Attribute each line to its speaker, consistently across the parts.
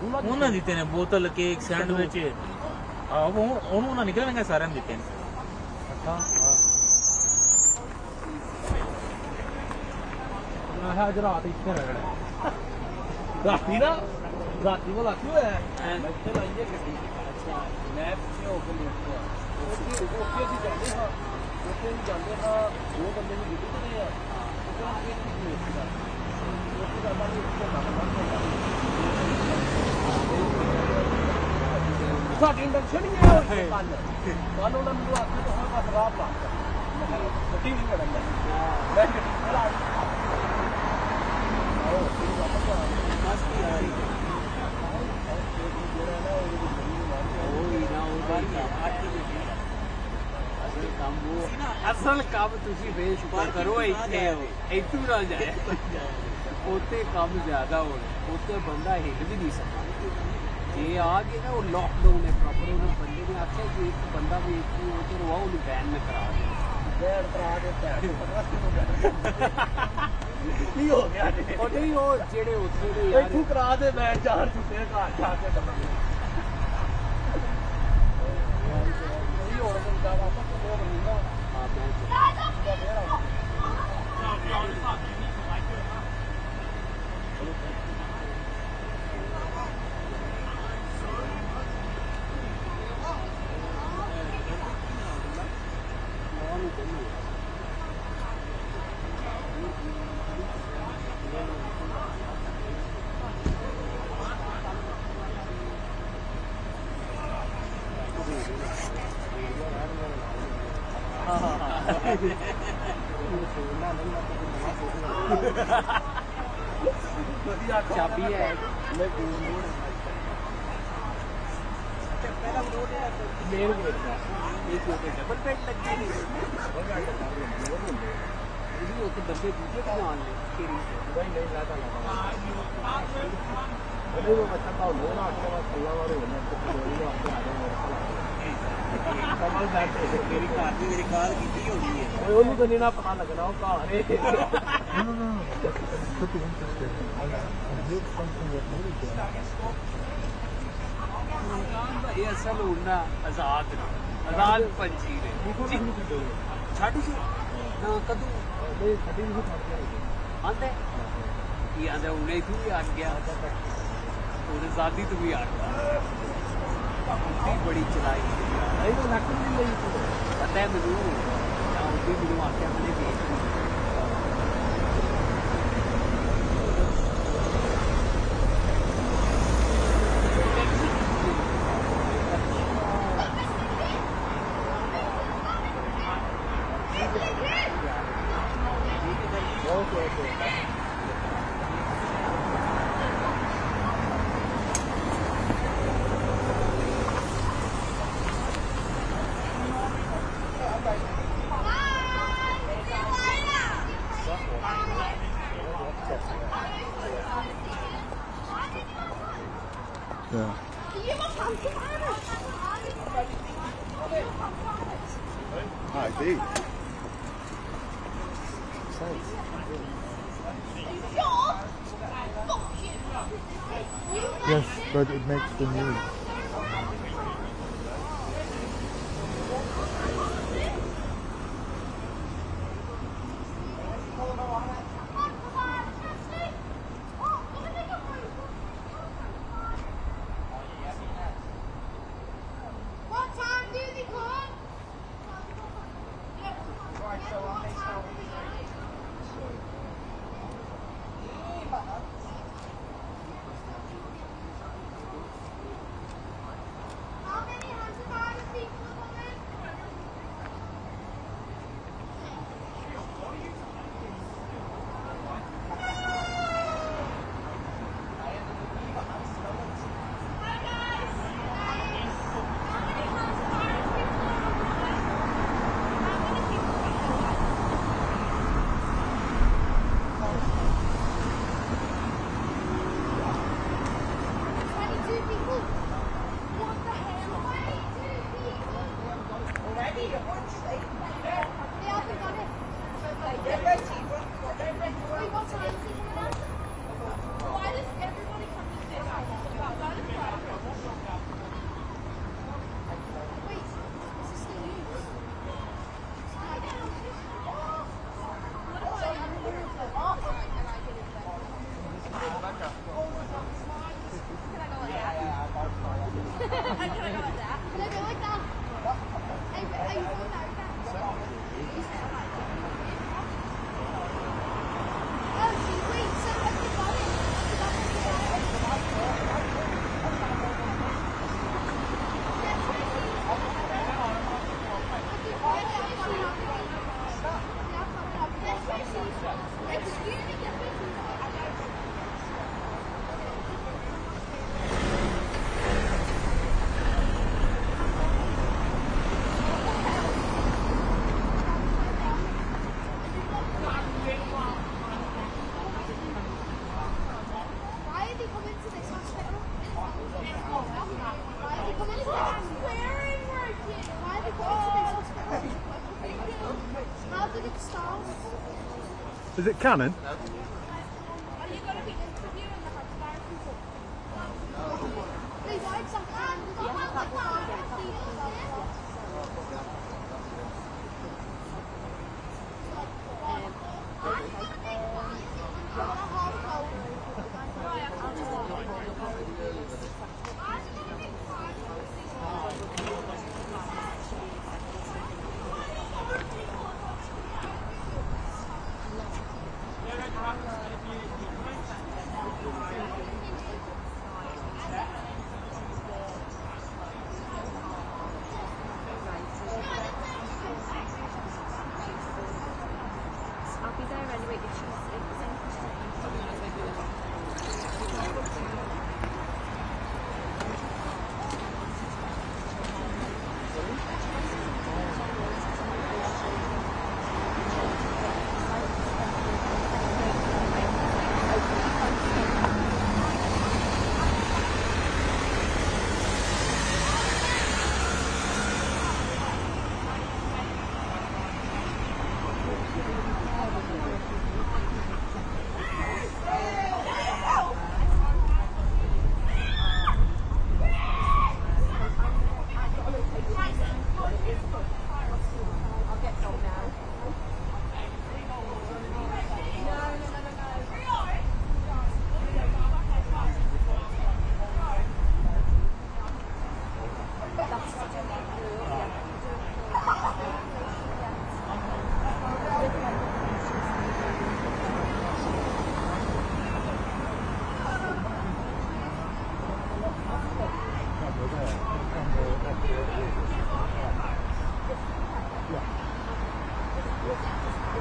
Speaker 1: ਉਹਨਾਂ ਦਿੱਤੇ ਨੇ ਬੋਤਲ ਕੇਕ ਸੈਂਡਵਿਚ ਉਹਨਾਂ ਨਿਕਲਣਗੇ ਸਾਰਿਆਂ ਨੂੰ ਦਿੱਤੇ ਨੇ ਅੱਛਾ ਹਾਂ ਅੱਜ ਰਾਤ ਇੱਥੇ ਰਹਿਣਾ ਰਾਤੀ ਨਾ ਰਾਤੀ ਵਾਲਾ ਕੀ ਹੋਇਆ ਇੱਥੇ ਲਾਈਏ ਗੱਡੀ ਮੈਂ ਪਿੱਛੇ ਹੋ ਕੇ ਲਿਖਿਆ ਉੱਥੇ ਵੀ ਜਾਂਦੇ ਹਾਂ ਉੱਥੇ ਵੀ ਜਾਂਦੇ ਹਾਂ ਦੋ ਬੰਦੇ ਨੂੰ ਦਿੱਤੇ ਨੇ ਆ ਉੱਥੇ ਵੀ ਲਿਖਿਆ ਉੱਥੇ ਜਾਂਦਾ ਨਹੀਂ ਉੱਥੇ ਸਾਡੀ ਇੰਡਕਸ਼ਨ ਨਹੀਂ ਹੈ ਕੱਲ ਉਹਨਾਂ ਨੂੰ ਆਖਿਆ ਤਾਂ ਹੁਣ ਬਸ ਰਾਤ ਲਾ ਗੱਡੀ ਨਹੀਂ ਕਰਦਾ ਮੈਂ ਗੱਡੀ ਚਲਾ ਆਓ ਠੀਕ ਆ ਪਤਾ ਮਸਤੀ ਆ ਰਹੀ ਅਸਲ ਕੰਮ ਤੁਸੀਂ ਬੇਸ਼ੁਕਰ ਕਰੋ ਇੱਥੇ ਇੱਥੋਂ ਨਾ ਜਾਏ ਉੱਥੇ ਕੰਮ ਜ਼ਿਆਦਾ ਹੋਣਾ ਉੱਥੇ ਬੰਦਾ ਹਿੱਲ ਵੀ ਨਹੀਂ ਸਕਦਾ ਜੇ ਆ ਗਏ ਨਾ ਉਹ ਲਾਕਡਾਊਨ ਹੈ ਪ੍ਰੋਪਰ ਉਹਨਾਂ ਬੰਦੇ ਨੇ ਆਖਿਆ ਕਿ ਇੱਕ ਬੰਦਾ ਵੀ ਇੱਥੇ ਉੱਧਰ ਉਹ ਉਹਨੂੰ ਬੈਨ ਨਾ ਕਰਾ ਬੈਨ ਕਰਾ ਦੇ ਕੀ ਹੋ ਗਿਆ ਉਹ ਨਹੀਂ ਉਹ ਜਿਹੜੇ ਉੱਥੇ ਦੇ ਯਾਰ ਇੱਥੋਂ ਕਰਾ ਦੇ ਬੈਨ ਚਾਰ ਛੁੱਟੇ ਘਰ ਜਾ ਕੇ ਕਰਨਾ ਇਹ ਹੋਰ ਬੰਦਾ ਵਾਪਸ ਦੋ ਬੰਦਾ ਆ ਬੈਨ चाबी है मेन गेट का डबल बेड लगी नहीं डब्बे दूसरे का मान ले नहीं लाता वो बच्चा का लोन आपके पास खुला वाले होने कमल बैठे मेरी कार की होगी है ਉਹਨੂੰ ਤਾਂ ਨਹੀਂ ਨਾ ਪਤਾ ਲੱਗਣਾ ਉਹ ਘਰ ਹੈ ਇਹ ਅਸਲ ਹੁੰਦਾ ਆਜ਼ਾਦ ਪੰਛੀ ਨੇ ਛੱਡ ਕਦੋਂ ਨਹੀਂ ਛੱਡੀ ਨਹੀਂ ਆਂਦੇ ਇਹ ਆਂਦੇ ਉਹਨੇ ਤੂੰ ਵੀ ਆ ਗਿਆ ਉਹਦੇ ਜ਼ਾਦੀ ਤੂੰ ਵੀ ਆ ਗਿਆ ਬੜੀ ਚਲਾਈ ਇਹ ਲੱਕ ਨਹੀਂ ਲਈ ਪਤਾ ਹੈ ਮੈਨੂੰ ਉਹਦੀ ਮੈਨੂੰ ਆਖਿਆ ਮੈਨੇ ਵੇਚ
Speaker 2: Yes, but it makes the news. Is it Canon?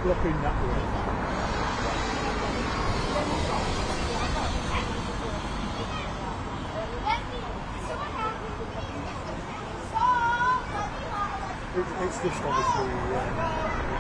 Speaker 2: Looking that way. It's just obviously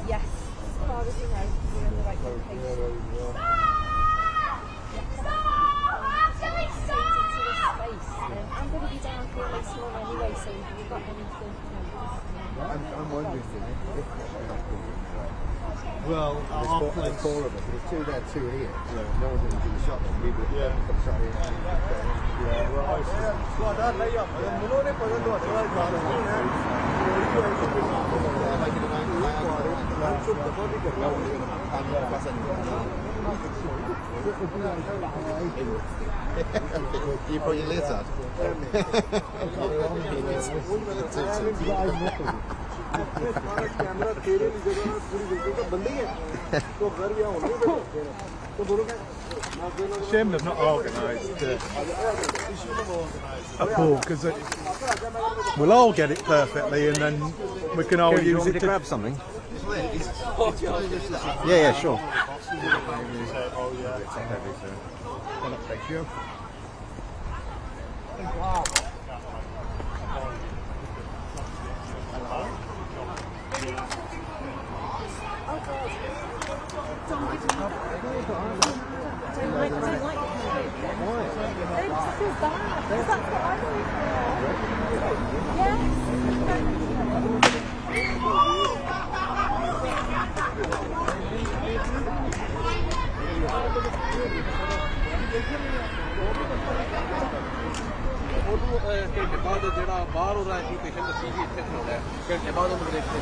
Speaker 3: yes, as far as you know, you're in the right location. I'm going to be down here later on anyway, so if you've got anything,
Speaker 2: I'm wondering if
Speaker 4: well,
Speaker 2: there's four of us. There's two there, two here. Yeah. No one's going to do the shot then. We would shot here. Yeah, well,
Speaker 5: You brought your laser.
Speaker 4: Camera तेरे लिए जगह पूरी बिल्कुल तो बंद ही है तो घर गया होंगे तो दोनों का
Speaker 2: shame they've not organised a pool, because we'll all get it perfectly and then we can all use it to
Speaker 5: grab something. Yeah, sure.
Speaker 2: Thank you.
Speaker 4: wow. घंटे बाद जो बाहर हो रहा है पेशेंट दसी भी इतने खड़ोना है घंटे बाद उन्होंने देखते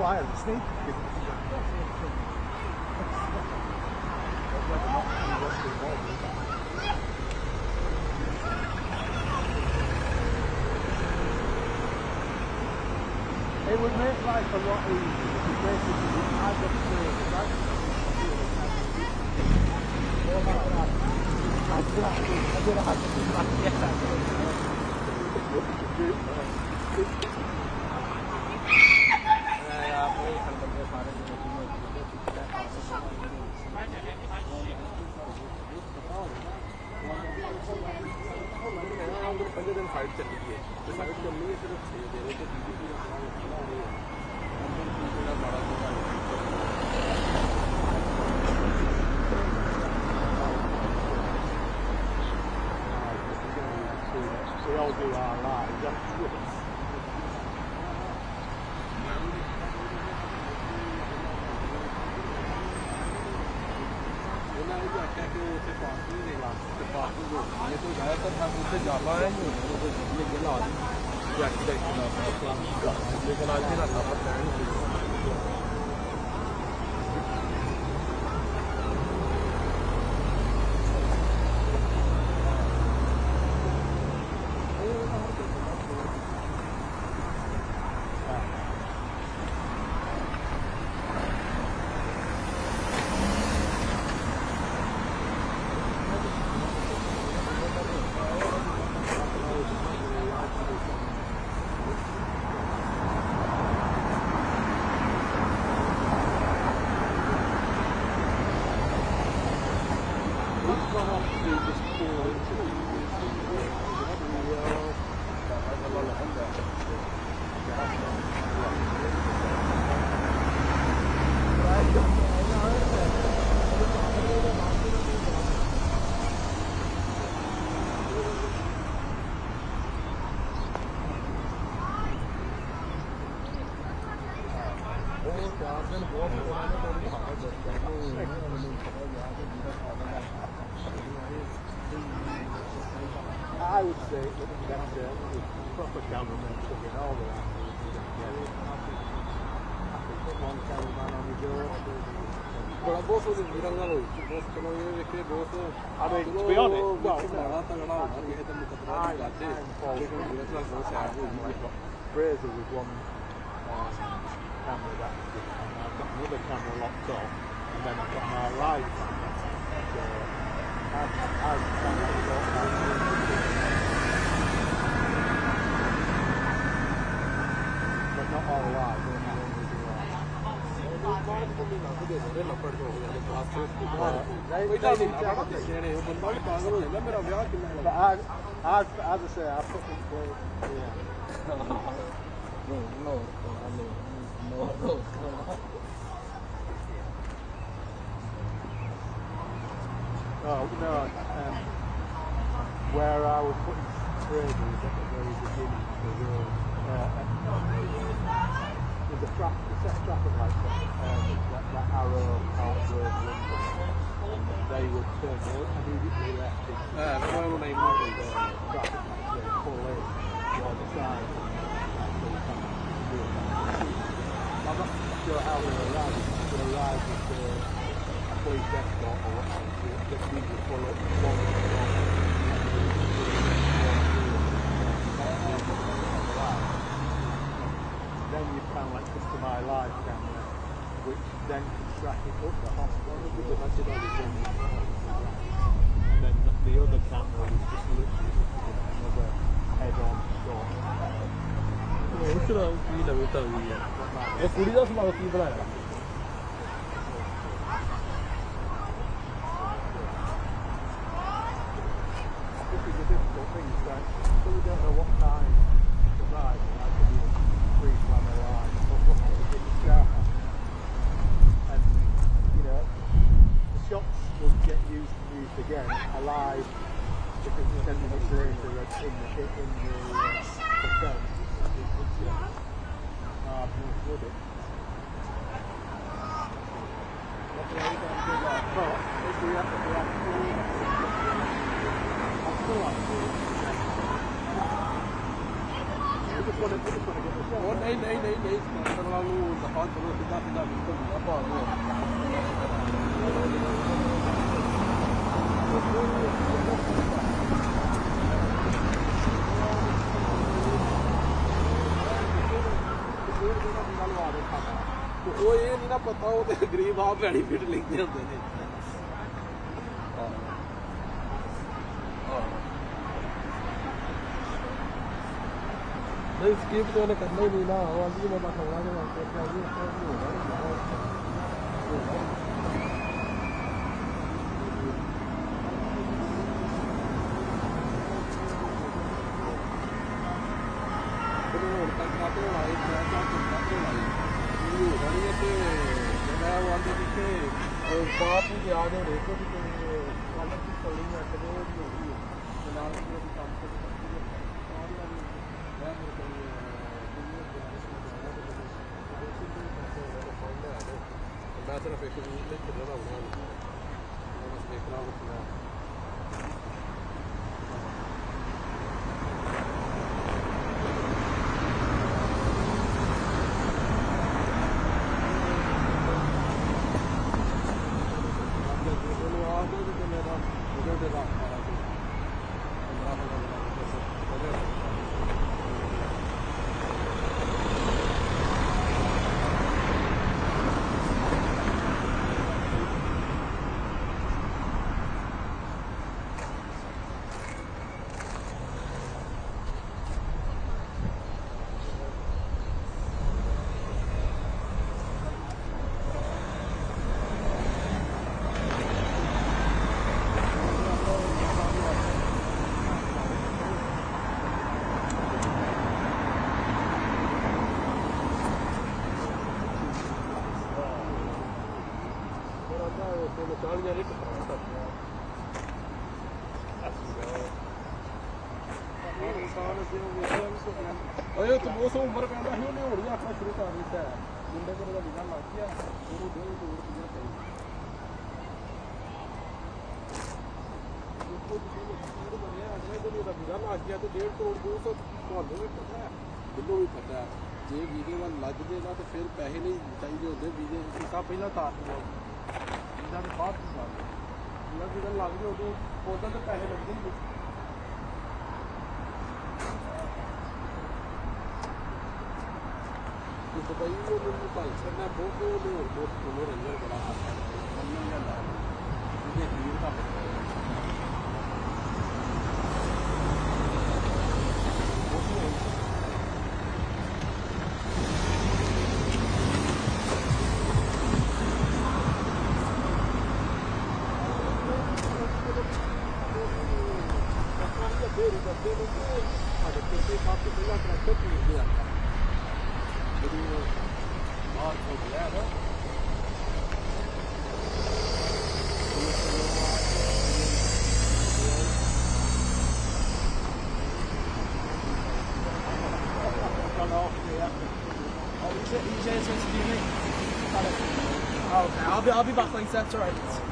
Speaker 2: why are the snake?
Speaker 4: It would make life a lot easier if you basically had the service, right? We all do our lives, that's good. I would say it would be better with proper cameramen covering all the put one cameraman on the door. But both of them, you don't know. I mean, to be honest, well, Fraser with one camera that's different. I've got another camera locked up, and then I've got my live camera. So I've kind of got but not all live, only do live. As I say, I put them through. No. Oh, no, where I was putting Fraser was at the very beginning of the road. There's a set of traffic lights that Arrowe, Arrowe, they would turn immediately left into traffic lights, pull in the other side. I'm not sure how they arrived. If they arrived with a police escort or whatever, just need to pull up then you kind of like come to my live camera, which then can track it up the hospital because I did all the things. And then the other camera was just literally another head-on shot. This is a difficult thing, so we don't know what time to ride, and I could even pre-plan a line, but what if it's sharp? And, you know, the shots will get used again, alive, because 10 minutes later in the descent, it's hard to would it. But if we have I'm still like I just want to get the shot. What they terlalu tepat terus kita tidak bisa apa tu. ਉਹ ਇਹ ਨਹੀਂ ਨਾ ਪਤਾ ਉਹ ਤੇ ਗਰੀਬ ਆਪ benefit ਲੈਂਦੇ ਹੁੰਦੇ ਨੇ ਨਹੀਂ ਸਕੀਪ ਤੋਂ ਉਹਨੇ ਕਰਨਾ ਹੀ ਨਹੀਂ ਨਾ ਉਹ ਆਂਦੀ ਮੈਂ ਬਸ ਹੋਣਾ ਜੇ ਵਾਸਤੇ ਕਿਹਾ ਜੀ ਇਸ ਤਰ੍ਹਾਂ ਨਹੀਂ ਹੁਣ ਤੱਕ ਕਾਟੋ ਆਏ ਕਿਆ ਕਾਟੋ ਆਏ ਇਹ ਹੋ ਰਹੀ ਹੈ ਕਿ ਜਿਹੜਾ ਉਹ ਆਂਦੇ ਕਿ ਬਾਪ ਨੂੰ ਯਾਦ ਹੋ ਰਿਹਾ ਕਿ ਕੱਲ ਦੀ ਸੌੜੀ ਹੈ ਤੇ ਉਹ ਹੋ ਰਹੀ ਹੈ ਨਾਲ ਦੀ ਕੰਮ ਤੇ ਕਰਦੀ ਹੈ ਸਾਰੀ ਵਾਲੀ ਮੈਂ ਮੇਰੇ ਕੋਲ ਮੈਂ ਸਿਰਫ ਇੱਕ ਵੀ ਲਿਖ ਕੇ ਦੇਣਾ ਹੁੰਦਾ ਮੈਂ ਬਸ ਦੇਖ ਰਹਾ ਹੂੰ ਅਰੇ ਤੂੰ ਉਸ ਉਮਰ ਕਹਿੰਦਾ ਸੀ ਉਹਨੇ ਹੋਣੀ ਆਖਣਾ ਸ਼ੁਰੂ ਕਰ ਦਿੱਤਾ ਮੁੰਡੇ ਕੋਲ ਦਾ ਵੀਜ਼ਾ ਲੱਗ ਗਿਆ ਉਹਨੂੰ ਦੇ ਤੋੜ ਪੀਆ ਚਾਹੀਦਾ ਉਹ ਤੋਂ ਬਣਿਆ ਅਗਲੇ ਦਿਨ ਉਹਦਾ ਵੀਜ਼ਾ ਲੱਗ ਗਿਆ ਤੇ 1.5 ਕਰੋੜ 200 ਤੁਹਾਨੂੰ ਵੀ ਪਤਾ ਹੈ ਬਿੱਲੋ ਵੀ ਪਤਾ ਹੈ ਜੇ ਵੀਜ਼ੇ ਵੱਲ ਲੱਗ ਜਾਏਗਾ ਤੇ ਫਿਰ ਪੈਸੇ ਨਹੀਂ ਚਾਹੀਦੇ ਹੁੰਦੇ ਵੀਜ਼ੇ ਟਿਕਾ ਪਹਿਲਾਂ ਤਾਰ ਦਿਓ ਵੀਜ਼ਾ ਦੇ ਬਾਅਦ ਵੀਜ਼ਾ ਲੱਗ ਜਾਏ ਉਦੋਂ ਤਾਂ ਪੈਸੇ ਲੱਗਦੇ ਹੀ दुबई में मुझे कल्चर में बहुत मनोरंजन बड़ा मुझे भीड़ का काफी पहला ट्रैक्टर टूट गया बाहर हो गया है Okay, I'll be back later. It's alright.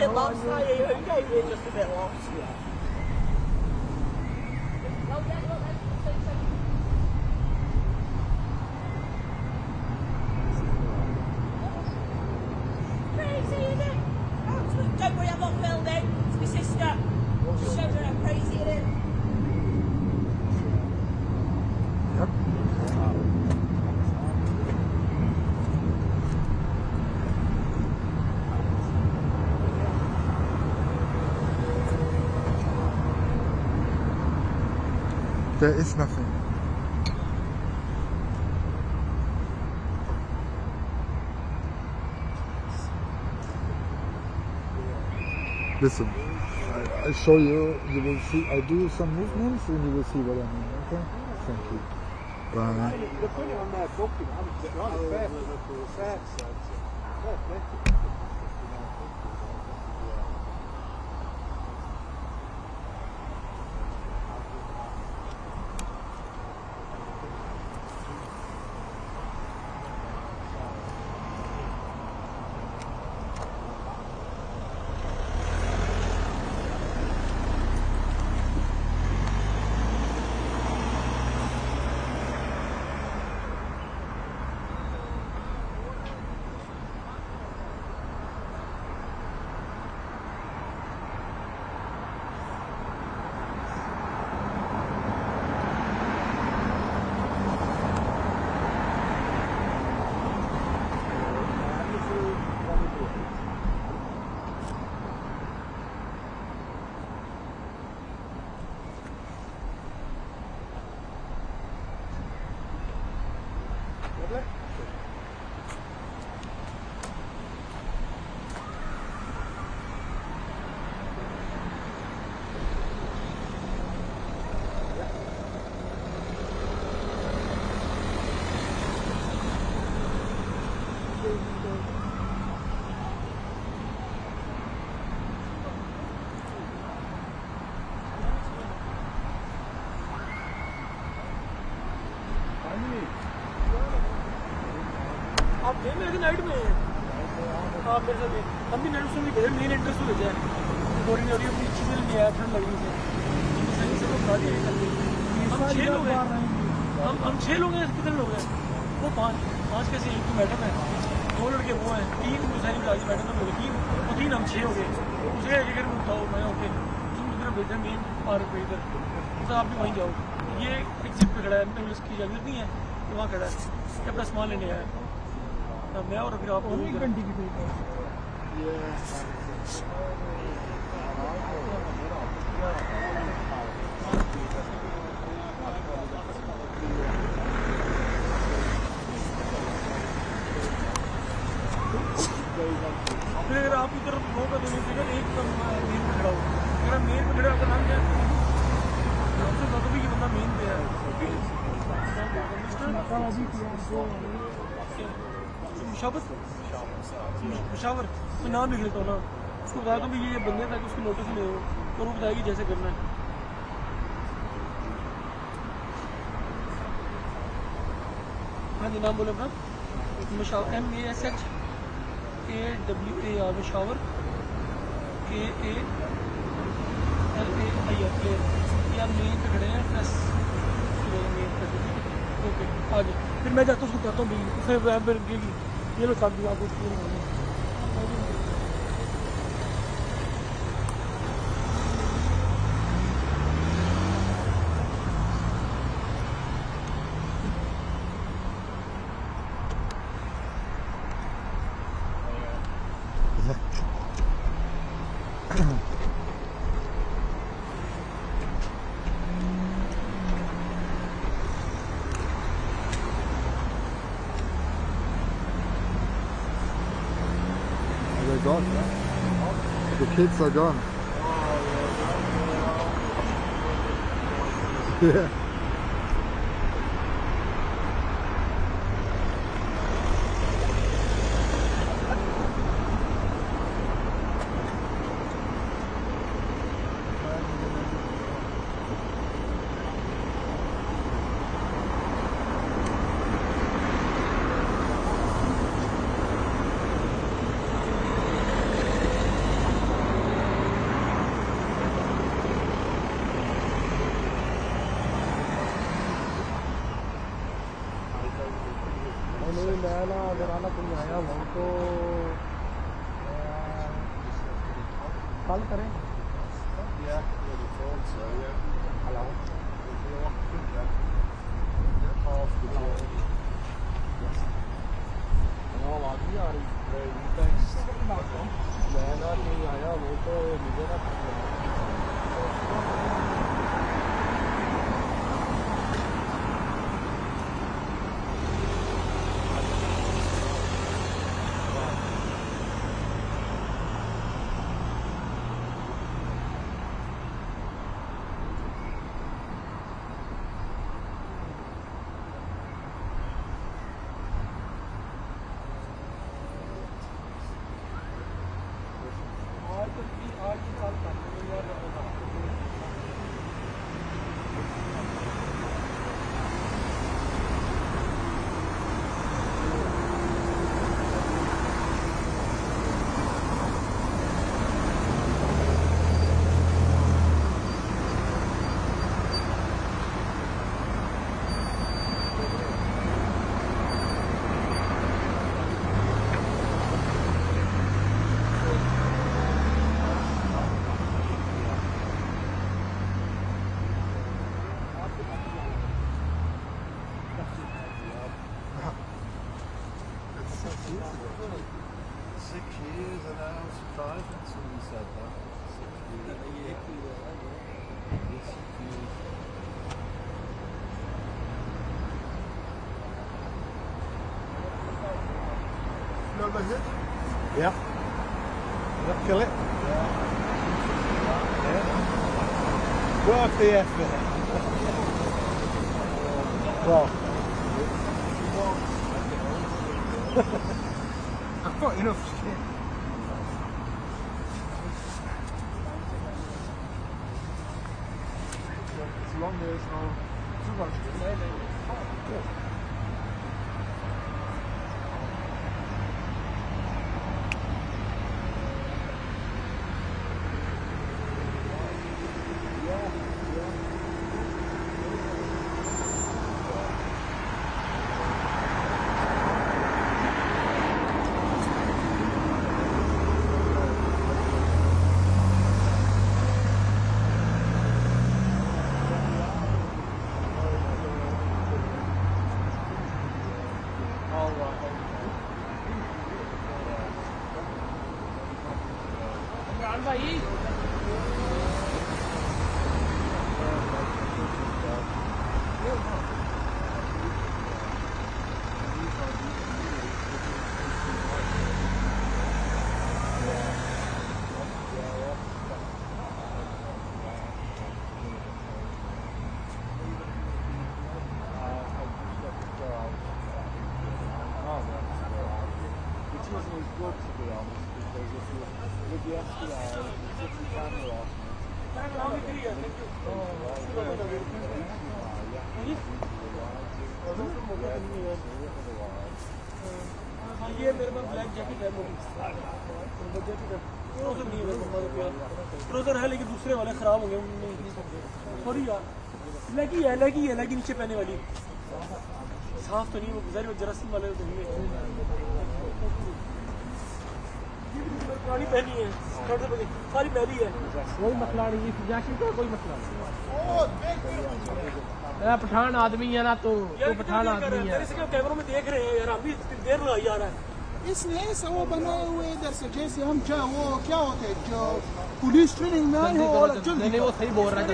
Speaker 5: bit lost, are you? You're just a bit lost. Yeah. Crazy, isn't it? Oh, don't worry, I'm not filming. It's my sister. Just shows her how crazy it is.
Speaker 6: There is nothing. Listen, I show you, you will see, I do some movements and you will see what I mean, okay? Thank you. Bye.
Speaker 4: They're putting it on their booking, आप दिन में night में आप मेरे साथ हम भी night में भी मेन इंटरेस्ट हो जाए बोरिंग हो रही है अपनी चीज़ें नहीं आया ठंड लग रही है सही से तो गाड़ी नहीं चल रही हम 6 लोग हैं हम 6 लोग हैं कितने लोग हैं वो 5 कैसे एक मैडम है 2 लड़के वो हैं 3 मुसाइल गाड़ी मैडम हो गई 3 हम 6 हो गए उसे अगर बताओ मैं ओके तुम इधर भेजा मेन पार्क पे इधर तो आप भी वहीं जाओ ये एग्जिट पे खड़ा है मैं इसकी जरूरत नहीं है तो वहाँ खड़ा है कि अपना सामान लेने आया मैं और फिर आप 1 घंटे की फिर अगर आप इधर दो का देने से एकदम मेन पे खड़ा हो अगर आप मेन पे खड़े होकर नाम क्या आपसे बता भी ये बंदा मेन पे है मुशावर मैं नाम लिख लेता हूँ ना उसको बताया तो भी ये बंदे ताकि उसकी नोटिस ले हो और वो बताएगी जैसे करना है हाँ जी नाम बोले अपना मुशावर MASH AWAR मुशावर KALAIR या मेन पे खड़े हैं प्लस ओके आगे फिर मैं जाता हूँ उसको कहता हूँ फिर ये लो साथ आपको
Speaker 6: They're gone. The kids are gone. Yeah.
Speaker 4: नहीं मैं ना अगर आना तुम आया हूँ तो कल करें हेलो आवाज़ नहीं आ रही मैं ना नहीं आया हूँ तो मुझे ना
Speaker 2: Yeah.
Speaker 4: That kill it? Yeah. Worth the effort. Well,
Speaker 2: I've got enough skin. As long as there's no too much.
Speaker 7: भाई
Speaker 4: ये मेरे पास ब्लैक जैकेट है ट्राउजर है लेकिन दूसरे वाले खराब हो गए सॉरी यार लेगी है नीचे पहने वाली साफ तो नहीं वो गुजारी जरासीम वाले तो नहीं पुरानी पहनी है सारी पहली है कोई मसला नहीं जैकेट का कोई मसला नहीं पठान आदमी है ना तो पठान आदमी है कैमरों में देख रहे हैं यार हम भी देर लगाई जा रहा है
Speaker 8: इसलिए ऐसा वो बनाए हुए इधर से जैसे हम वो क्या होते हैं जो पुलिस ट्रेनिंग में आए हो
Speaker 4: नहीं वो सही बोल रहा है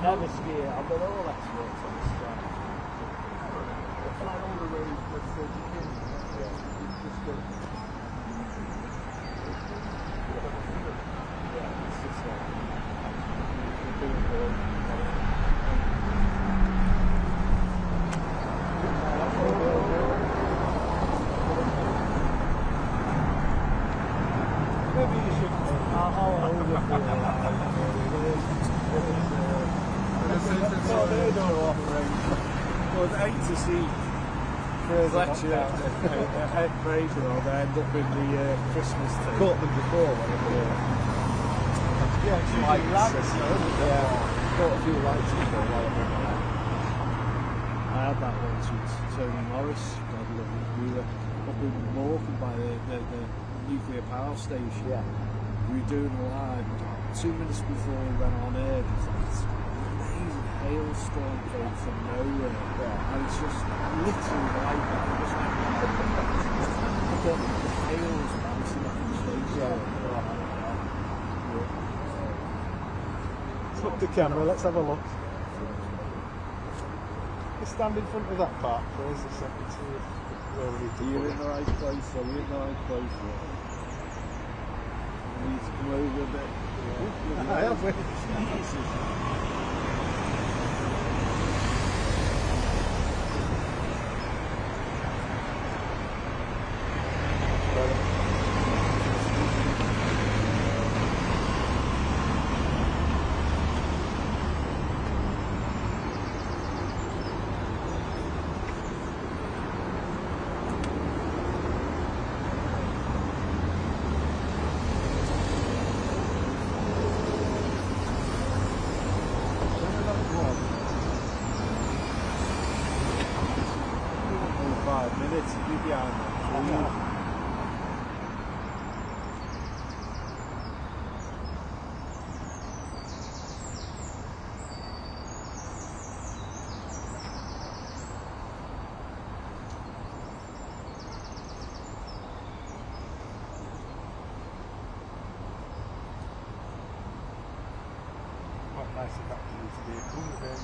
Speaker 9: Never ski it. I've done all that sports on this track.
Speaker 2: Fly all the way, let's say, to Kenya. Yeah. Just go.
Speaker 9: Yeah, it's just maybe you should. How old is it?
Speaker 2: No,
Speaker 9: they don't offer 8 to see. Fletcher, a head breaker, or they end up in the Christmas tree.
Speaker 2: Caught them before, whatever. Yeah, it's usually lights, yeah. Caught a few lights before while I'm in there.
Speaker 9: I had that once with Tony Morris. God love him. We were up in Morecambe by the nuclear power station.
Speaker 2: Yeah.
Speaker 9: We were doing a live. 2 minutes before we went on air, there's like this amazing hailstorm came from nowhere. Yeah. And it's just literally like that. Just like, the hail's bouncing off the stage.
Speaker 4: Look the camera, let's have a look. You stand in front of that part, please, a second, see where we need to
Speaker 9: You're in the right place, though. You're in the right place. You need to come over a bit.
Speaker 4: I have waited. Nice of that to use vehicle with there.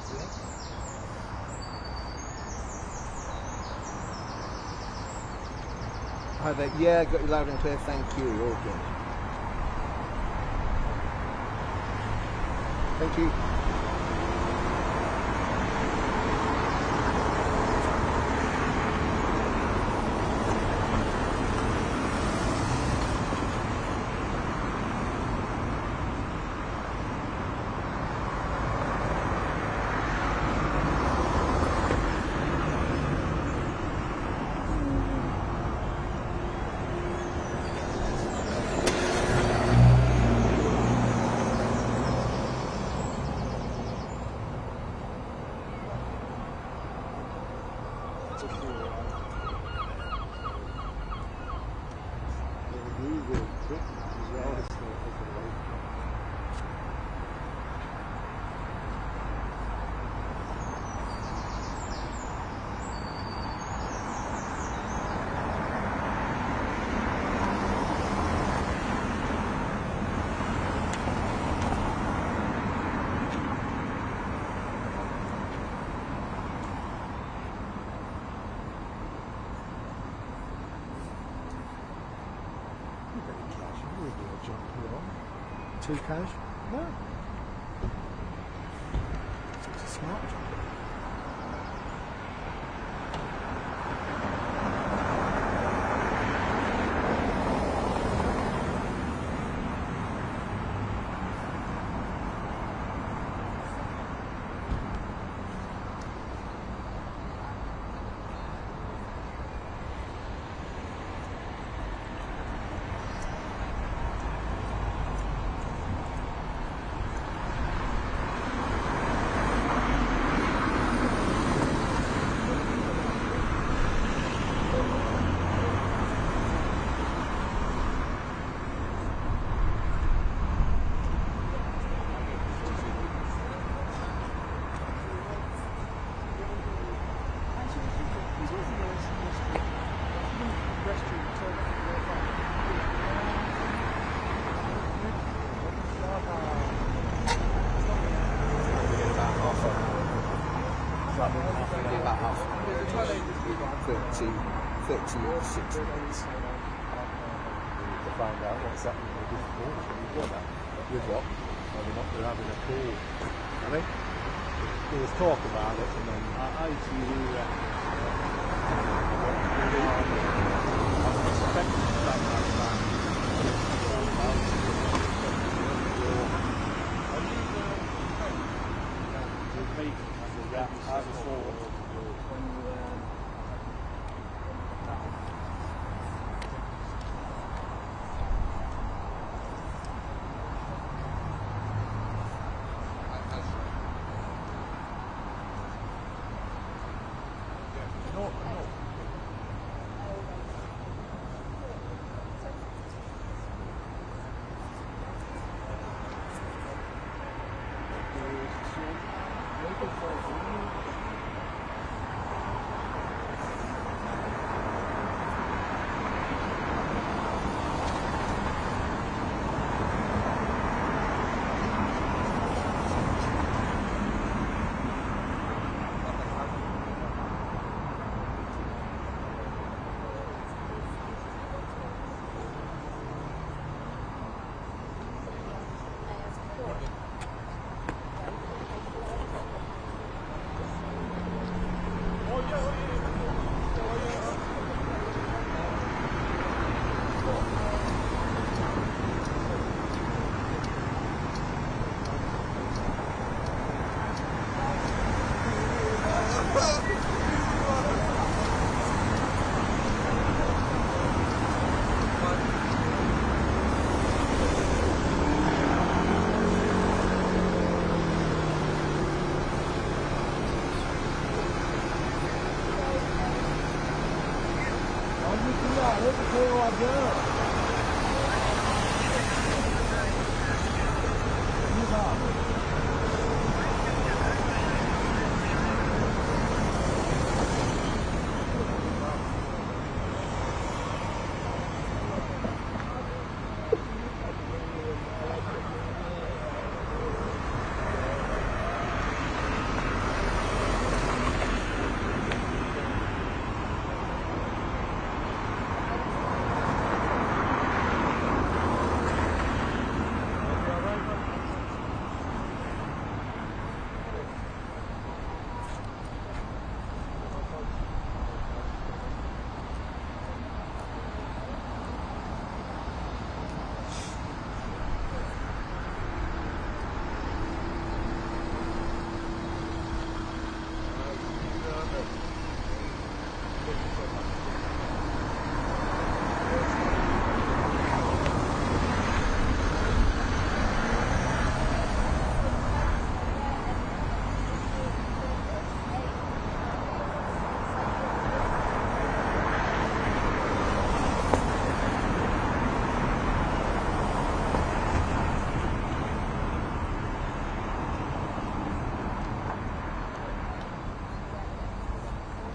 Speaker 2: Hi there. Yeah, got you loud and clear. Thank you. All good. Thank you.
Speaker 4: Too cash? No. It's a smart job. To find out what's happening with this water. You've got that with what? Well, they're having a pool. I mean, there was talk about it, and then I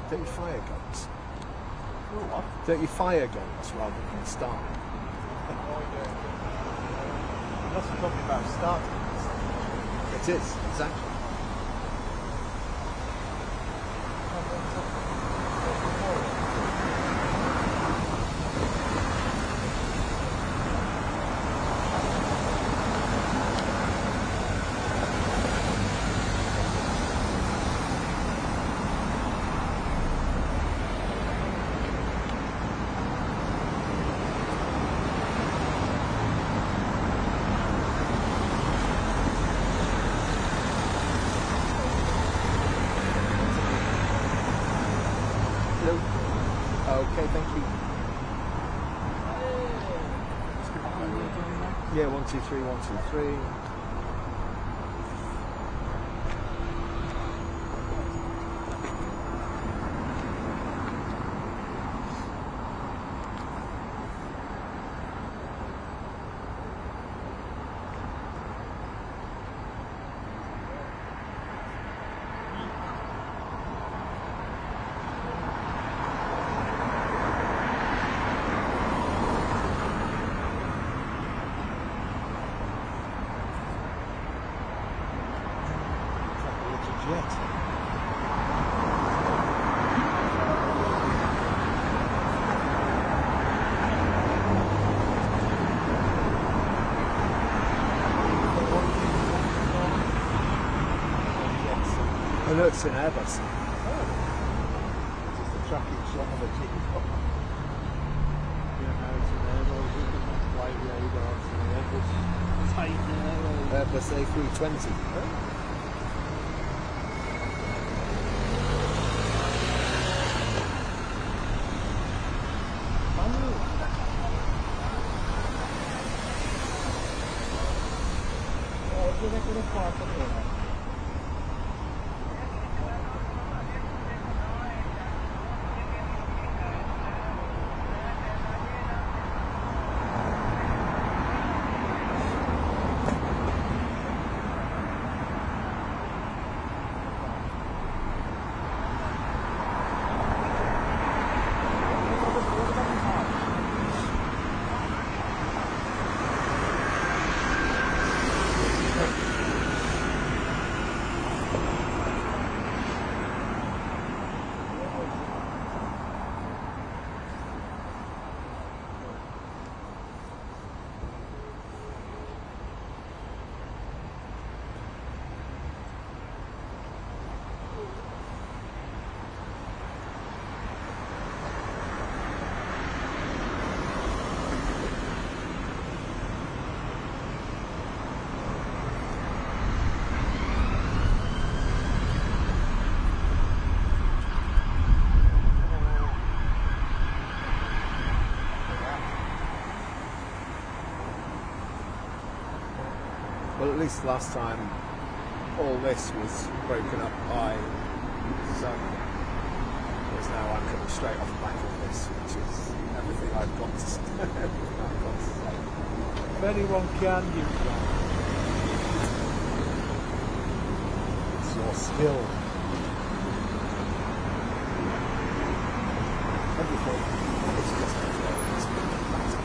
Speaker 2: Dirty fire guns.
Speaker 4: What?
Speaker 2: Dirty fire guns rather than start.
Speaker 4: Unless you're talking about starting.
Speaker 2: It is, exactly. Okay, thank you. Yeah, 123, 123. I know it's an Airbus.
Speaker 4: Just a tracking shot of a chicken. Yeah, no, it's an Arrowe. You can fly the radar to the Airbus. It's hiding Arrowe.
Speaker 2: Airbus A320. Well, at least last time all this was broken up by some Whereas now I'm coming straight off the back of this, which is everything I've got to say.
Speaker 4: If anyone can use that,
Speaker 2: It's your skill. Everything. It's just it's fantastic.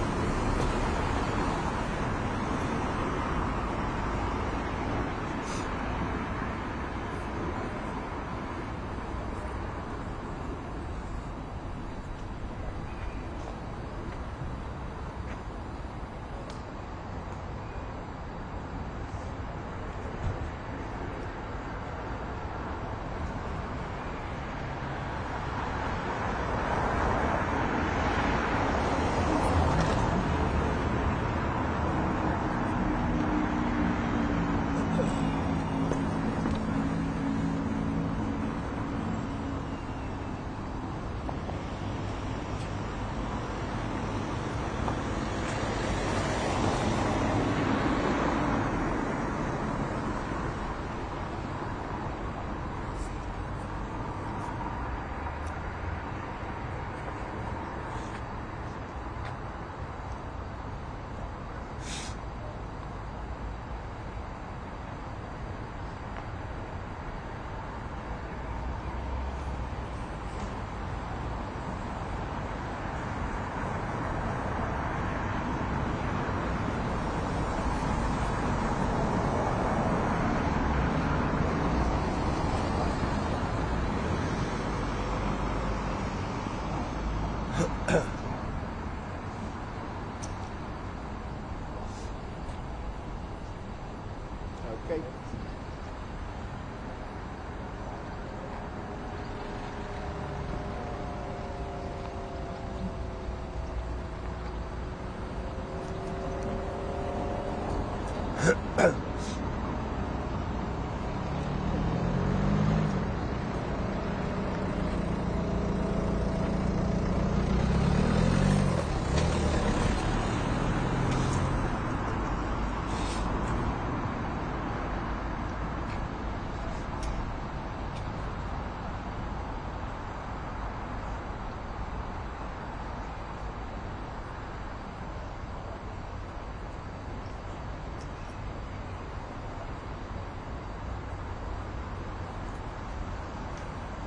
Speaker 2: Okay.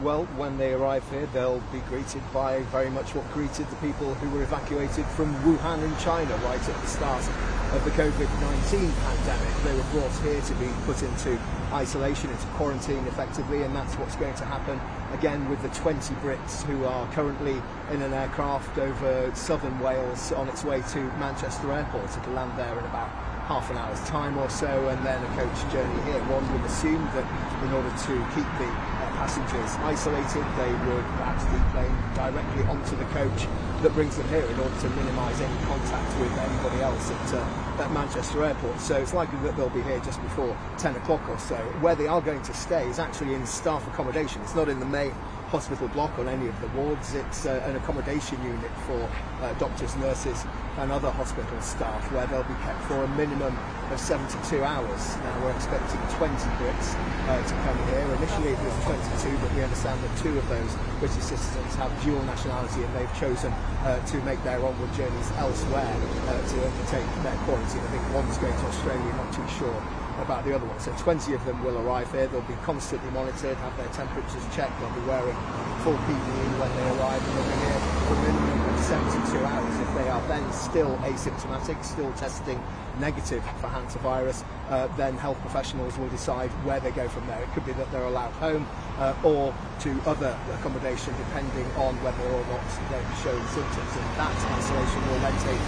Speaker 2: Well, when they arrive here, they'll be greeted by very much what greeted the people who were evacuated from Wuhan in China right at the start of the COVID-19 pandemic. They were brought here to be put into isolation, into quarantine effectively, and that's what's going to happen again with the 20 Brits who are currently in an aircraft over southern Wales on its way to Manchester Airport. It'll land there in about half an hour's time or so, and then a coach journey here. One would assume that in order to keep the passengers isolated, they would perhaps deplane directly onto the coach that brings them here in order to minimise any contact with anybody else at Manchester Airport. So it's likely that they'll be here just before 10 o'clock or so. Where they are going to stay is actually in staff accommodation. It's not in the main hospital block on any of the wards. It's an accommodation unit for doctors, nurses and other hospital staff, where they'll be kept for a minimum of 72 hours. Now we're expecting 20 Brits to come here. Initially it was 22, but we understand that 2 of those British citizens have dual nationality and they've chosen to make their onward journeys elsewhere to undertake their quarantine. I think one's going to Australia, not too sure about the other one. So 20 of them will arrive here. They'll be constantly monitored, have their temperatures checked, they'll be wearing full PPE when they arrive, and they'll be here for a minimum of 72 hours. If they are then still asymptomatic, still testing negative for hantavirus, then health professionals will decide where they go from there. It could be that they're allowed home or to other accommodation, depending on whether or not they're showing symptoms, and that isolation will then take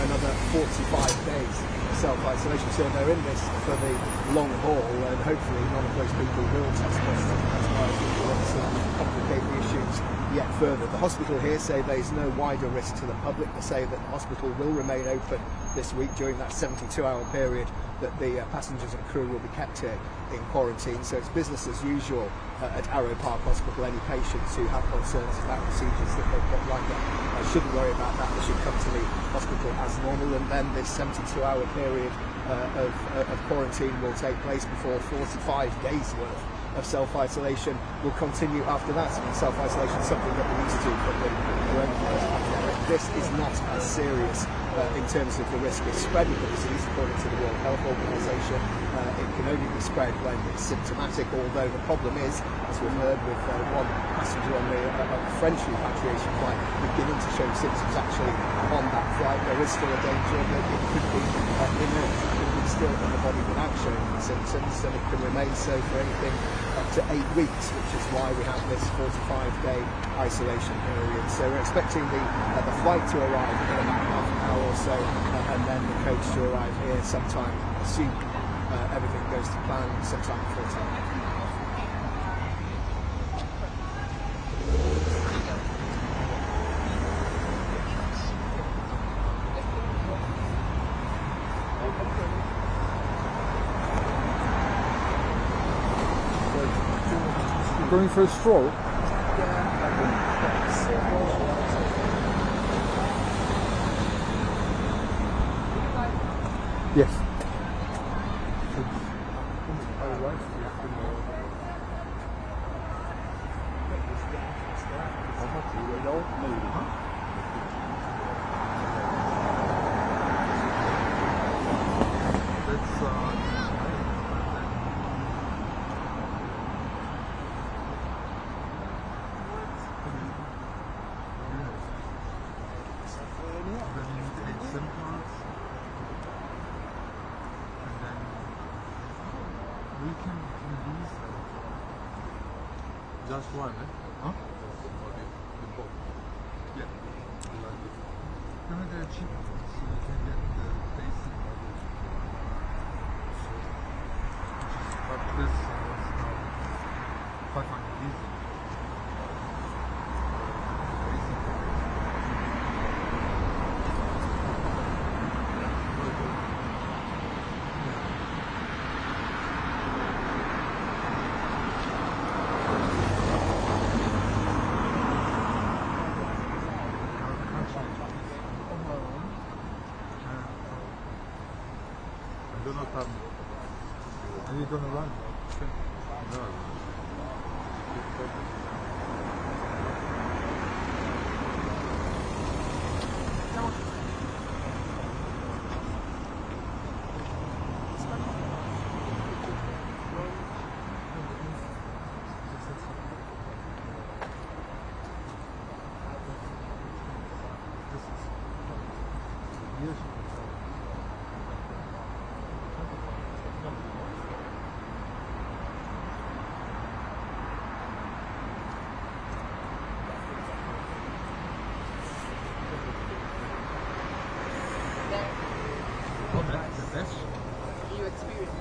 Speaker 2: another 45 days of self-isolation. So they're in this for the long haul, and hopefully none of those people will test positive for hantavirus, which will obviously complicate the issues yet further. The hospital here say there's no wider risk to the public. They say that the hospital will remain open this week during that 72-hour period that the passengers and crew will be kept here in quarantine. So it's business as usual at Arrowe Park Hospital. Any patients who have concerns about procedures that they've got lined up shouldn't worry about that. They should come to the hospital as normal, and then this 72-hour period of quarantine will take place before 45 days worth of self-isolation will continue after that. I mean, self-isolation is something that we're used to from the coronavirus pandemic. This is not as serious in terms of the risk of spreading the disease, according to the World Health Organization. It can only be spread when it's symptomatic, although the problem is, as we've heard with one passenger on the French repatriation flight beginning to show symptoms actually on that flight, there is still a danger that it could be inert, it could be still in the body without showing the symptoms, and it can remain so for anything up to 8 weeks, which is why we have this 45-day isolation period. So we're expecting the flight to arrive in about half an hour or so, and then the coach to arrive here sometime, assume everything goes to plan, sometime before 10.
Speaker 6: Going for a stroll? Yes. Just one, eh? Huh? Yeah. No, they're cheap, so you can get the basic model. But this is 500 easy. Do not have. Are you going to run? No.
Speaker 5: You experience.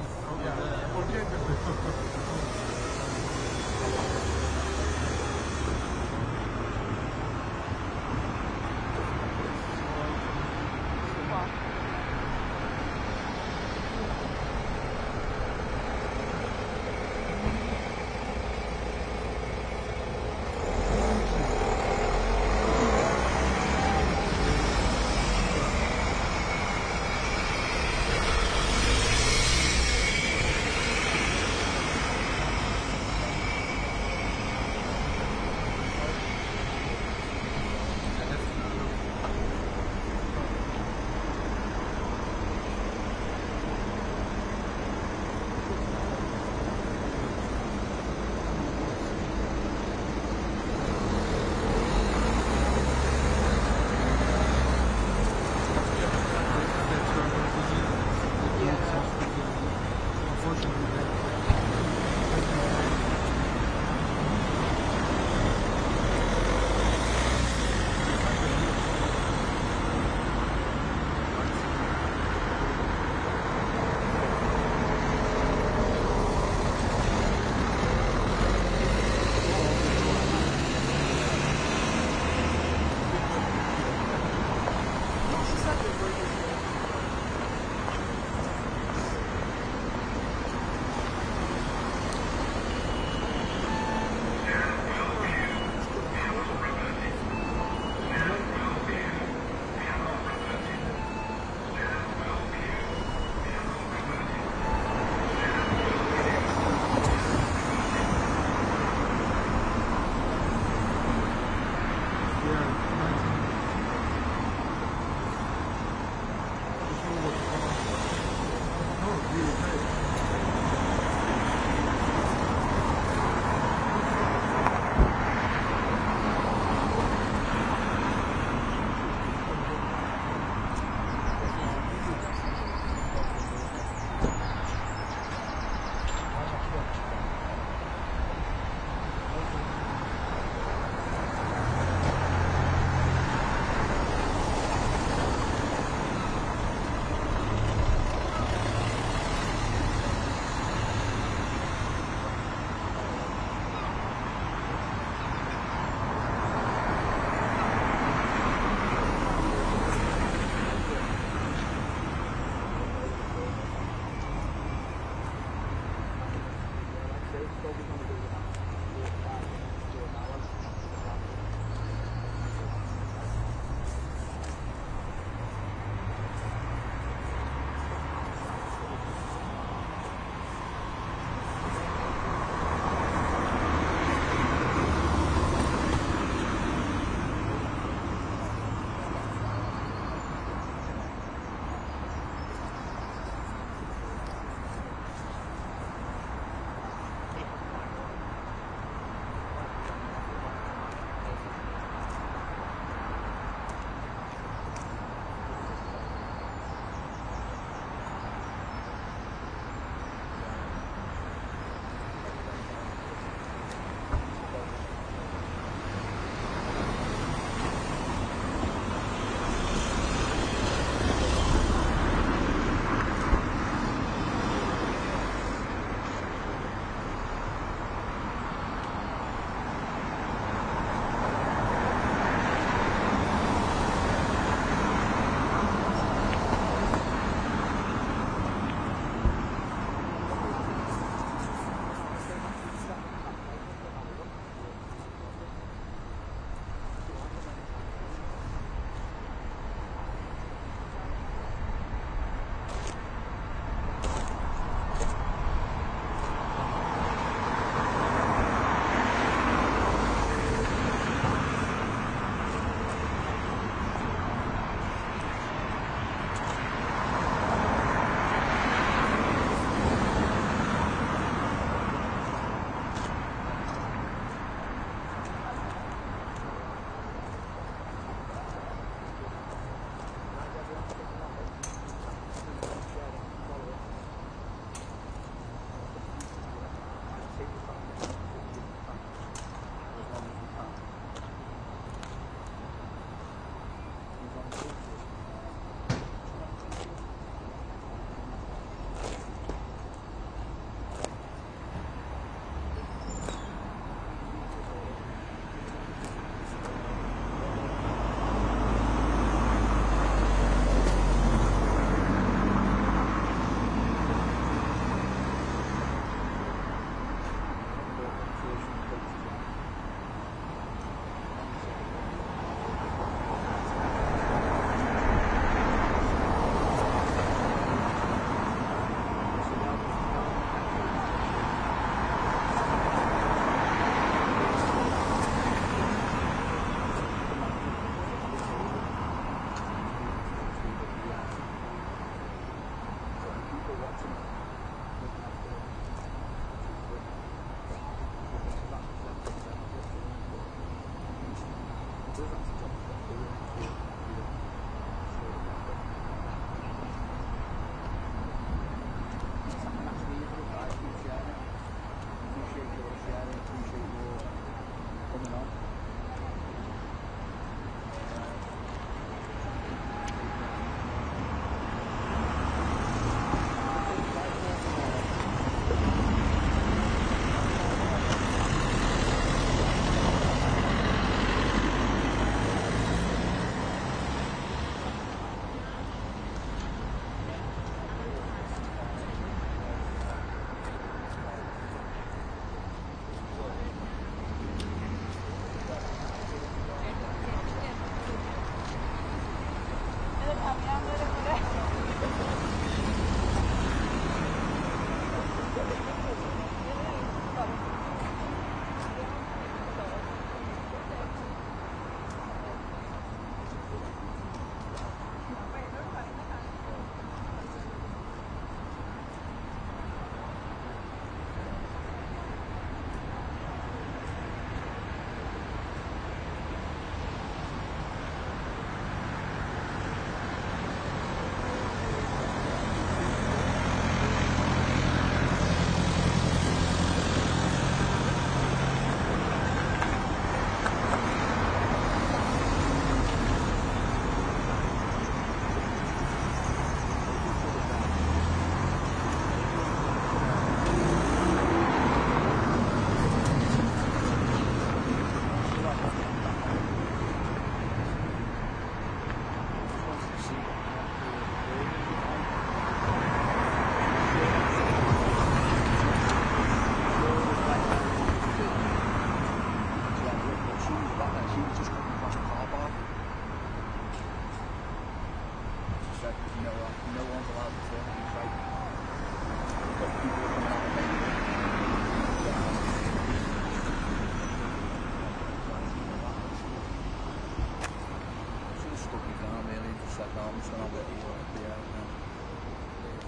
Speaker 9: arms when I get here at the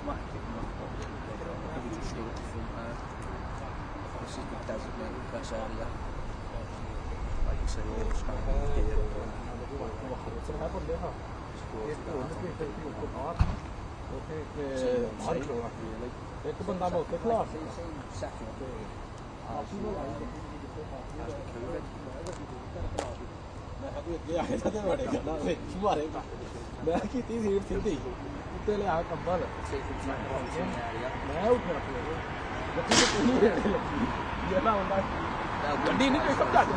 Speaker 9: might pick them up, but we just do it from this is the designated press area. Like you say, all this kind of gear.
Speaker 4: एक बंदा बहुत खिलाफ मैं की seat सीधी उत्ते लिया कंबल मैं उठा गड्डी नहीं कोई सब घट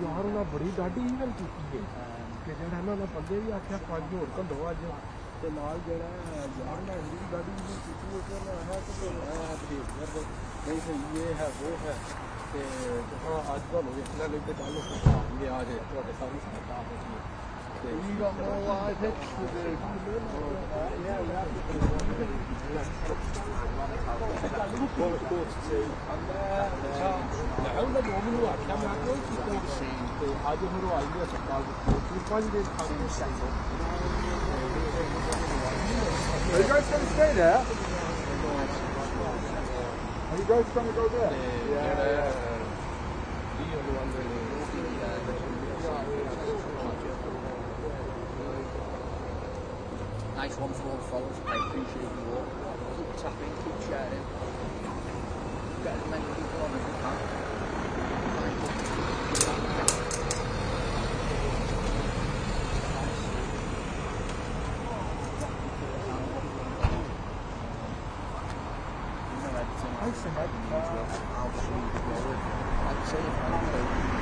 Speaker 4: यार उन्हें बड़ी डाढ़ी ईवन की है कि जेड़ा ना ना बंदे भी आख्या पांच होर घंडो अज ते नाल जेड़ा यार ना इंदी डाढ़ी ईवन की है तो बिहेवियर नहीं सही ये है वो है ते हां आज कल हो इतना लेके चलो ये आज ਤੁਹਾਡੇ ਸਾਰੀ ਸੰਗਤਾਂ ਹੋ ਗਈ You got more live hits to do. Are you guys going to stay there? Are you guys going to go there? Yeah.
Speaker 9: Nice one for all the followers. I appreciate you all. Keep tapping, keep sharing. Get as many people on as you can. I'd say if I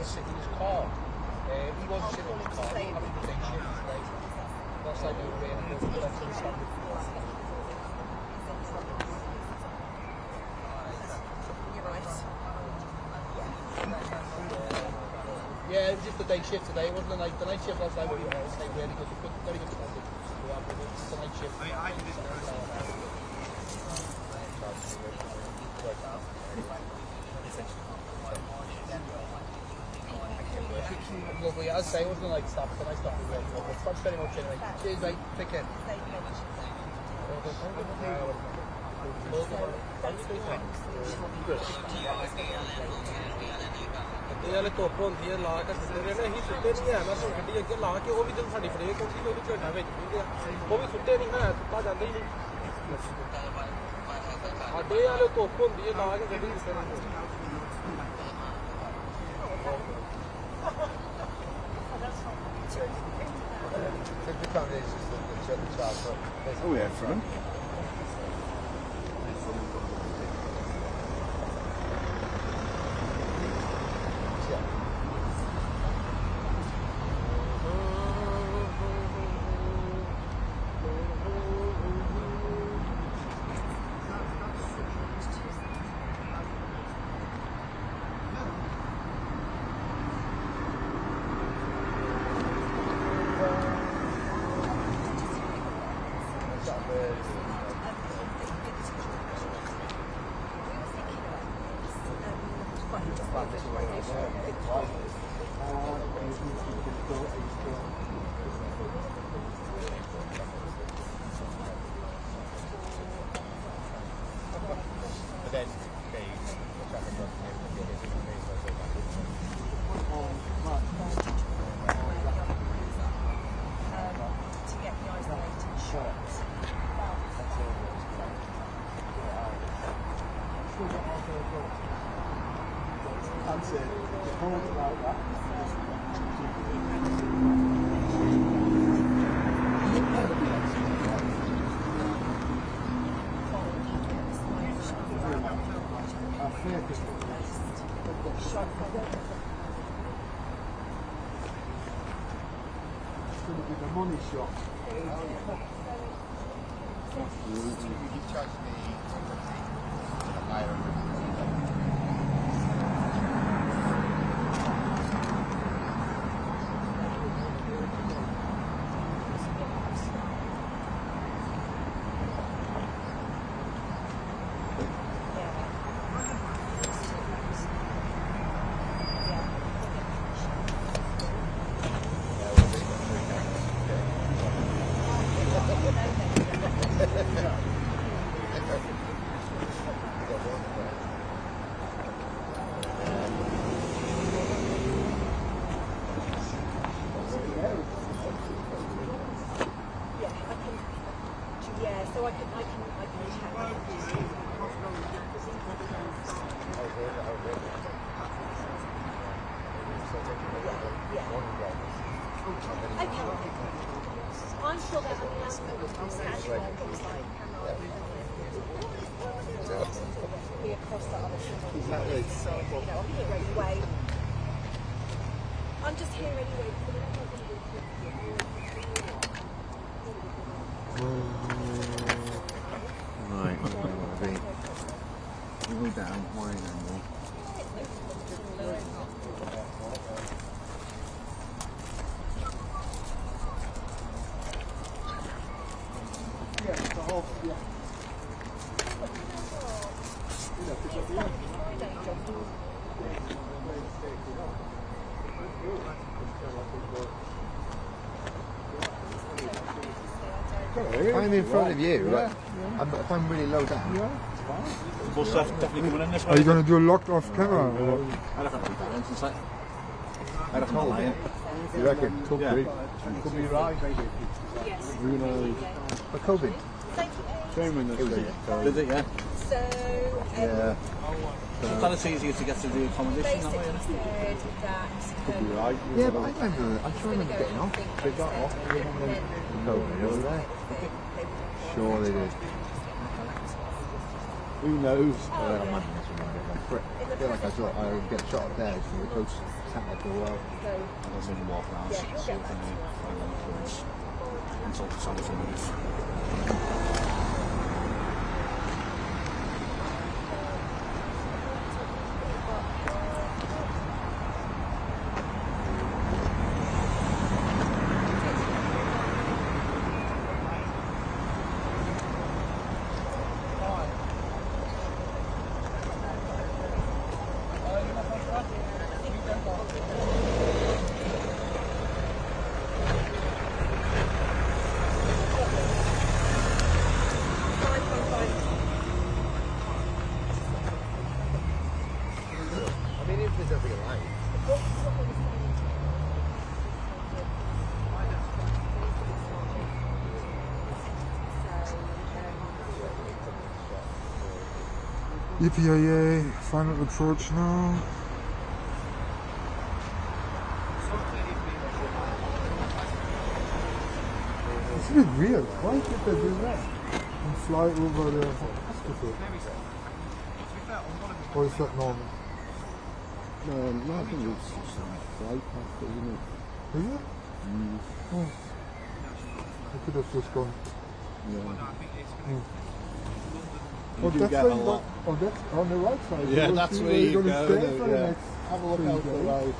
Speaker 4: to sit in his car. He wasn't sitting in his car, he was having the day shift today. That's like they were really good. That's what he said before.
Speaker 5: You're right.
Speaker 4: Yeah, it was just the day shift today. It wasn't the night. The night shift last night was really good. Very good standard. It's the night shift. Lovely. As I say, it wasn't the night staff. The night staff was really good. Thanks very much anyway. Cheers, mate. Take care.
Speaker 7: वाले धुप्प होंदी है ला के सुट्टे ने ही सुट्टे नहीं है ना गड्डी अगे ला के वो भी जब साडी ब्रेक होंदी वो भी झंडा भेज दिंदे वो भी सुट्टे नहीं है सुट्टा जांदा ही नहीं आडे वाले धुप्प होंदी है ला के गड्डी सुट्टे नहीं
Speaker 2: Oh yeah, from him.
Speaker 8: Money shot.
Speaker 2: You charge me higher.
Speaker 5: I'm sure that be across the other side. So, you know, I'm here anyway. I'm just here anyway.
Speaker 2: Right, we'll go down, why no more? I'm in front of you, right? If I'm really low down.
Speaker 6: Are you going to do a locked off camera? Or?
Speaker 2: You reckon?
Speaker 6: Could be.
Speaker 2: Could be right, maybe. Who knows? But COVID.
Speaker 9: Did it, yeah?
Speaker 5: So,
Speaker 2: Yeah.
Speaker 9: Sometimes it's easier to get to the accommodation that way.
Speaker 2: Could be right. Yeah, but I'm sure I remember getting off. They got off and then COVID over there. Sure they did. Who knows?
Speaker 10: I feel like I would get shot up there, so the coast sat there for a while.
Speaker 9: And then maybe walk around, see if they find any clues until something moves.
Speaker 6: EPIA, final approach now. It's a bit weird. Why did they do that? And fly over the hospital? Or is that normal?
Speaker 10: No, I think it's just a flight path, isn't it?
Speaker 6: Is it? Oh. I could have just gone.
Speaker 10: Yeah.
Speaker 6: Oh,
Speaker 10: do
Speaker 6: that's
Speaker 10: get
Speaker 6: where
Speaker 10: a
Speaker 6: you
Speaker 10: lot.
Speaker 6: go. Oh, that's on the right side.
Speaker 10: Yeah,
Speaker 6: We'll
Speaker 10: that's
Speaker 6: see
Speaker 10: where you
Speaker 6: you're
Speaker 10: go.
Speaker 6: gonna stay for the
Speaker 10: Yeah.
Speaker 6: next
Speaker 10: Have a look
Speaker 6: 3
Speaker 10: out for
Speaker 6: days.
Speaker 10: right.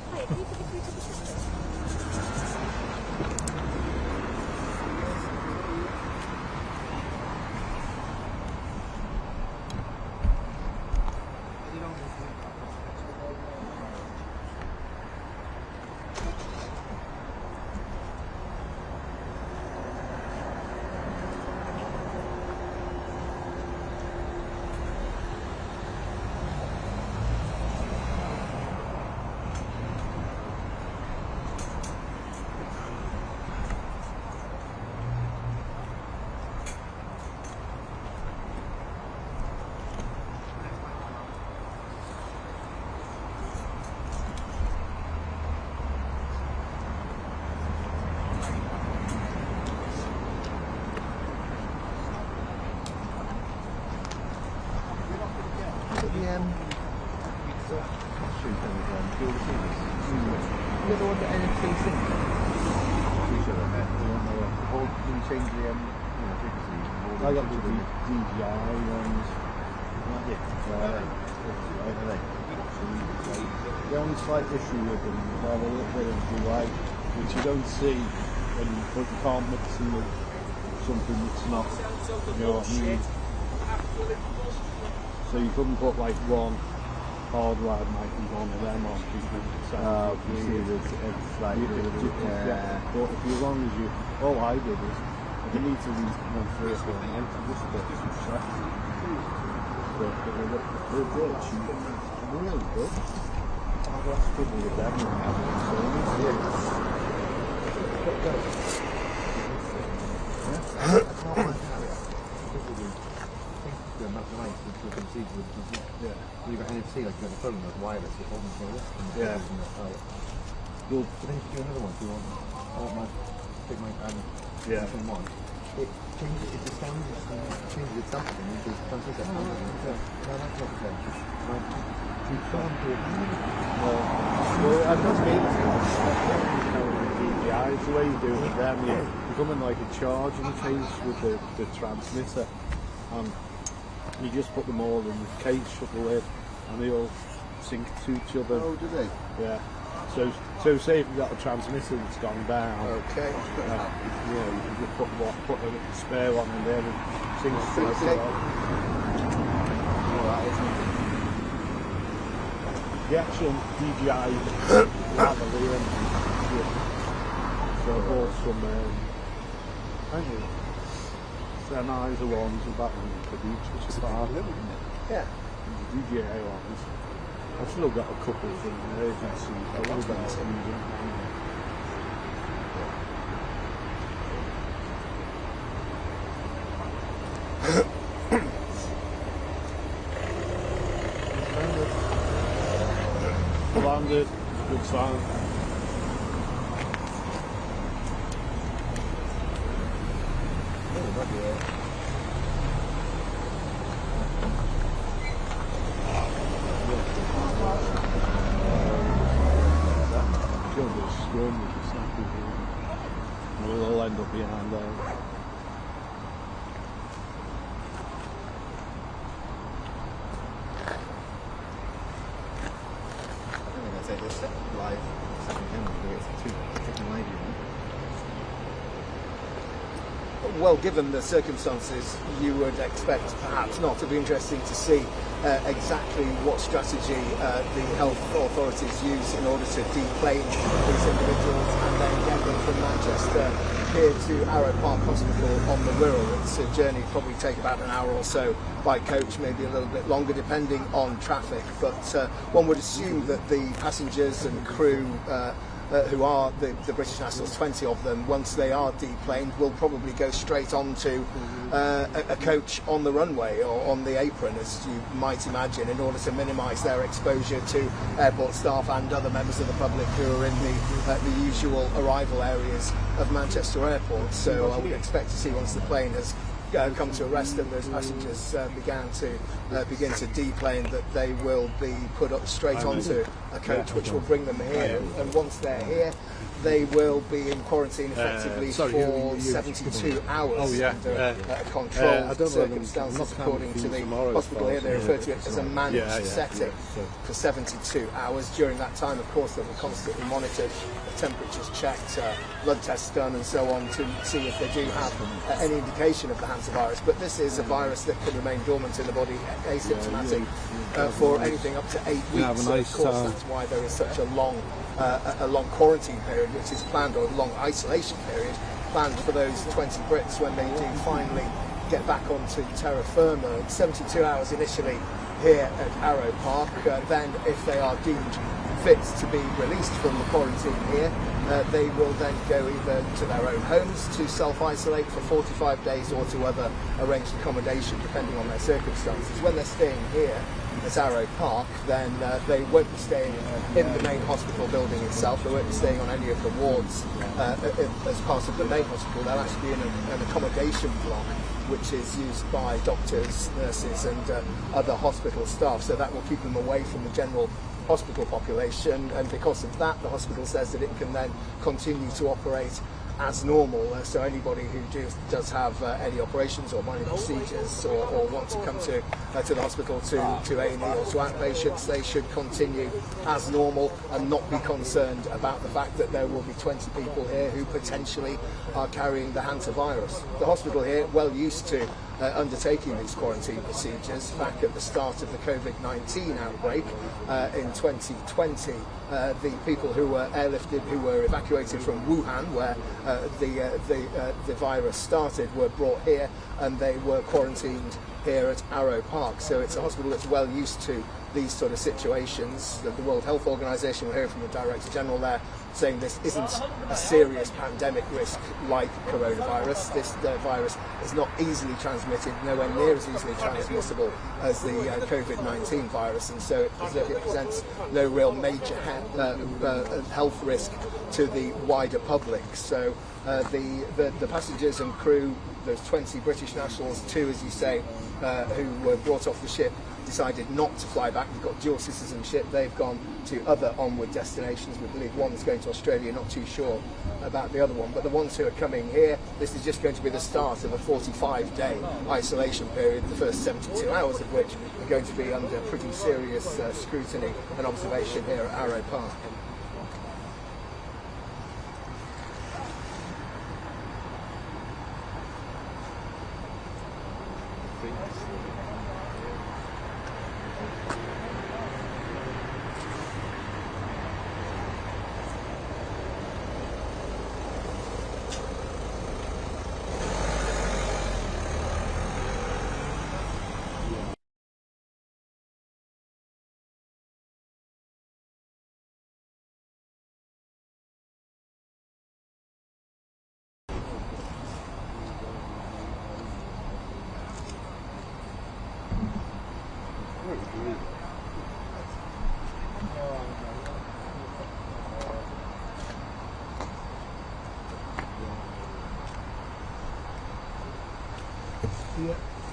Speaker 10: The other one, the NFC thing. I got the DJI ones. The only slight issue with them is they have a little bit of delay, which you don't see when you can't mix them with something that's not, you know what I mean? So you couldn't put like one hardwired mic and one of them on because you see it's like but if as long as you, all I did is if you need to use 1 3 or 4 nights, I just put some tracks. But they're good, really good. I've got trouble with them and having so yeah. You've got NFC, like you've got the phone that's wireless, you're holding for this. Yeah. Well, but then if you do another one, if you want, I want my, take my, second one. It changes, it just sounds, changes its something, it just transmits it. No, that's not the same. You can't do it.
Speaker 2: Well, I've just been to DJI, the way you do it with them, you come in like a charging case with the transmitter, and you just put them all in the case, shut the lid, and they all sync to each other.
Speaker 10: Oh, do they?
Speaker 2: Yeah. So say if you've got a transmitter that's gone down,
Speaker 10: okay.
Speaker 2: You know, you can just put a spare one in there and sync to it. The actual DJI lavalier, so I bought some, I think Sennheiser ones and that one for each, which is fine.
Speaker 10: Yeah.
Speaker 2: The DJI ones. I've still got a couple from the agency. I love that. Landed, good sound.
Speaker 10: home, we just have to do it. We'll all end up behind there.
Speaker 2: Take this live second hand and do it too live. Well, given the circumstances, you would expect perhaps not. It'd be interesting to see exactly what strategy the health authorities use in order to deplane these individuals and then get them from Manchester here to Arrowe Park Hospital on the Wirral. It's a journey probably take about an hour or so by coach, maybe a little bit longer depending on traffic, but one would assume that the passengers and crew who are the British nationals, 20 of them, once they are deplaned, will probably go straight on to a coach on the runway or on the apron, as you might imagine, in order to minimise their exposure to airport staff and other members of the public who are in the usual arrival areas of Manchester Airport. So I would expect to see, once the plane has come to a rest and those passengers begin to deplane, that they will be put up straight onto a coach which will bring them here, and once they're here they will be in quarantine effectively for 72 hours under controlled circumstances. According to the hospital here, they refer to it as a managed setting for 72 hours. During that time, of course, they'll be constantly monitored, temperatures checked, blood tests done and so on, to see if they do have any indication of the Hantavirus. But this is a virus that can remain dormant in the body, asymptomatic, for anything up to 8 weeks. So of course, that's why there is such a long quarantine period, which is planned, or a long isolation period planned for those 20 Brits when they do finally get back onto terra firma. 72 hours initially here at Arrowe Park, then if they are deemed fit to be released from the quarantine here, they will then go either to their own homes to self-isolate for 45 days or to other arranged accommodation depending on their circumstances. When they're staying here at Arrowe Park, then they won't be staying in the main hospital building itself. They won't be staying on any of the wards as part of the main hospital. They'll actually be in an accommodation block which is used by doctors, nurses and other hospital staff, so that will keep them away from the general hospital population, and because of that the hospital says that it can then continue to operate as normal. So anybody who does have any operations or minor procedures or want to come to the hospital to A&E or to outpatients, they should continue as normal and not be concerned about the fact that there will be 20 people here who potentially are carrying the Hantavirus. The hospital here, well used to undertaking these quarantine procedures. Back at the start of the COVID-19 outbreak in 2020, the people who were airlifted, who were evacuated from Wuhan, where the virus started, were brought here and they were quarantined here at Arrowe Park. So it's a hospital that's well used to these sort of situations. The World Health Organization, we're hearing from the Director General there, saying this isn't a serious pandemic risk like coronavirus. This virus is not easily transmitted, nowhere near as easily transmissible as the COVID-19 virus, and so it presents no real major health risk to the wider public. So the passengers and crew, those 20 British nationals, 2 as you say, who were brought off the ship, decided not to fly back. We've got dual citizenship. They've gone to other onward destinations. We believe one's going to Australia, not too sure about the other one. But the ones who are coming here, this is just going to be the start of a 45-day isolation period, the first 72 hours of which are going to be under pretty serious scrutiny and observation here at Arrowe Park.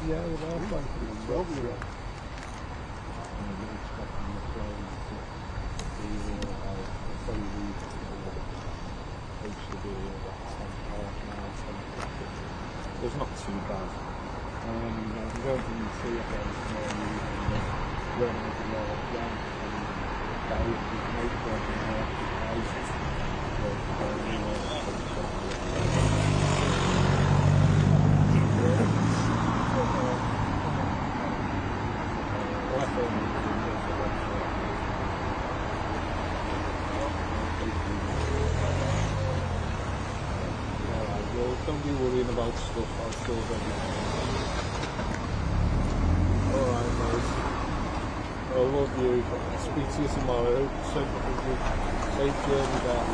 Speaker 6: Yeah, that's like probably.
Speaker 10: Don't be worrying about stuff, I'll still ready. Alright, mate. I love you. I'll speak to you tomorrow. Safe journey back.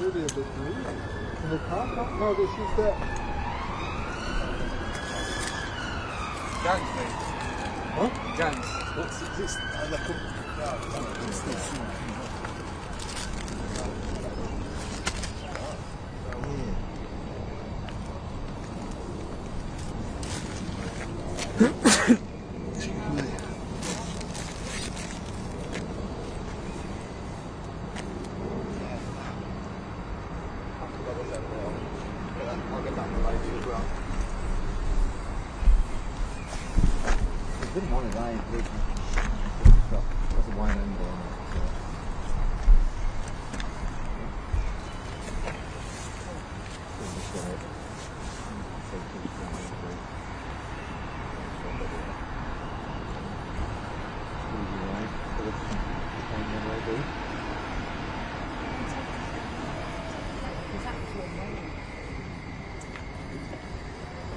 Speaker 6: Really a bit rude. In the car park? No, this is the...
Speaker 1: Gangs, mate.
Speaker 6: Huh?
Speaker 1: Gangs.
Speaker 2: What's this? What's this? Didn't want to die in prison. That's a wine and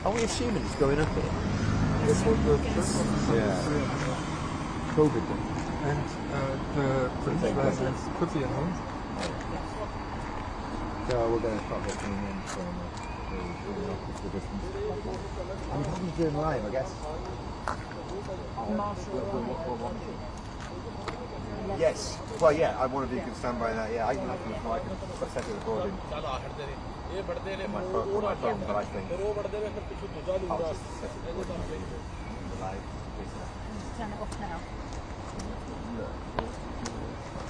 Speaker 2: Are we assuming it's going up here?
Speaker 6: This one,
Speaker 2: Yeah. COVID then.
Speaker 6: and the British residents quickly at home.
Speaker 2: So we're going to start looking in from the distance. I'm happy to do it live, I guess. Yes. Well, yeah, one of you can stand by that. Yeah, I can set the recording.
Speaker 7: ये बढ़ते ने
Speaker 10: my phone, but I think
Speaker 7: फिर वो बढ़ते ने फिर पीछे दूसरा
Speaker 10: I'll
Speaker 7: दूंगा
Speaker 10: just set it for the live.
Speaker 3: Turn it off now.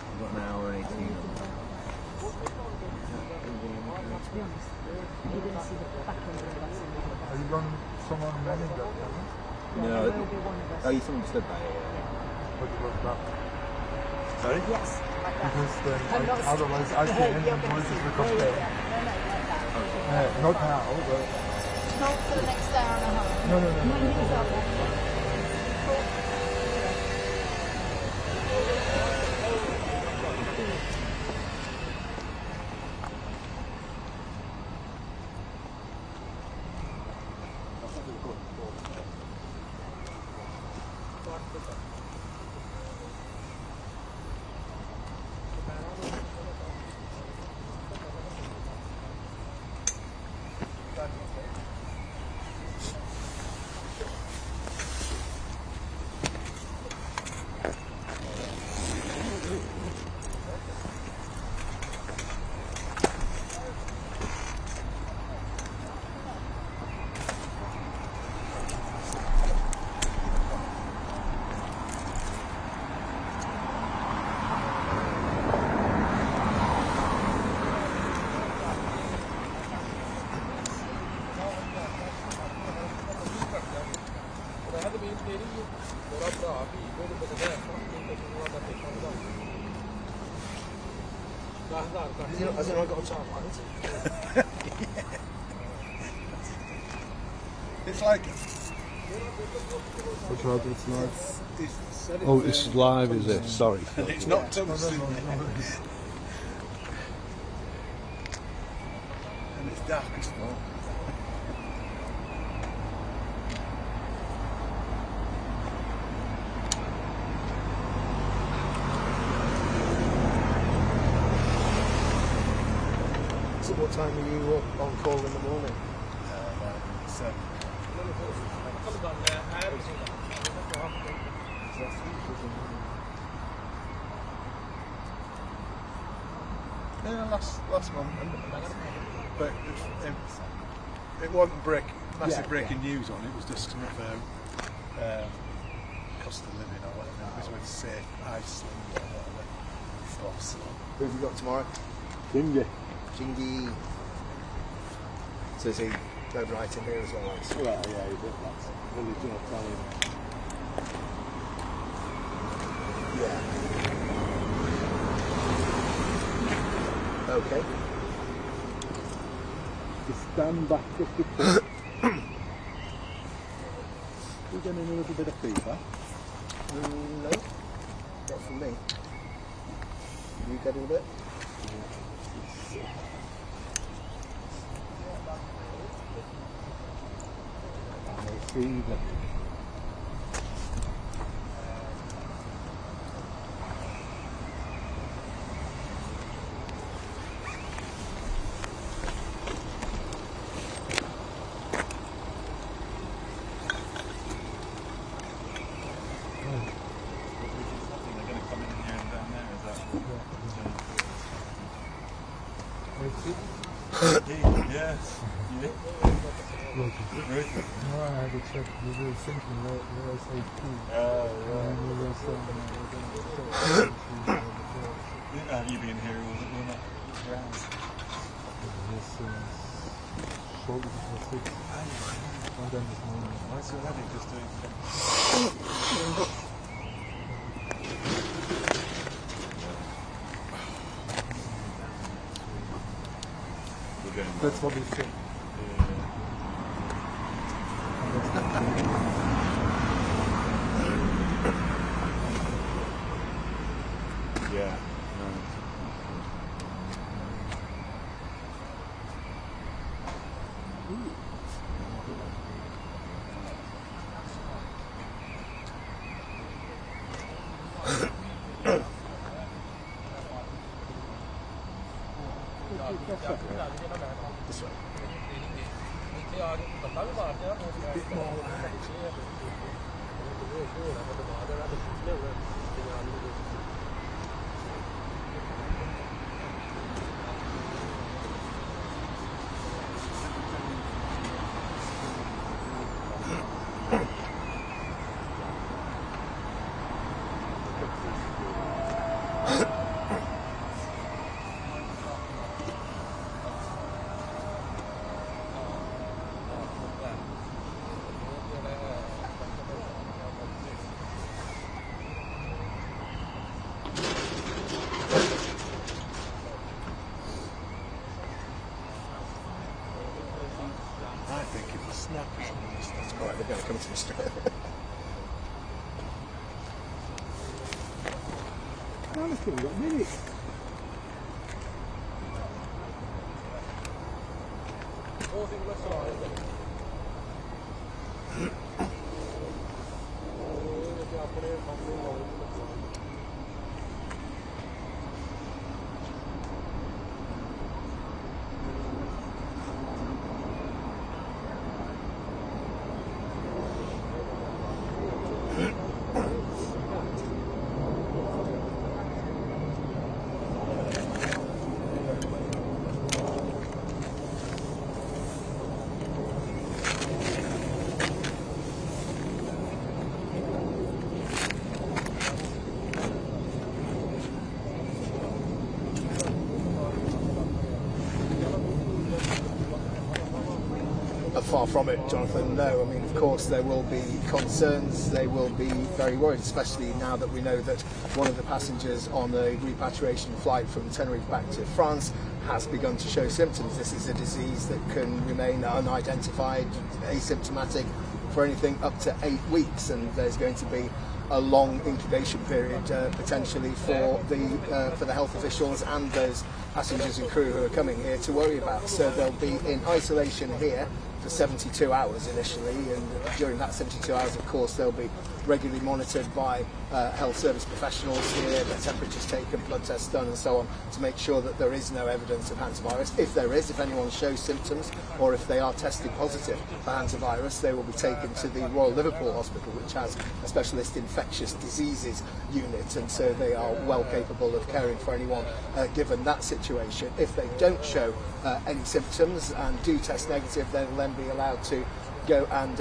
Speaker 10: We've got an hour and 18 on that.
Speaker 3: To be honest, you're going to see the back end of the bus.
Speaker 6: Are you going someone running that?
Speaker 10: No,
Speaker 3: there will be one of us.
Speaker 10: oh, you understood that, yeah.
Speaker 6: What was that?
Speaker 10: Sorry?
Speaker 3: Yes, like that.
Speaker 6: Because then
Speaker 3: I'm not-
Speaker 6: otherwise I can
Speaker 3: You're
Speaker 6: hear the
Speaker 3: gonna
Speaker 6: voices
Speaker 3: see.
Speaker 6: will come
Speaker 3: Yeah,
Speaker 6: down.
Speaker 3: yeah, yeah. No, like that.
Speaker 6: Not now, but
Speaker 3: Not for the next hour and a half.
Speaker 6: no.
Speaker 3: Not yourself, actually.
Speaker 2: Has anyone got a time light? It's like...
Speaker 6: Which one it's not?
Speaker 10: Oh, it's live, is it? Sorry.
Speaker 2: It's not tungsten. And it's dark as well. So what time are you on call in the morning? So yeah, last month, but it wasn't massive breaking news on it. It was just some of cost of living or whatever. It was with Safe Iceland or whatever. So, who have you got tomorrow?
Speaker 10: Jingy.
Speaker 2: Jingy. So is he overnighting here as well?
Speaker 10: Well, yeah, he's at that village of Italian.
Speaker 2: Yeah. Okay.
Speaker 10: To stand back 50 foot. We're getting a little bit of feedback.
Speaker 2: No, not from me. You getting a bit?
Speaker 10: Feedback.
Speaker 6: Yes. Yeah. No, I had to check. We were thinking where SAP.
Speaker 10: Oh,
Speaker 6: And we were saying,
Speaker 10: have you been here? Was it not around?
Speaker 6: This shortly before 6. And then this morning.
Speaker 10: Why is it already just doing
Speaker 6: That's what we think.
Speaker 10: Yeah.
Speaker 2: This way. like they're going to come to Australia.
Speaker 6: Honestly, we've got minutes.
Speaker 2: Far from it, Jonathan. No, I mean, of course, there will be concerns. They will be very worried, especially now that we know that one of the passengers on a repatriation flight from Tenerife back to France has begun to show symptoms. This is a disease that can remain unidentified, asymptomatic, for anything up to 8 weeks, and there's going to be a long incubation period potentially for the health officials and those passengers and crew who are coming here to worry about. So they'll be in isolation here for 72 hours initially, and during that 72 hours, of course, they'll be regularly monitored by health service professionals here, their temperatures taken, blood tests done and so on, to make sure that there is no evidence of hantavirus. If there is, if anyone shows symptoms or if they are tested positive for hantavirus, they will be taken to the Royal Liverpool Hospital, which has a specialist infectious diseases unit, and so they are well capable of caring for anyone given that situation. If they don't show any symptoms and do test negative, they'll then be allowed to go and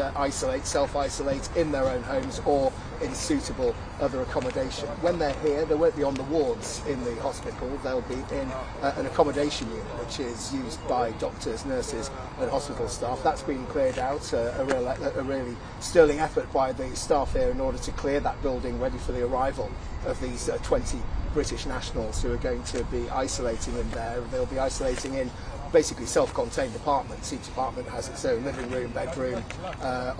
Speaker 2: self-isolate in their own homes or in suitable other accommodation. When they're here, they won't be on the wards in the hospital. They'll be in an accommodation unit, which is used by doctors, nurses and hospital staff. That's been cleared out, a really sterling effort by the staff here in order to clear that building ready for the arrival of these 20 British nationals who are going to be isolating in there. They'll be isolating in basically self-contained apartments. Each apartment has its own living room, bedroom,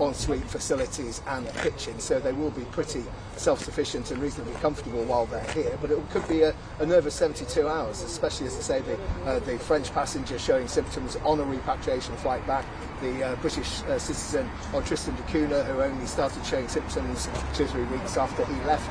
Speaker 2: ensuite facilities and kitchen, so they will be pretty self-sufficient and reasonably comfortable while they're here. But it could be a nervous 72 hours, especially, as I say, the French passenger showing symptoms on a repatriation flight back, the British citizen Tristan da Cunha, who only started showing symptoms 2 or 3 weeks after he left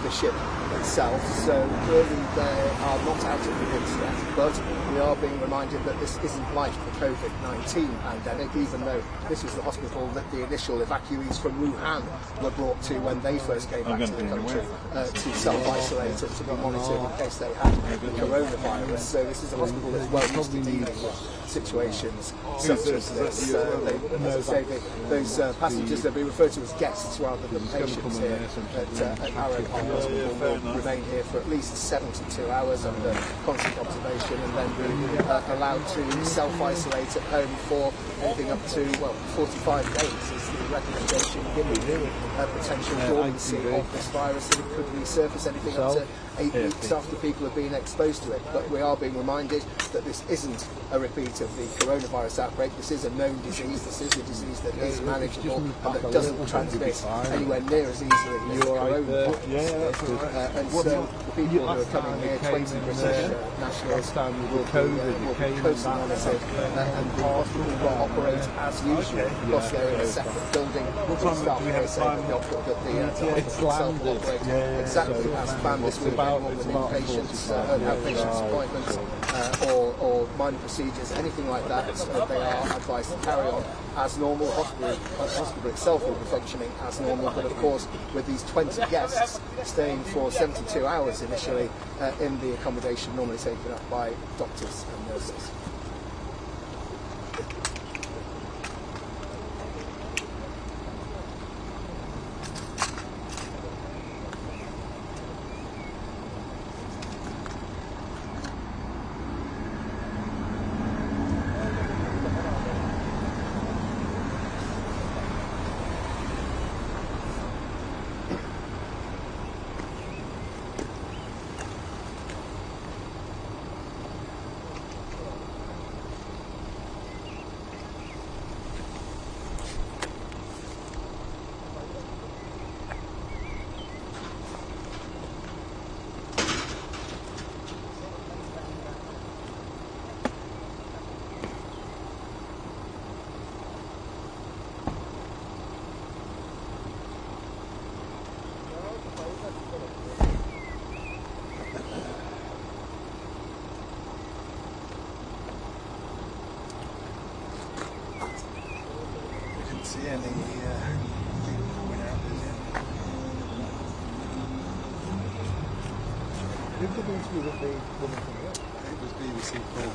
Speaker 2: the ship itself. So clearly they are not out of the woods yet, but we are being reminded that this isn't like the COVID-19 pandemic, even though this was the hospital that the initial evacuees from Wuhan were brought to when they first came back to the country to self-isolate and to be monitored in case they had the coronavirus. So this is a hospital that's well used to dealing with situations such as this. As I say, those passengers, they'll be referred to as guests rather than patients here at Arrowe Hospital, will remain here for at least 72 hours under constant observation and then be allowed to self-isolate at home for anything up to, 45 days is the recommendation given the potential dormancy of this virus, and it could resurface anything up to 8 weeks after people have been exposed to it. But we are being reminded that this isn't a repeat of the coronavirus outbreak. This is a known disease. This is a disease that is manageable and that doesn't transmit anywhere near as easily as the coronavirus. And so the people who are coming here, 20 British nationals, will be closely monitored, and the hospital will operate as usual. Plus they're in a separate building. The staff here say that the hospital itself will operate exactly as planned. This will be with inpatients, outpatients appointments, or minor procedures, anything like that, they are advised to carry on as normal. The hospital itself will be functioning as normal, but of course with these 20 guests staying for 72 hours initially in the accommodation normally taken up by doctors and nurses. see any people coming out as yet.
Speaker 4: Who did the interview with the woman coming up?
Speaker 2: It was BBC Paul.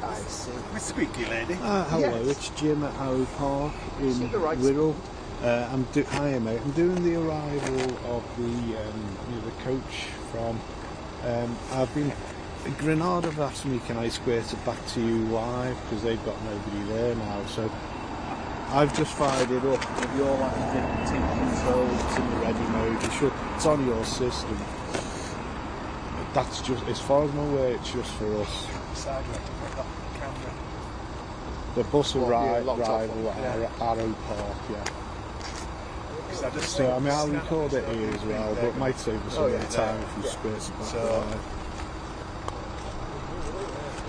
Speaker 2: I see. Miss Squeaky Lady.
Speaker 10: Hello,
Speaker 2: Yes.
Speaker 10: it's Jim at Arrowe Park in
Speaker 2: See the right
Speaker 10: Wirral. Hiya mate, I'm doing the arrival of the coach from. I've been. Granada have asked me, can I squirt it back to you live because they've got nobody there now. So I've just fired it up. If you're like team control, it's in the ready mode. It's on your system. That's just, as far as I'm aware, it's just for us. The bus arrival at Arrowe Park, yeah. So I mean, I'll record it here as well, but it might save us some time if we squirt it back live.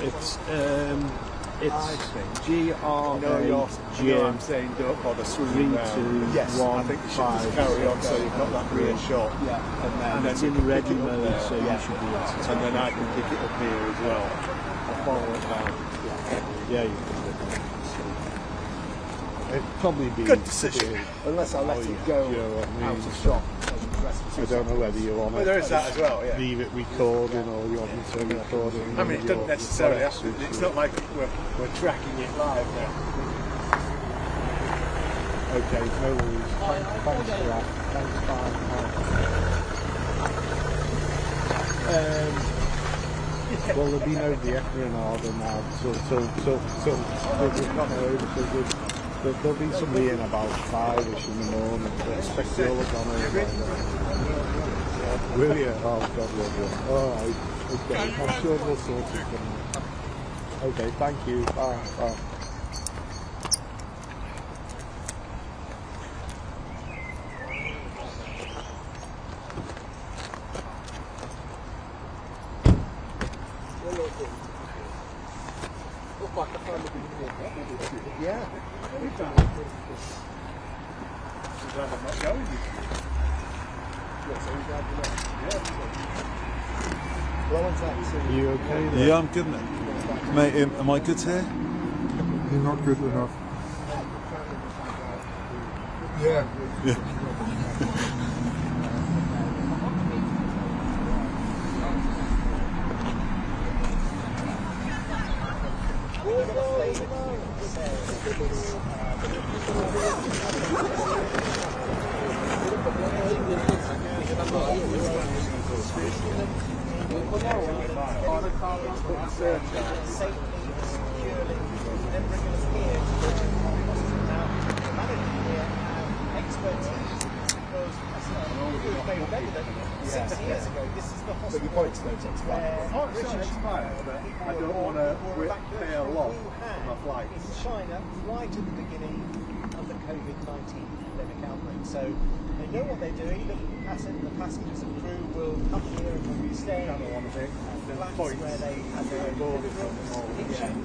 Speaker 10: It's
Speaker 2: I'm saying don't bother swimming around. Yes, I think you should just carry on so you've got that rear shot. Yeah. And then
Speaker 10: it's in ready mode, so you should be able to take
Speaker 2: and then I can pick it up here as well. I'll follow it down.
Speaker 10: Yeah, you can. It'd probably be
Speaker 2: good decision.
Speaker 4: Unless I let it go out of shot.
Speaker 10: I don't know whether you want
Speaker 2: to there is that as well, yeah.
Speaker 10: Leave it recording or you want me to record it.
Speaker 2: I mean, it doesn't necessarily have to. It's not like we're tracking it live now.
Speaker 10: Okay, no worries. Thanks for that. Thanks, bye. Well, there'll be nobody at Granada now, so we've gone over, so there'll be somebody in about 5ish in the morning. I expect they all have gone over by then. Will you? Oh, God love you. Alright, okay, I'm sure we'll sort it. Okay, thank you. Bye. Bye.
Speaker 4: Yeah.
Speaker 10: You okay there?
Speaker 6: Yeah, I'm good, mate. Mate, am I good here?
Speaker 4: You're not good enough. Yeah.
Speaker 2: But your points don't expire. Oh, it's not expired, but I don't want to pay a lot for my flight.
Speaker 11: In China, right at the beginning of the COVID-19 pandemic outbreak. So they know what they're doing. The passengers and crew will come here and will be staying in flats where they have their own rooms, kitchen,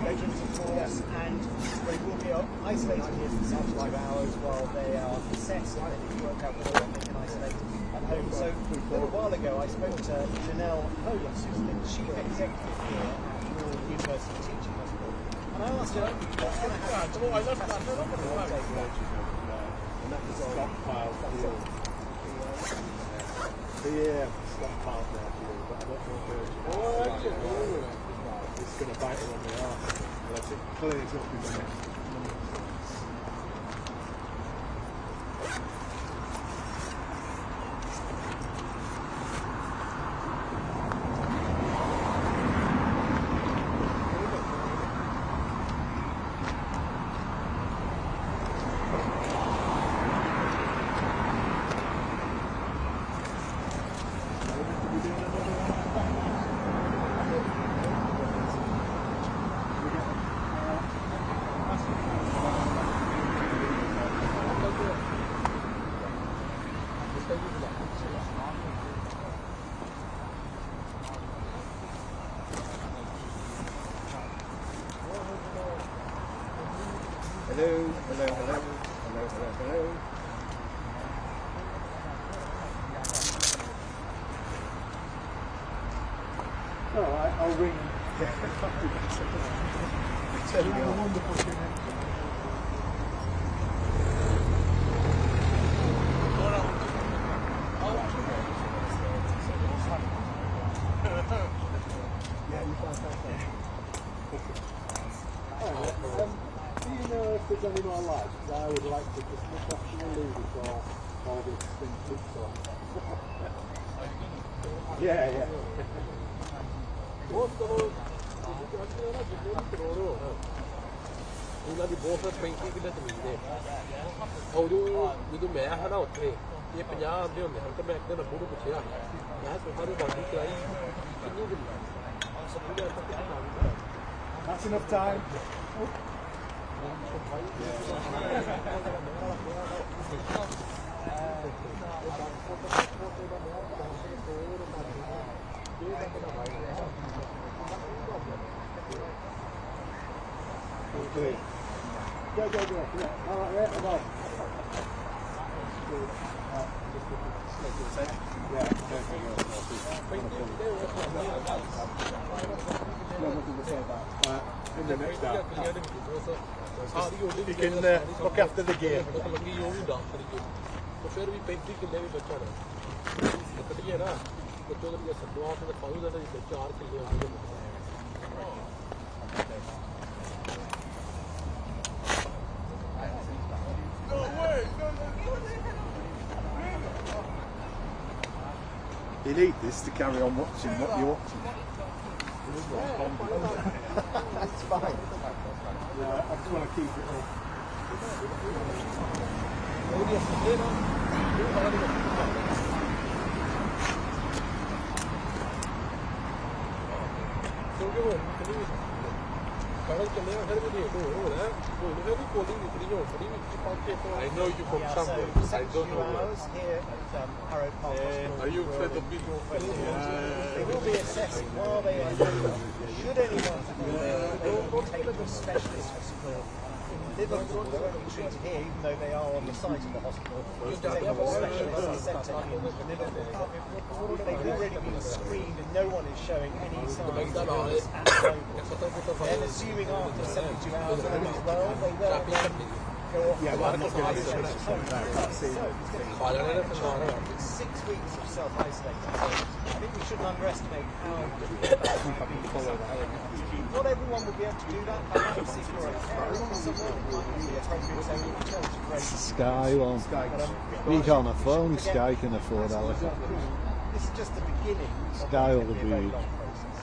Speaker 11: bedrooms, of course, and they will be isolated here for 72 hours while they are assessed and then work out whether they can isolate at home. So a little while ago, I spoke to Janelle Polis, who's the chief executive here at Arrowe University Teaching Hospital, and I asked her what's going to happen to these passengers on the day.
Speaker 2: And that was stockpile fuel. Yeah, stockpile there fuel, but I don't know if it's going to bite her on the arse unless it clears up in the next minute. Hello. Alright, I'll ring.
Speaker 4: Do you know if there's any more lights? Because I would like to just look after the loo before all this thing kicks off. Yeah.
Speaker 7: ਉਹਨਾਂ ਦੀ ਬਹੁਤ 35 ਕਿੱਲੇ ਜ਼ਮੀਨ ਹੈ ਜਦੋਂ ਮੈਂ ਹੈ ਨਾ ਉੱਥੇ ਇਹ 50 ਆਉਂਦੇ ਹੁੰਦੇ ਹਨ ਤੇ ਮੈਂ ਇੱਕ ਦਿਨ ਅੱਬੂ ਨੂੰ ਪੁੱਛਿਆ ਮੈਂ ਤੁਹਾਡੇ ਬਾਕੀ ਕਰਾਈ ਕਿੰਨੀ ਕਿੱਲੇ
Speaker 4: That's enough time. Go. Yeah. All right, yeah, go. In the next hour. You can look after the gear.
Speaker 7: ਫਿਰ ਵੀ 35 ਕਿੱਲੇ ਵੀ ਬੱਚਾ ਨਾ ਕੱਢੀਏ ਨਾ ਬੱਚੋ ਦੇ ਸੱਦਵਾ ਤੇ ਪਾਉ ਦਾ 4 ਕਿੱਲੇ ਹੁੰਦੇ ਨੇ
Speaker 4: You need this to carry on watching what you're watching. That's fine. Yeah, I just want to keep it up.
Speaker 7: I know you from somewhere. I don't know where.
Speaker 11: Here at Arrowe Park.
Speaker 7: Are you fed up with your friends?
Speaker 11: They will be assessing while they are doing. Should anyone they will take to a specialist hospital in Liverpool. They won't be treated here, even though they are on the site of the hospital. Take them to a specialist centre in Liverpool. They've already been screened and no one is showing any signs of illness at the moment. And assuming after 72 hours all is well, they will then go off to
Speaker 4: I'm not going to
Speaker 11: isolate at home. It's 6 weeks of self-isolating. I think we shouldn't underestimate how difficult that might be. Not everyone will be able to do that. Perhaps if you're a parent or someone, it might be appropriate to return to great.
Speaker 6: Sky one. We can't afford Sky can afford helicopters.
Speaker 11: This is just the beginning.
Speaker 6: Sky will be
Speaker 11: long process.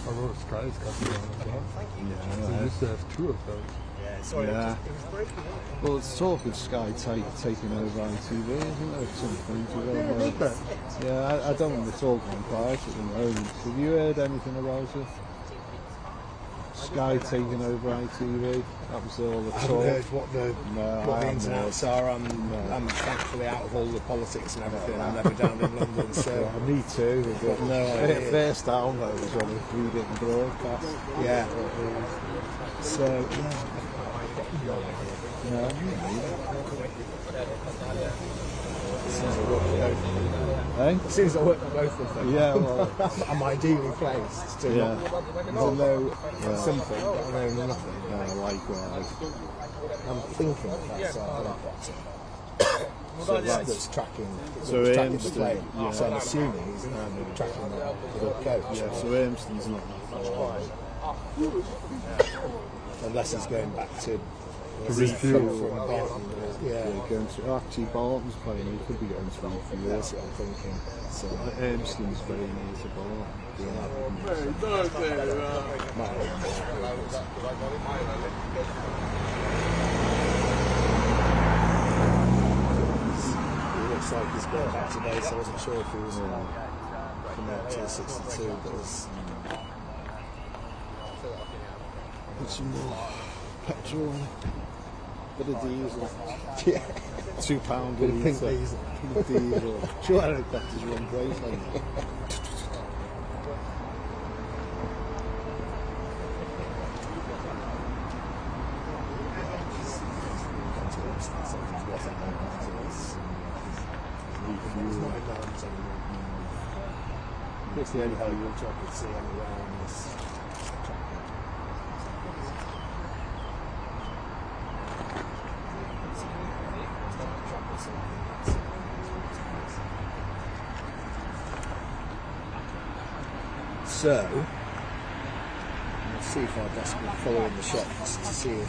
Speaker 6: Arrowe Sky's got the one as well. Yeah, we used to have 2 of those.
Speaker 11: Yeah, sorry,
Speaker 6: Yeah.
Speaker 11: it was breaking up.
Speaker 6: Well, it's talk of Sky taking over ITV, isn't there, at some point? Yeah, I don't think they're talking quiet at the moment. Have you heard anything about it? Sky taking over ITV? That was all the
Speaker 2: I
Speaker 6: talk.
Speaker 2: haven't heard what the ins and outs are. I'm thankfully out of all the politics and everything. I'm never down in London, so...
Speaker 6: Yeah, me too.
Speaker 2: Got no idea.
Speaker 6: First download was when we didn't broadcast.
Speaker 2: Yeah. So,
Speaker 6: yeah.
Speaker 2: It seems I work for both of them.
Speaker 6: Yeah, well...
Speaker 2: I'm ideally placed to not know something, but I know nothing.
Speaker 6: Yeah, likewise.
Speaker 2: I'm thinking that's our helicopter. So that's tracking,
Speaker 6: So
Speaker 2: tracking the plane.
Speaker 6: yeah.
Speaker 2: So I'm assuming he's now tracking the coach.
Speaker 6: Yeah, so Amston's not that far.
Speaker 2: Unless he's going back to
Speaker 6: refuel.
Speaker 2: from Barton. Yeah.
Speaker 6: Going to, actually, Barton's playing, he could be going to refuel.
Speaker 2: That's what I'm thinking. So,
Speaker 6: Amston's very near to Barton.
Speaker 2: It looks like he's going back today, so I wasn't sure if he was coming out to the 62, but there's
Speaker 6: some more petrol, bit of diesel.
Speaker 2: yeah,
Speaker 6: £2 a
Speaker 2: bit of pink
Speaker 6: litre.
Speaker 2: diesel.
Speaker 6: Diesel. Sure, helicopters run great on it.
Speaker 2: It's not in mountains anymore. It's the only holy water I could see anywhere on this track. So, let's see if our desk will follow in the shots to see if.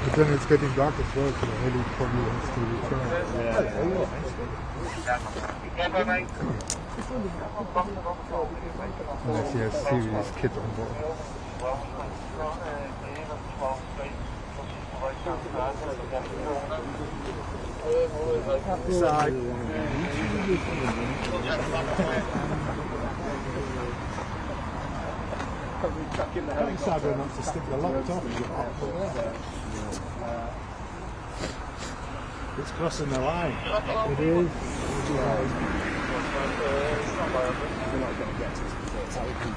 Speaker 8: But then it's getting dark as well, so the heli probably has to return. Unless he has serious kit on board.
Speaker 2: Side.
Speaker 8: I'm sad enough to stick the laptop.
Speaker 10: It's crossing the line.
Speaker 8: It is.
Speaker 2: We're not going to get to it before it's open.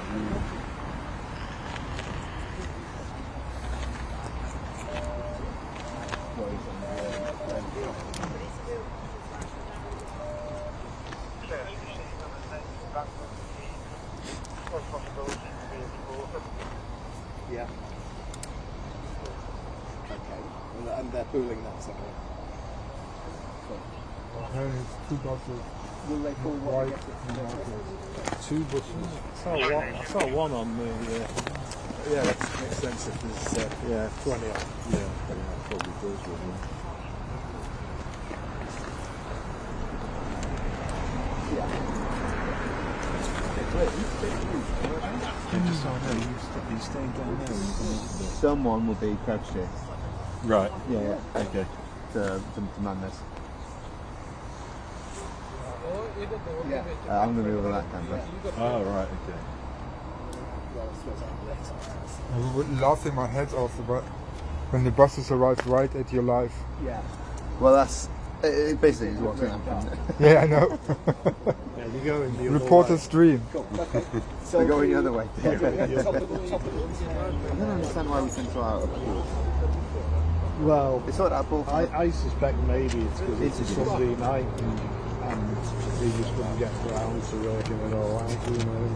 Speaker 2: Yeah. Okay. And they're pooling that somewhere.
Speaker 8: And it's 2 buses.
Speaker 2: Will they pull
Speaker 8: White
Speaker 2: what?
Speaker 8: and black.
Speaker 10: 2 buses. I saw one on the.
Speaker 2: Yeah, that makes sense if there's 20 on.
Speaker 10: Yeah, probably does, wouldn't it?
Speaker 6: Just so I know, you staying down there? Someone will be crouched here.
Speaker 10: Right.
Speaker 6: Yeah, okay. To man this.
Speaker 2: Yeah.
Speaker 6: I'm going to be over that camera.
Speaker 10: Oh, right, okay.
Speaker 8: I was laughing my head off about when the buses arrive right at your life.
Speaker 2: Yeah.
Speaker 6: Well, that's it basically is what's going to happen.
Speaker 8: Yeah, I know.
Speaker 2: Yeah, you go in the
Speaker 8: Reporter's dream.
Speaker 6: So we're going the other way.
Speaker 2: Yeah.
Speaker 6: I don't understand why we sent to our course.
Speaker 10: Well,
Speaker 6: It's not that both.
Speaker 10: I suspect maybe it's because it's a Sunday night and they just wouldn't get around to working it all out, you know.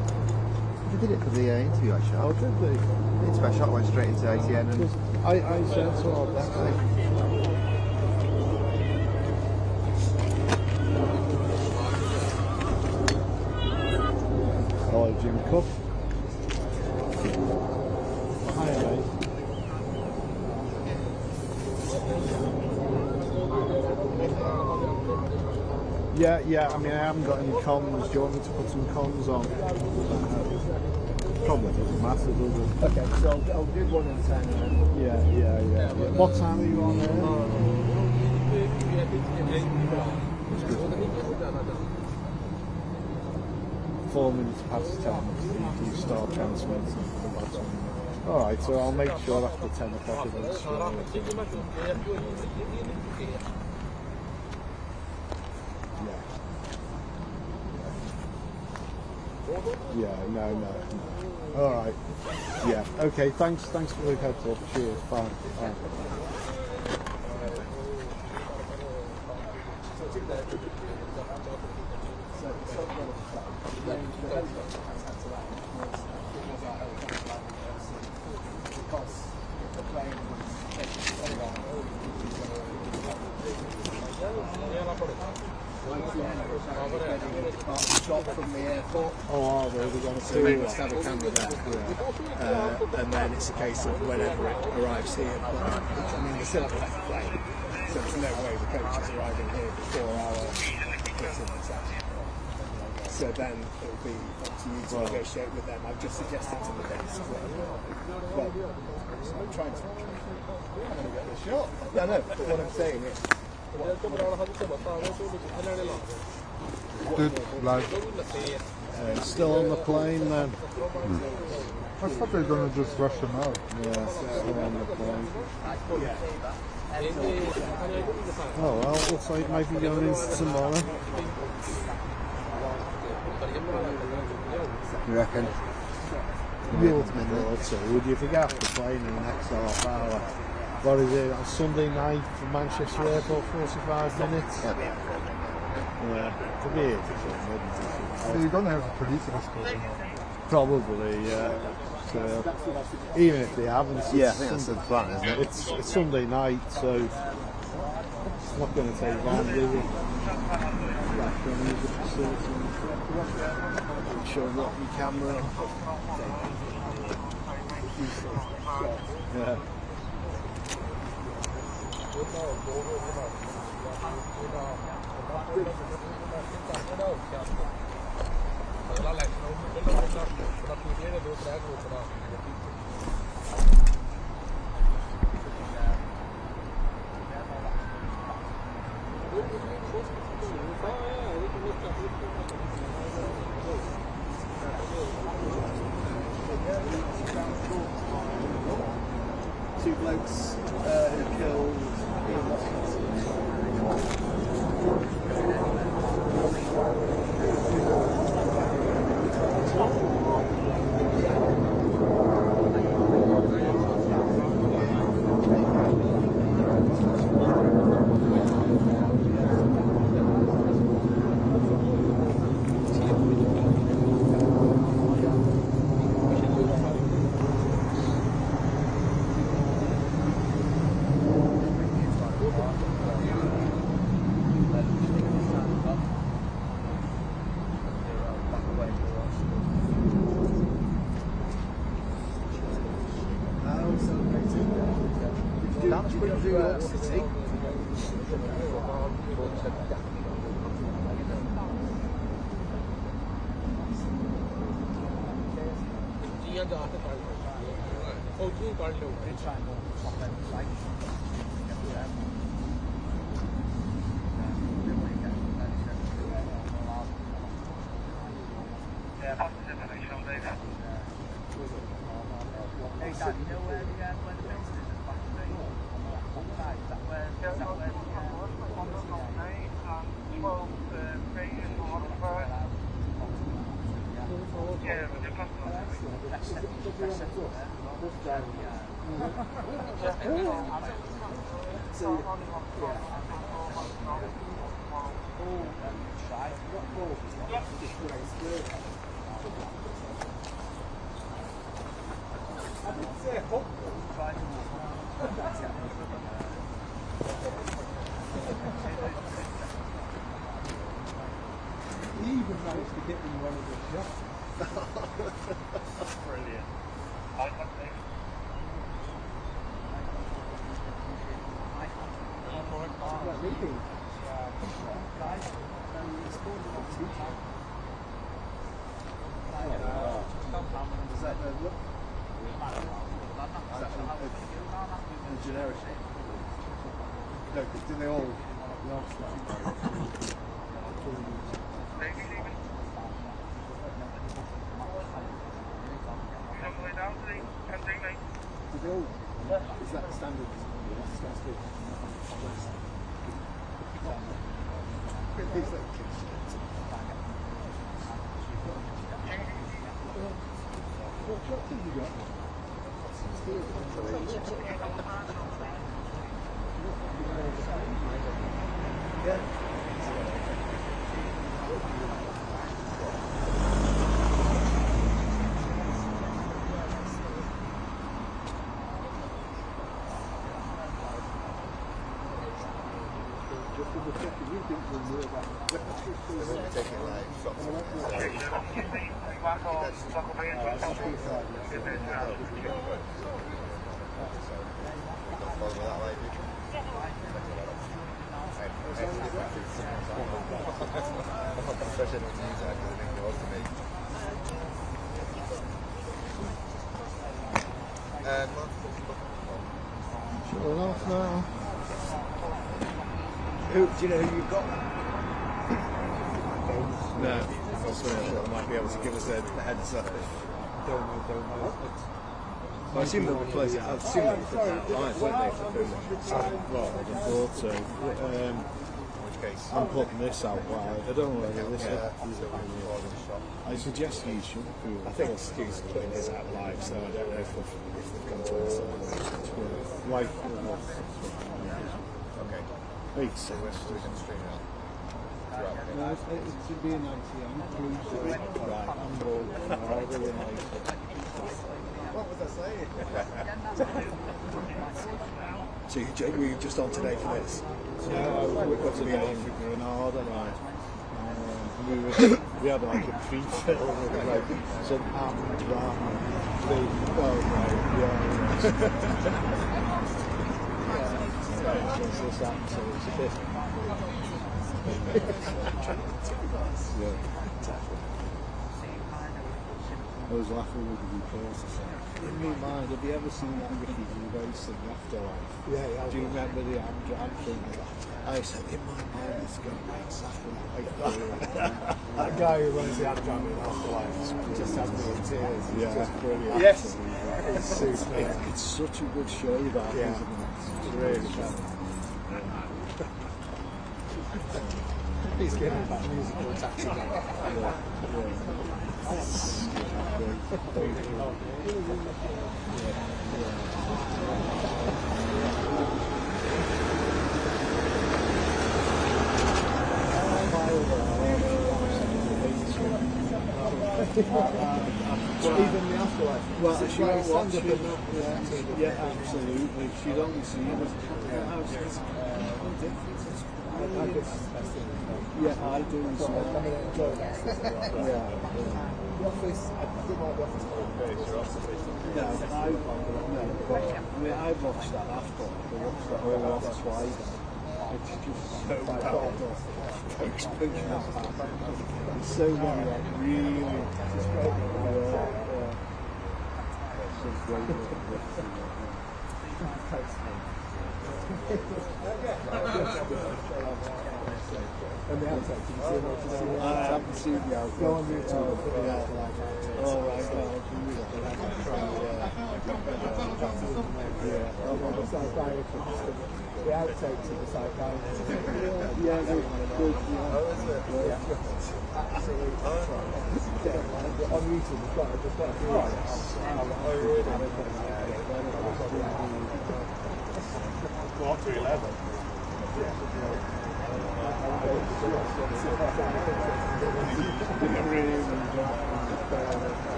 Speaker 6: They did it for the interview I shot.
Speaker 10: Oh, did they?
Speaker 6: The interview I shot went straight into ATN and
Speaker 10: I said so. Hello, Jim Cuff. Hi, mate. Yeah, I mean, I haven't got any comms. Do you want me to put some comms on? Probably doesn't matter, does it?
Speaker 2: Okay, so I'll do 1 and 10 and then.
Speaker 10: Yeah. What time are you on there? 4 minutes past 10. You start transmitting. Alright, so I'll make sure after 10 o'clock it's Yeah, no. Alright. Yeah, okay, thanks for the heads up. Cheers, bye.
Speaker 2: Shot from the airport.
Speaker 10: Oh, are they? They're going to
Speaker 2: So they must have a camera there. And then it's a case of whenever it arrives here. But, I mean, we still haven't left the plane, so there's no way the coach is arriving here before our so then it'll be up to you to negotiate with them. I've just suggested to the desk. Well, I'm trying to get the shot. Yeah, no, but what I'm saying is.
Speaker 10: Still on the plane then?
Speaker 8: I thought they were going to just rush them out.
Speaker 10: Yeah, still on the plane. Oh well, looks like it might be going into tomorrow.
Speaker 6: You reckon? or two. Would you forget after playing in the next half hour? What is it, on Sunday night for Manchester Airport, 45 minutes? Yeah, to be here to midnight.
Speaker 10: You don't have a producer this call,
Speaker 6: Probably, yeah. So, even if they haven't,
Speaker 2: yeah, I think that's the plan, isn't it?
Speaker 6: It's Sunday night, so it's not going to take long, is it?
Speaker 2: Showing up your camera.
Speaker 6: Yeah.
Speaker 2: Two blokes who killed
Speaker 4: Brilliant.
Speaker 2: generic. No, do they all? Is that standard? What truck have you got? Yeah.
Speaker 6: Sure enough now.
Speaker 2: Who, do you know who you've got?
Speaker 6: No.
Speaker 2: That might be able to give us a heads up.
Speaker 6: Don't know.
Speaker 2: I assume they'll be close. I assume they'll be close out live, won't they, for filming?
Speaker 6: Well, I just thought so. I'm putting this out wide. I don't know whether this is. I suggest you should do it.
Speaker 11: I think Stu's putting his out live, so I don't know if we've come to it.
Speaker 6: Like,
Speaker 11: Okay.
Speaker 6: wait,
Speaker 11: So we're going to stream out.
Speaker 6: no, it should be a 90 inclusive. Right, I'm all really nice.
Speaker 11: What was I saying? So were you just on today for this?
Speaker 6: Yeah, we've got to be on for Granada, right? We had like a pre-film with like some drama thing. Oh, right, yeah. This happened, so it's a bit. Yeah. I was laughing with the reporter saying, in my mind, have you ever seen that Ricky Gervais thing, Afterlife?
Speaker 11: Yeah.
Speaker 6: Do you remember the Amdram thing? I said, in my mind, it's going to be exactly like that.
Speaker 11: That guy who runs the Amdram in Afterlife just had me in tears.
Speaker 6: Yeah,
Speaker 11: Just brilliant.
Speaker 6: yes.
Speaker 11: It's super.
Speaker 6: It's such a good show, that,
Speaker 11: Yeah.
Speaker 6: isn't it?
Speaker 11: It's really fun. He's giving that musical taxi back. Even the Afterlife.
Speaker 6: Well,
Speaker 11: It's
Speaker 6: she
Speaker 11: like
Speaker 6: won't watch
Speaker 11: stand-up
Speaker 6: it.
Speaker 11: in that.
Speaker 6: Yeah, absolutely. She'd only see it as yeah, I do as well.
Speaker 11: I mean, I enjoy that.
Speaker 6: Yeah.
Speaker 11: The Office, I didn't like The Office.
Speaker 6: No, I've watched that after. I watched that whole lot twice. It's just so bad. It's so many, like, really.
Speaker 11: And the outtakes, did you see it?
Speaker 6: I haven't seen the outtakes.
Speaker 11: Go on YouTube.
Speaker 6: Oh, right, I'll do that.
Speaker 11: The outtakes of the psychiatrist.
Speaker 6: Yeah, they're good. Yeah.
Speaker 11: Absolutely. On YouTube, we've got a few. Quarter 11.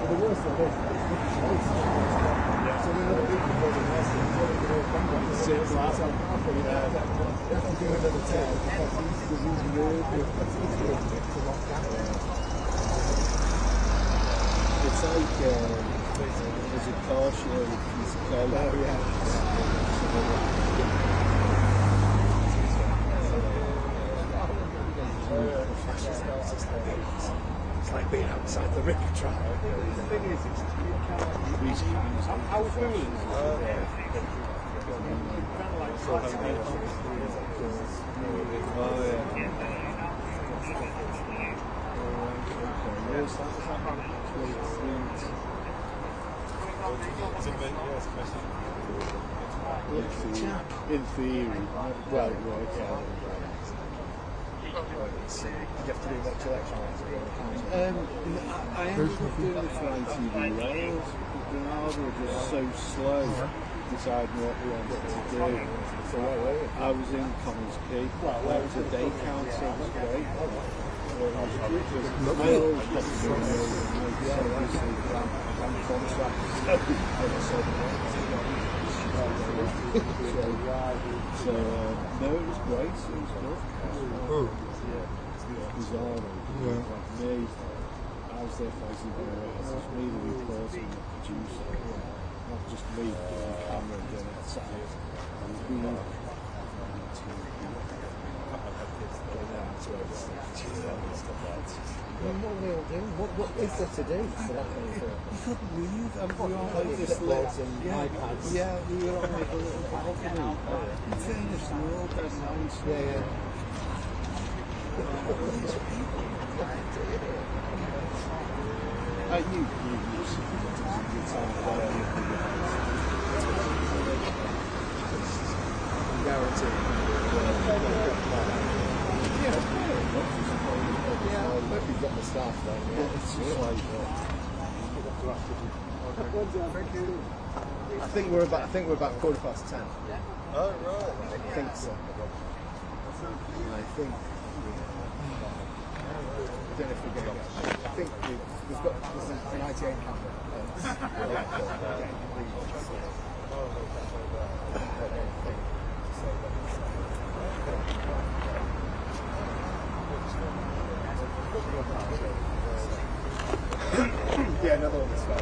Speaker 11: The worst of this so we're going to be before the rest we have to do another test because he's really good to lock down.
Speaker 6: It's like there's a car show with piece of code.
Speaker 11: Oh, yeah. It's like being outside the Ricker trial. The thing is, how
Speaker 6: in theory, well, it works out.
Speaker 11: you have to do much electronics?
Speaker 6: I ended up doing it for ITV Wales because Granada were just so slow deciding what we wanted to do.
Speaker 11: So where were you?
Speaker 6: I was in Connors Key. That was a day council, it was great. I always got to do so, no, it was great, it was good. Bizarre, like me, I was there fighting the rest. It's me, the reporter, and the producer. Not just me, but the camera and doing it. So,
Speaker 11: What we all do? What is there to do for that kind of thing?
Speaker 6: you couldn't leave. We were on like this
Speaker 11: Clipboards and iPads.
Speaker 6: Yeah, we were on like a little balcony. In fairness, they were all dead nice.
Speaker 11: Yeah.
Speaker 6: I knew you
Speaker 11: Guaranteed.
Speaker 2: got the staff down here. It's just like I think we're about 10:15.
Speaker 6: Oh right.
Speaker 2: I think so. I think. I don't know if we're going to get. I think we've got this is an ITA camera. Yeah, another one that's got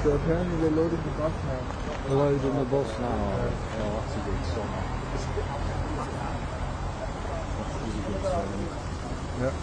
Speaker 6: So apparently they're loading the bus now. They're loading the bus now. Oh, that's a good song. That's a good song. Yeah.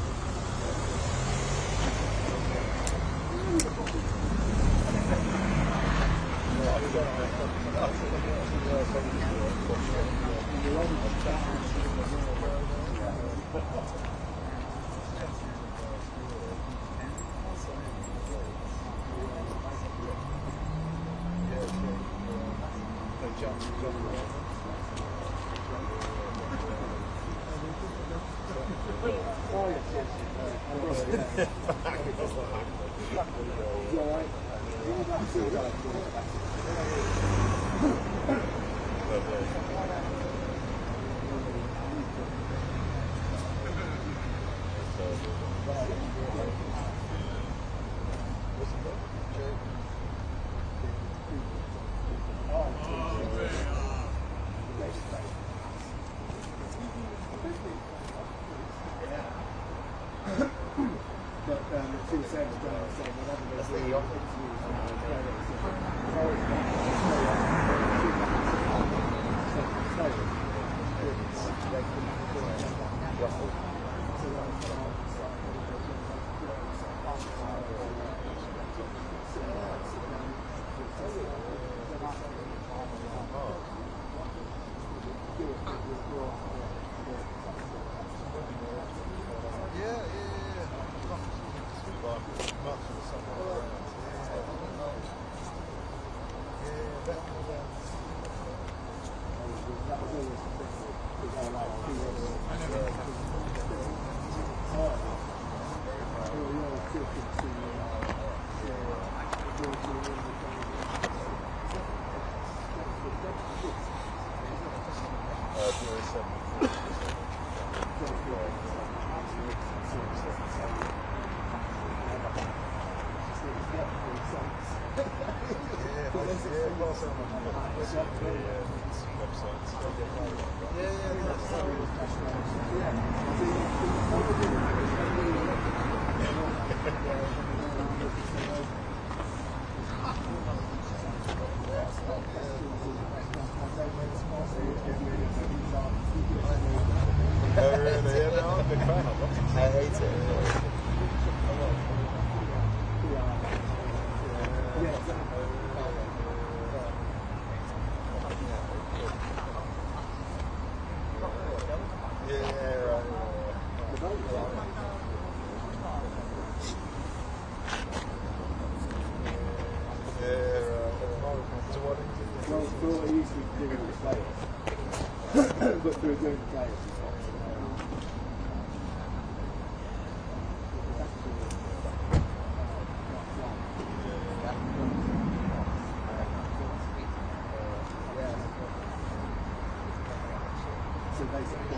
Speaker 2: But through doing the players. So basically,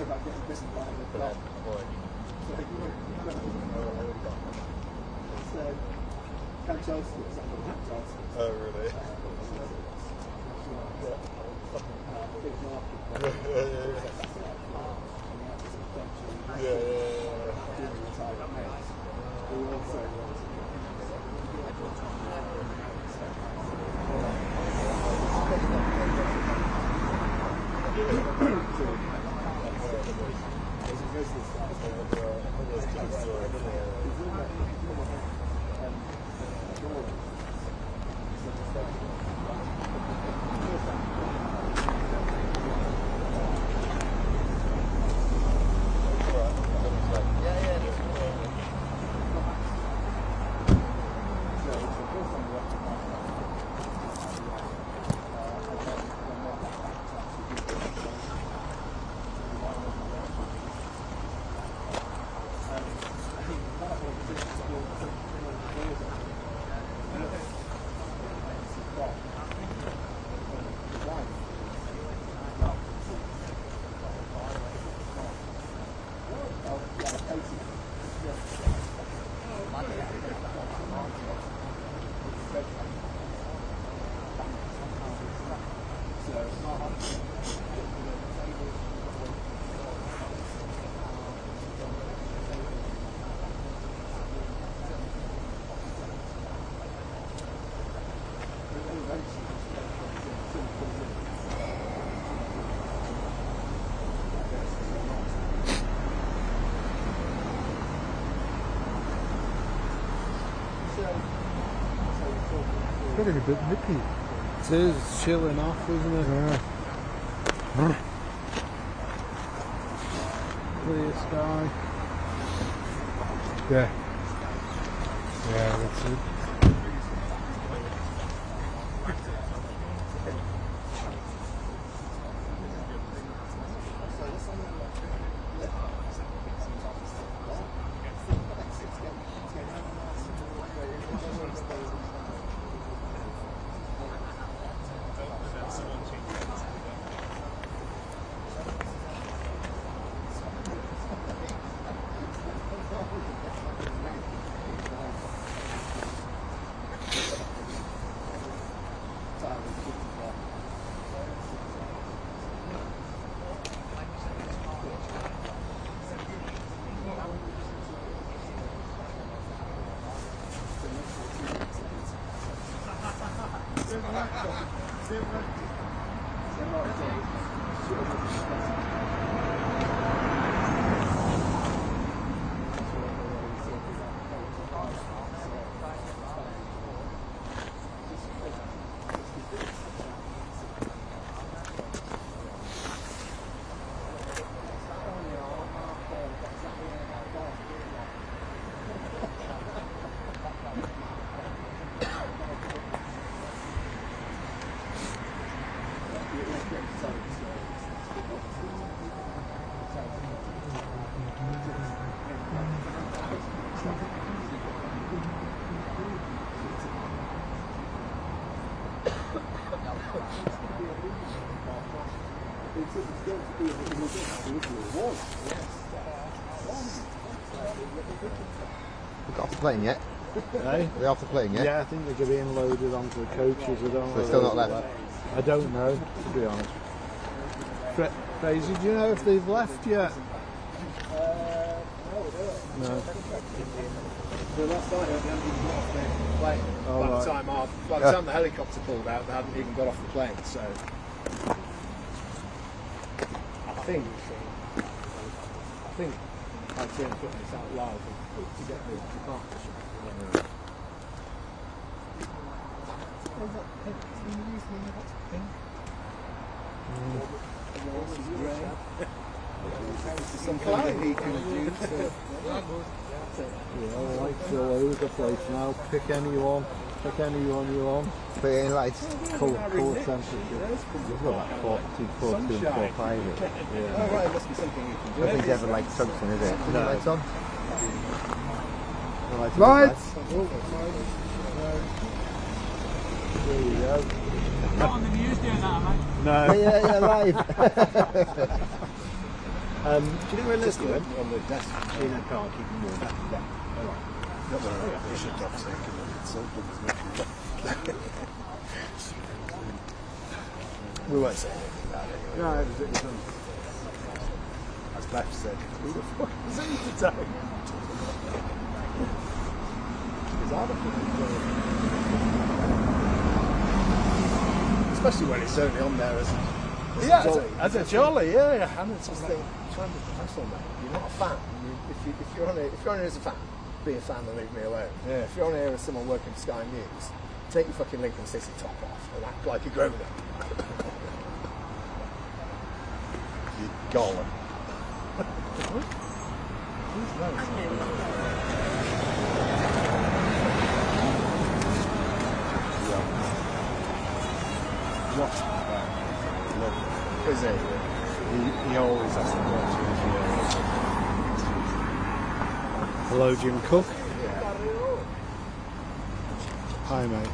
Speaker 2: about getting bitten by the dog.
Speaker 6: Oh, really? Getting a bit nippy. It is, it's chilling off, isn't it? Yeah. Clear sky. Yeah. Yeah, that's it.
Speaker 2: We got off the plane yet?
Speaker 6: Hey?
Speaker 2: Are they off the plane yet?
Speaker 6: Yeah, I think they're being loaded onto the coaches. I don't know.
Speaker 2: They're still not left?
Speaker 6: I don't know, to be honest. Fraser, do you know if they've left yet? No.
Speaker 2: The last night they hadn't even got off the plane.
Speaker 6: Oh,
Speaker 2: By the time the helicopter pulled out, they hadn't even got off the plane, so I think I'd say I'm putting this out loud to get the partnership. Some clarity you can do.
Speaker 6: Yeah, lights all over the place now. Pick anyone you want.
Speaker 2: Put it in lights.
Speaker 6: Colour temperature. You've got about 14, 5. Yeah.
Speaker 2: Oh right, it must be something you can do.
Speaker 12: Nothing's ever like tungsten, is it?
Speaker 6: No.
Speaker 2: Lights on.
Speaker 6: Lights! There you go.
Speaker 1: Not on the news doing that, mate.
Speaker 6: No.
Speaker 12: Yeah, live.
Speaker 2: Do you know where Leslie went? On the desk.
Speaker 6: In a car, keep them warm.
Speaker 2: You should drop something. We won't say anything about it anyway.
Speaker 6: No, it was
Speaker 2: As Beth said, who the fuck is it today? Especially when it's only on there as a jolly, yeah. And it's just trying to be professional, mate. You're not a fan. If you're on here as a fan, be a fan and leave me alone.
Speaker 6: Yeah.
Speaker 2: If you're on here as someone working for Sky News, take your fucking Lincoln City top off and act like a grown up. You gollum.
Speaker 6: What's that?
Speaker 2: Is he?
Speaker 6: He always has to watch it. Hello, Jim Cook. Hi, mate.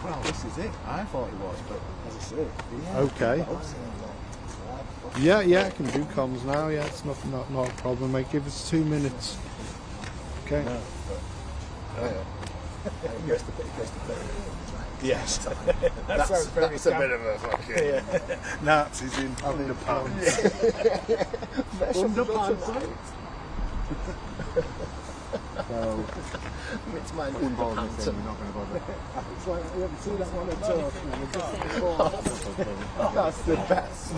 Speaker 2: Well, this is it. I thought it was, but as I said,
Speaker 6: Okay. Yeah, I can do comms now. Yeah, it's not a problem, mate. Give us 2 minutes. Okay.
Speaker 2: No, but, oh yeah. It goes to play. Yes.
Speaker 4: That's
Speaker 2: that's a bit of a fucking
Speaker 4: Nazis in underpants.
Speaker 2: underpants.
Speaker 6: So,
Speaker 2: It's my
Speaker 6: involved
Speaker 2: underpants.
Speaker 6: thing, you're not going to bother.
Speaker 4: It's like, you ever see that one at Talk? That's the best.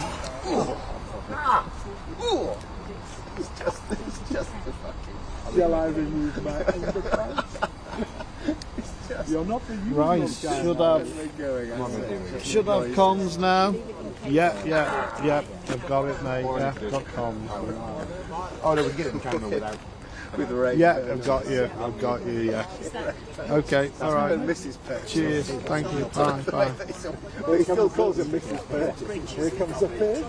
Speaker 2: It's just the fucking.
Speaker 4: Shall I remove my underpants? You're not the usual
Speaker 6: Right,
Speaker 4: guy.
Speaker 6: should have comms now. Yeah, I've got it, mate. Yeah, got comms.
Speaker 2: Oh no, we can get it in camera without. With the rain.
Speaker 6: Yeah, I've got you, yeah. Okay, alright.
Speaker 4: Mrs. Purchase.
Speaker 6: Cheers, thank you, bye.
Speaker 4: Well, he still calls her Mrs. Purchase. Here comes the pig.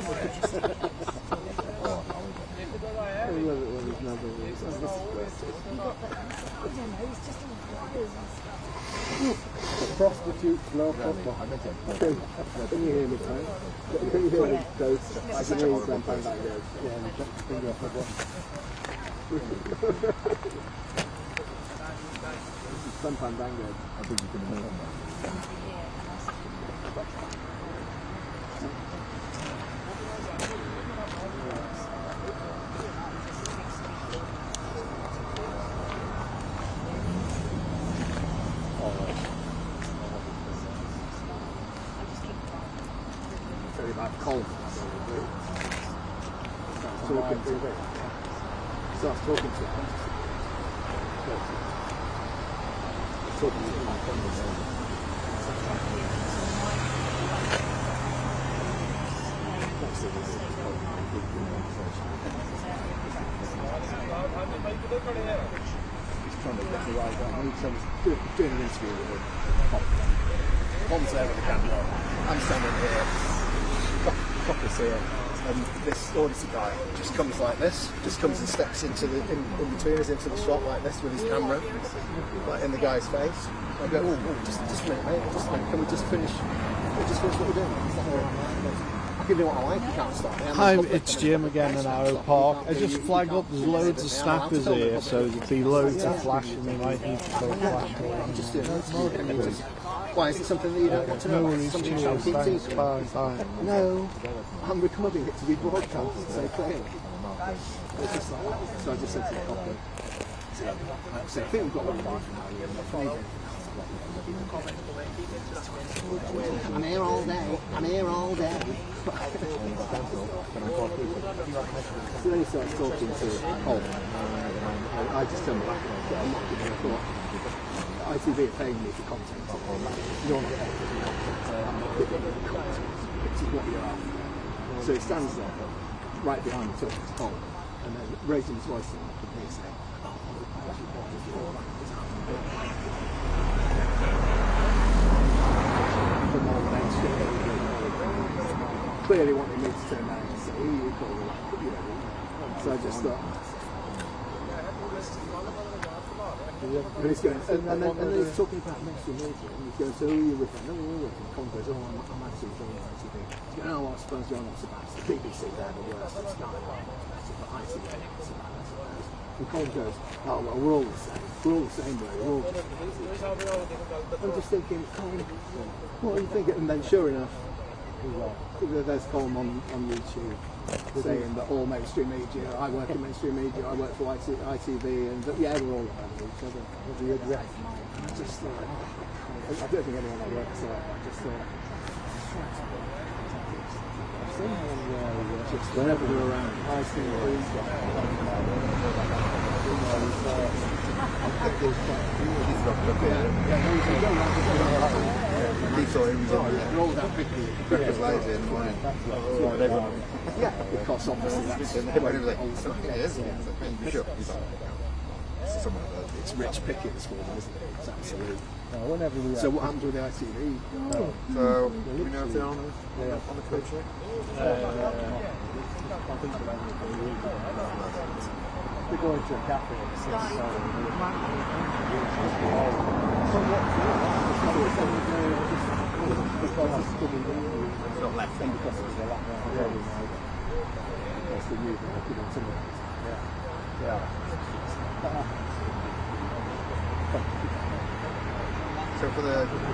Speaker 4: Prostitutes, love, can you hear me, Tony? Can you hear me, Ghost? I can hear you playing that goes. Yeah, and check the finger off the Some Fandango.
Speaker 6: I think you can hear them.
Speaker 4: About cold. Starts talking to him. He's trying to get the right one. He's doing an interview with him. Tom's there with the camera. I'm standing here. Cockers here, and this Odyssey guy just comes like this, just comes and steps into the in between us into the shot like this with his camera, like in the guy's face. I go, just a minute, mate, just a minute. Can we just finish what we're doing? I can do what I like. You can't stop me.
Speaker 6: Hi, it's Jim again in Arrowe Park. I just flag up, there's loads of snappers here, so there'll be loads of flashing. We might need to put a flash for
Speaker 2: I'm just doing this. Why, is it something that you don't want to know?
Speaker 6: No worries,
Speaker 2: Something you
Speaker 6: cheers,
Speaker 2: can't keep
Speaker 6: thanks,
Speaker 2: secret?
Speaker 6: bye.
Speaker 4: No, I'm recording it to be broadcast so clearly. So I just said to the copy, so I think we've got one of I'm here all day. So then he starts talking to Paul. I just turned back and I'm not giving a thought. ITV are paying me for content. You're not paying for content. I'm not giving you content. Which is what you're after. So he stands there, right behind me, talking to Paul, and then raising his voice and me saying, clearly wanting me to turn around and say, who you call me? So I just thought. And he's going, and then he's talking about mainstream media, and he's going, so who are you with? No, we're with Congress. Oh, I'm actually from ITV. He's going, oh, I suppose you're not so bad. It's the BBC, they're the worst. It's not ITV, it's so bad, I suppose. And Colin goes, oh, well, we're all the same. We're all the same way. We're all the same. I'm just thinking, Colin, what are you thinking? And then sure enough, there's Colin on YouTube saying that all mainstream media, I work in mainstream media, I work for ITV, and yeah, we're all about each other. I just thought, I don't think anyone that works there, I just thought, just whenever we're around, I see these
Speaker 2: He thought he was on
Speaker 4: rolled out quickly.
Speaker 2: breakfast later in the morning.
Speaker 4: Yeah, because obviously that's
Speaker 2: He was like, it is. You sure? He's like,
Speaker 4: it's Rich Pickett's for them, isn't it? It's absolute.
Speaker 10: Whenever we
Speaker 4: So what happened with the ITV?
Speaker 2: So, do we know if they're on the coach?
Speaker 10: we're going to a cafe at 6
Speaker 2: It's not left.
Speaker 10: because it's a lot more.
Speaker 4: That's the new thing, I could have something.
Speaker 10: Yeah.
Speaker 6: So for the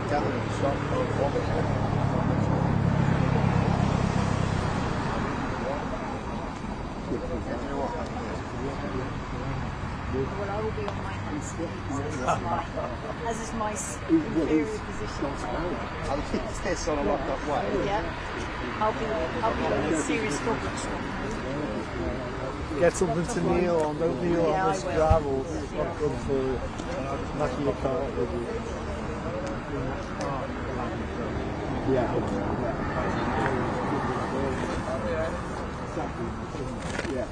Speaker 6: gathering shop,
Speaker 5: Well, I will be on my hands, as is my inferior position.
Speaker 6: I'll keep this on a locked up way.
Speaker 5: Yeah, I'll be in serious problems.
Speaker 10: Get something to kneel on, don't kneel on this gravel. It's not good for you. Knocking your car over. Yeah. Yeah.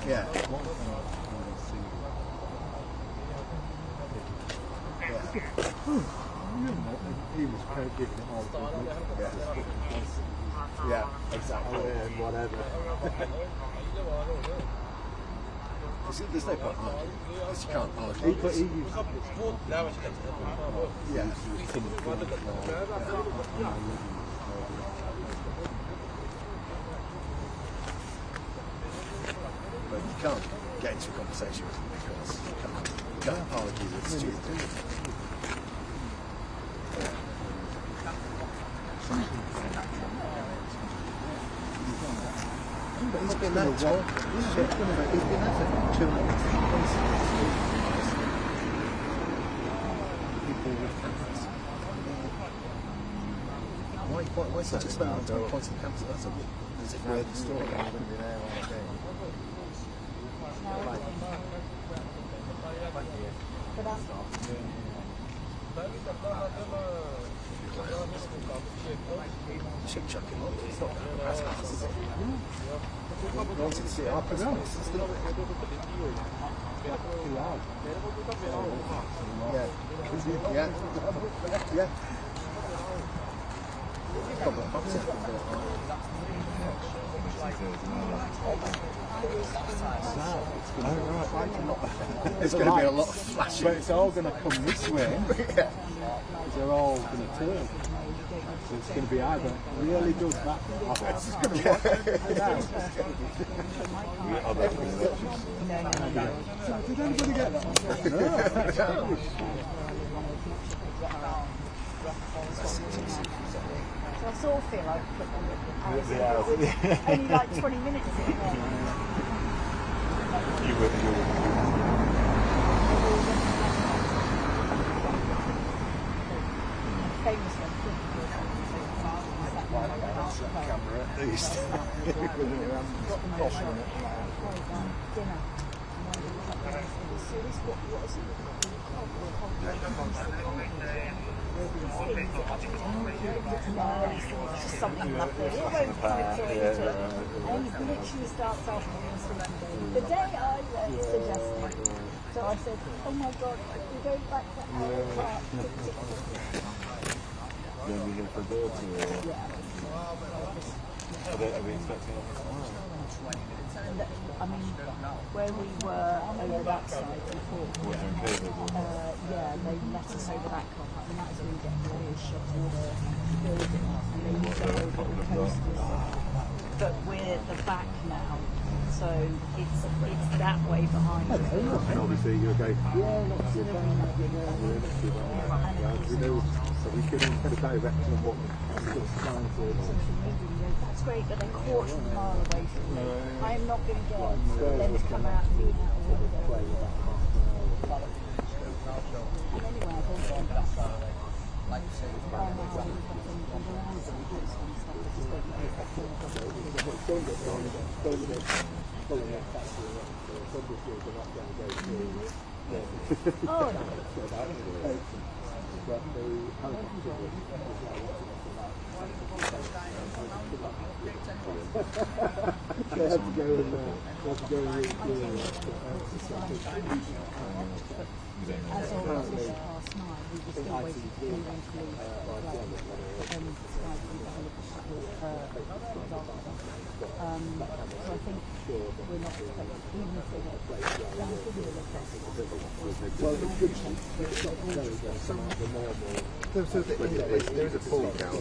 Speaker 6: Yeah.
Speaker 10: He was giving it all the
Speaker 6: Yeah, exactly.
Speaker 10: and whatever.
Speaker 6: There's no point arguing, because you can't argue. But you can't get into a conversation with them because you can't argue with stupid. But he's been there for 2 months. Why such a spell on points of cancer? That's a weird story. You should chuck him off. It's not that press pass, is it? I wanted to see our press pass. It's still yeah. Yeah. Couple of boxes. It's going to be a lot of flashing.
Speaker 10: But it's all going to come this way.
Speaker 6: Yeah.
Speaker 10: They're all going to turn. So it's going to be either really good that or it's going to be Did anybody get that?
Speaker 5: So I sort of feel like only like 20 minutes in there.
Speaker 10: You would.
Speaker 6: Camera at least.
Speaker 5: Something lovely. It won't come until later. And he literally starts off the day I suggested. So I said, oh my God, we go back to Arrowe Park.
Speaker 10: Then we get for birds or... Are we expecting
Speaker 5: I mean, where we were over that side before, yeah, they let us over that car park, and that's where you get the real shot of the building, and then you go over the coasters. But we're the back now, so it's that way behind.
Speaker 10: And obviously you're going,
Speaker 5: Yeah, not too bad.
Speaker 10: we know, so we can get a direction of what we're trying to...
Speaker 5: That's great, but they're quarter of a mile away from me. I am not going to get them to come out and lean out the window. And anyway, I've also oh, no.
Speaker 10: They have to go and read
Speaker 5: as always, this past 9, we were still waiting for them to leave. So I think we're not expecting, even if they get
Speaker 2: There's a pool down.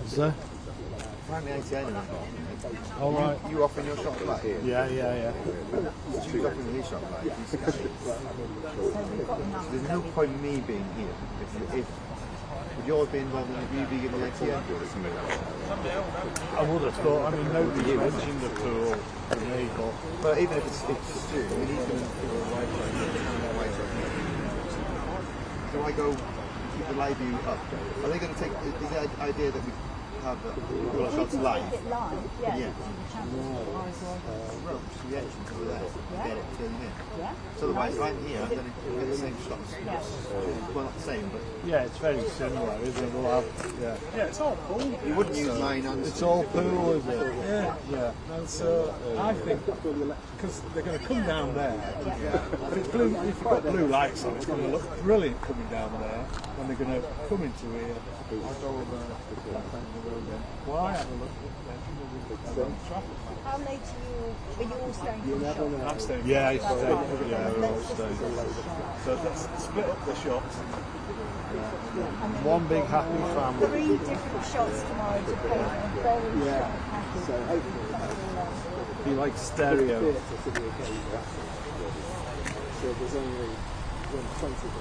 Speaker 6: Is there?
Speaker 2: Apparently 88.
Speaker 6: All right.
Speaker 2: You offering your shot play?
Speaker 6: Yeah.
Speaker 2: You offering his shot play? There's no point in me being here if would yours be involved in the UV giving the ATM or something like that?
Speaker 6: I would have thought. I mean, nobody mentioned the pool to me,
Speaker 2: but even if it's Stu, he's going to do a white right. So I go keep the live view up. Are they going to take? Is the idea that we have all shots live? Yeah. Ropes, reaction to that. Get it in here.
Speaker 5: Yeah.
Speaker 2: So otherwise, right here, I'm going to get the same shots.
Speaker 5: Yeah.
Speaker 2: Well, not the same, but
Speaker 6: yeah, it's very similar, isn't it? We'll have,
Speaker 8: Yeah, it's all pool.
Speaker 2: you wouldn't use mine on.
Speaker 6: it's all pool, is it?
Speaker 8: Yeah. And so I think because they're going to come down there. If it's blue, if you've got blue lights on, it's going to look brilliant coming down there. And they're going to come into here. I'll go over the road then. Well, I have a look at traffic.
Speaker 3: How late are you all staying for the shop?
Speaker 8: I'm staying.
Speaker 6: Yeah, I stay. Yeah, we're all staying.
Speaker 8: So let's split up the shots.
Speaker 6: One big happy family.
Speaker 3: 3 different shots tomorrow to paint a very short package.
Speaker 10: So hopefully
Speaker 6: Be like stereo.
Speaker 10: So there's only 120 of them.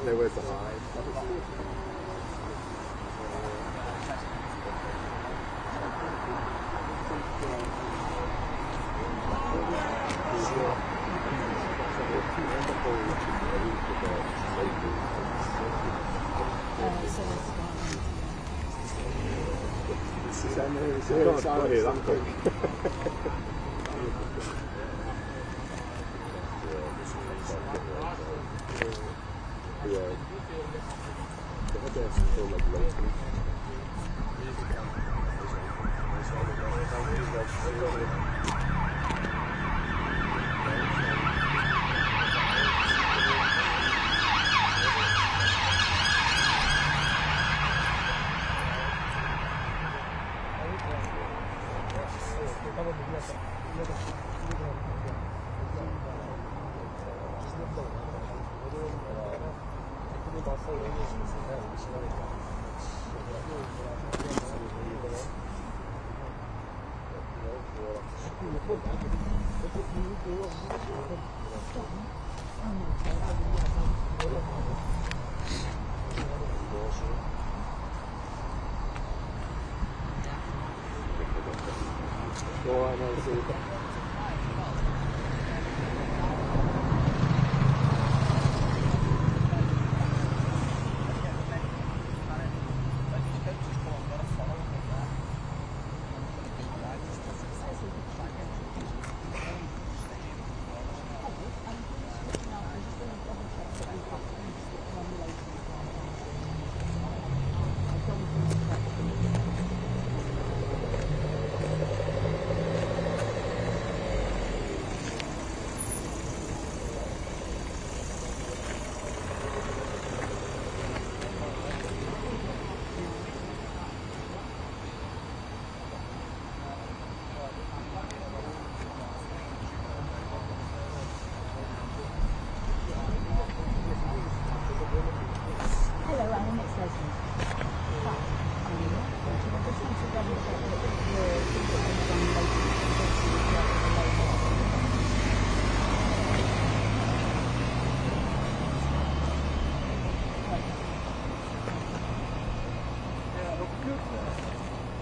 Speaker 2: Nowhere to hide.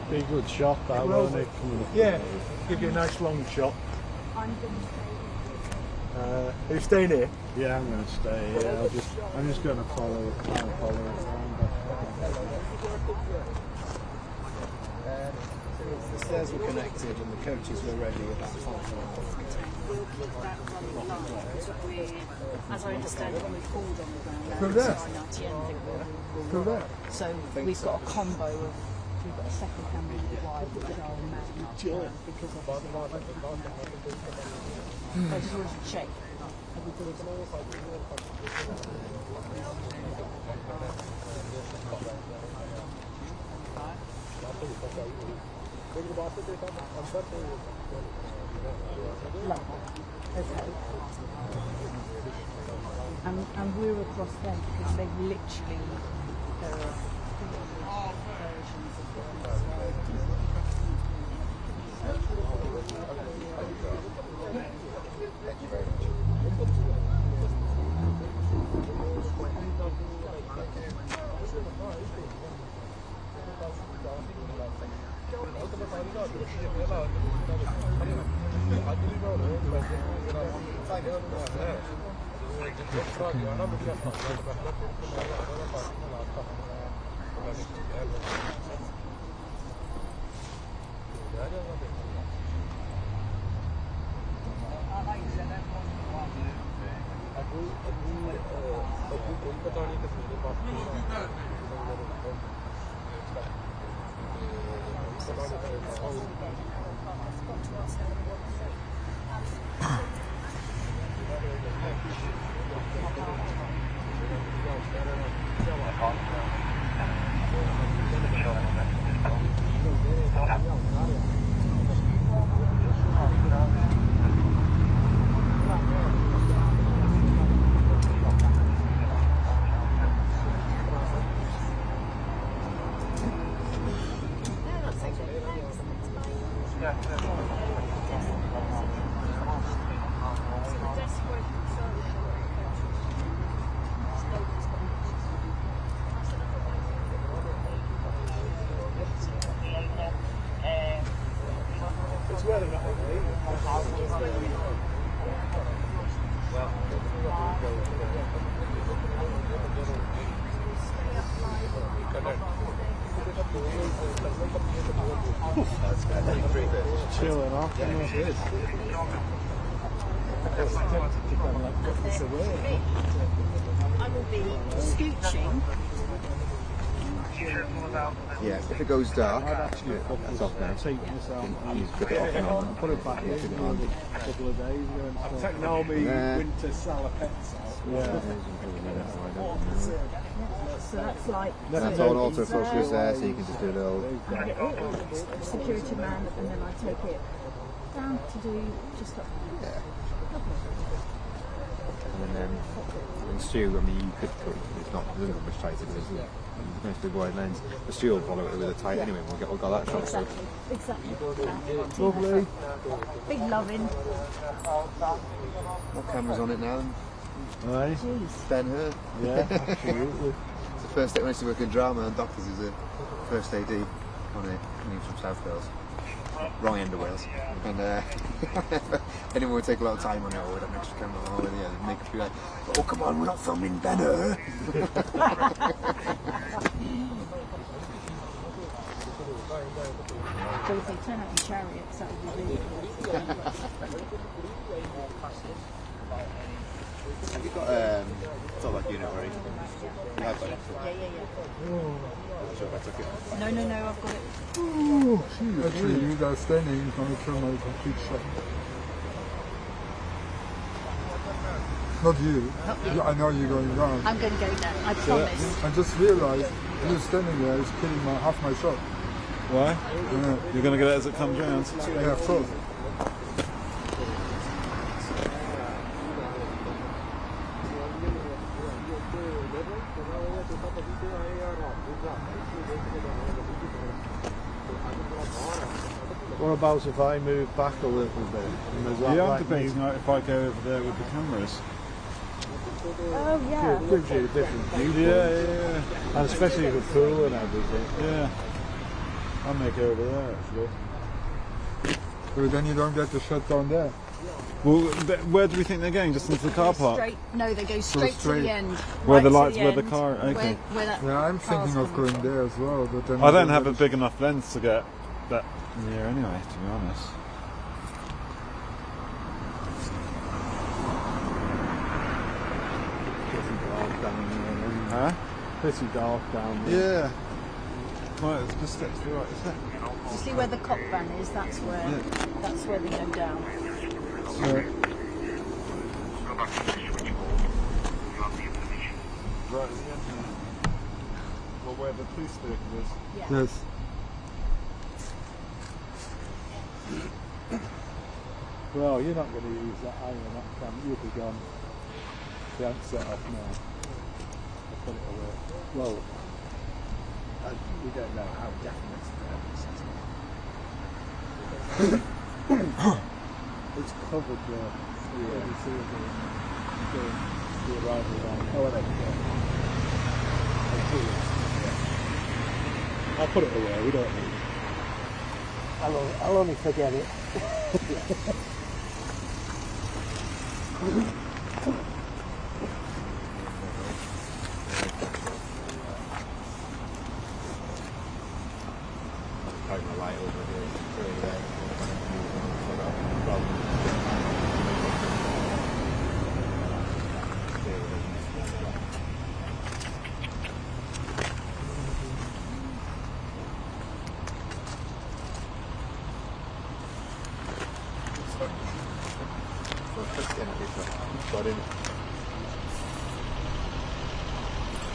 Speaker 6: Be a good shot, that won't it?
Speaker 8: Yeah, give you a nice long shot. Are you staying here?
Speaker 6: Yeah, I'm going to stay here. I'm just going to follow it around.
Speaker 2: The stairs were connected and the coaches were ready about half an hour.
Speaker 5: We'll keep that running live. As I understand it, we've pulled on the ground.
Speaker 8: From there? From there?
Speaker 5: So we've got a combo of, we've got a second hand wide which are manned because obviously I just wanted to check everything. Okay. And we're across them because they've literally, there are versions of
Speaker 2: Thank you very much.
Speaker 8: Chilling off. Yeah, it is.
Speaker 5: I will be scooching.
Speaker 12: Yeah, if it goes dark, that's off now. You put it off now.
Speaker 8: Put it back in a couple of days ago. I'm taking all my winter salopettes out. Yeah.
Speaker 5: So that's like...
Speaker 12: That's all autofocus there, so you can just do a little...
Speaker 5: security man, and then I take it down to do just up there.
Speaker 12: Yeah. And then and Stu, I mean, you could put, it's not, it doesn't go much tighter, because it's a nice big wide lens. But Stu will follow it with a tight anyway, we'll get that shot.
Speaker 5: Exactly.
Speaker 8: Lovely.
Speaker 5: Big loving.
Speaker 12: What camera's on it now?
Speaker 8: Aye.
Speaker 12: Ben-Hur.
Speaker 8: Yeah, absolutely.
Speaker 12: It's the first day when I used to work in drama, and Doctors is the first AD on it, coming from South Wales. Wrong end of Wales. And anyone would take a lot of time on it, or with an extra camera on, and yeah, they'd make a few like, oh come on, we're not filming Ben-Hur.
Speaker 5: So if they turn out in chariots, that would be really cool.
Speaker 12: Have you got sort of like unit or anything? You have got it?
Speaker 5: Yeah.
Speaker 12: Sure, that's okay.
Speaker 5: No, I've got it.
Speaker 8: Ooh, actually, you guys standing on the terminal complete shot. Not you. I know you're going down.
Speaker 5: I'm going to go down, I promise.
Speaker 8: I just realised you standing there is killing half my shot.
Speaker 13: Why?
Speaker 8: Yeah.
Speaker 13: You're going to get it as it comes round?
Speaker 8: Yeah, of course.
Speaker 6: What about if I move back a little bit?
Speaker 13: Yeah, I'm debating if I go over there with the cameras.
Speaker 5: Oh yeah.
Speaker 6: It gives you a different view.
Speaker 13: Yeah.
Speaker 6: And especially the pool and everything.
Speaker 13: Yeah. I'll make it over there actually.
Speaker 8: But then you don't get the shot down there.
Speaker 13: Well, where do we think they're going? Just into the car park?
Speaker 5: No, they go straight to the end.
Speaker 13: Where
Speaker 5: right
Speaker 13: the lights,
Speaker 5: to
Speaker 13: where the
Speaker 5: end,
Speaker 13: car. Okay.
Speaker 5: Where that
Speaker 8: Yeah, I'm thinking of going there as well, but then
Speaker 13: I don't have a big enough lens to get that Yeah, anyway, to be honest.
Speaker 8: Pretty dark down there, isn't it?
Speaker 13: Huh?
Speaker 8: Pretty dark down there.
Speaker 13: Yeah. Right, let's just step to the right, is that?
Speaker 5: You see where the cop van is? That's where they go down.
Speaker 13: Right at the end. Well, where the police vehicle is.
Speaker 5: Yeah.
Speaker 8: Yes. Well, you're not going to use that iron, that cam. You'll be gone. They haven't set off now. I'll put it away. Well, we don't know how definite it's covered there. Yeah. You see it the arrival line. Oh, there we go. I'll put it away, we don't need it. I'll only forget it.
Speaker 12: Got in.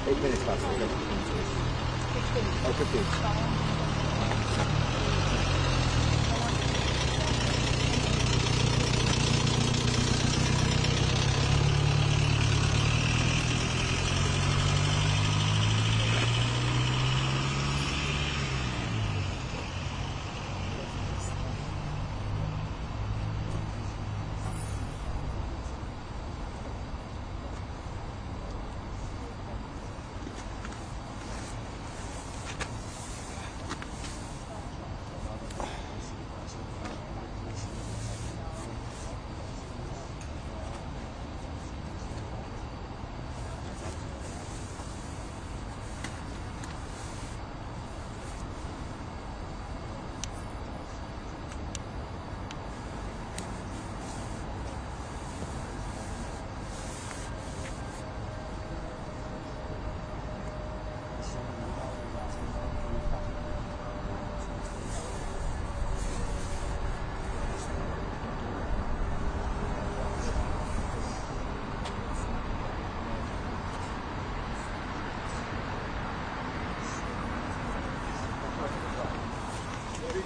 Speaker 12: 8 minutes past. Oh, 15.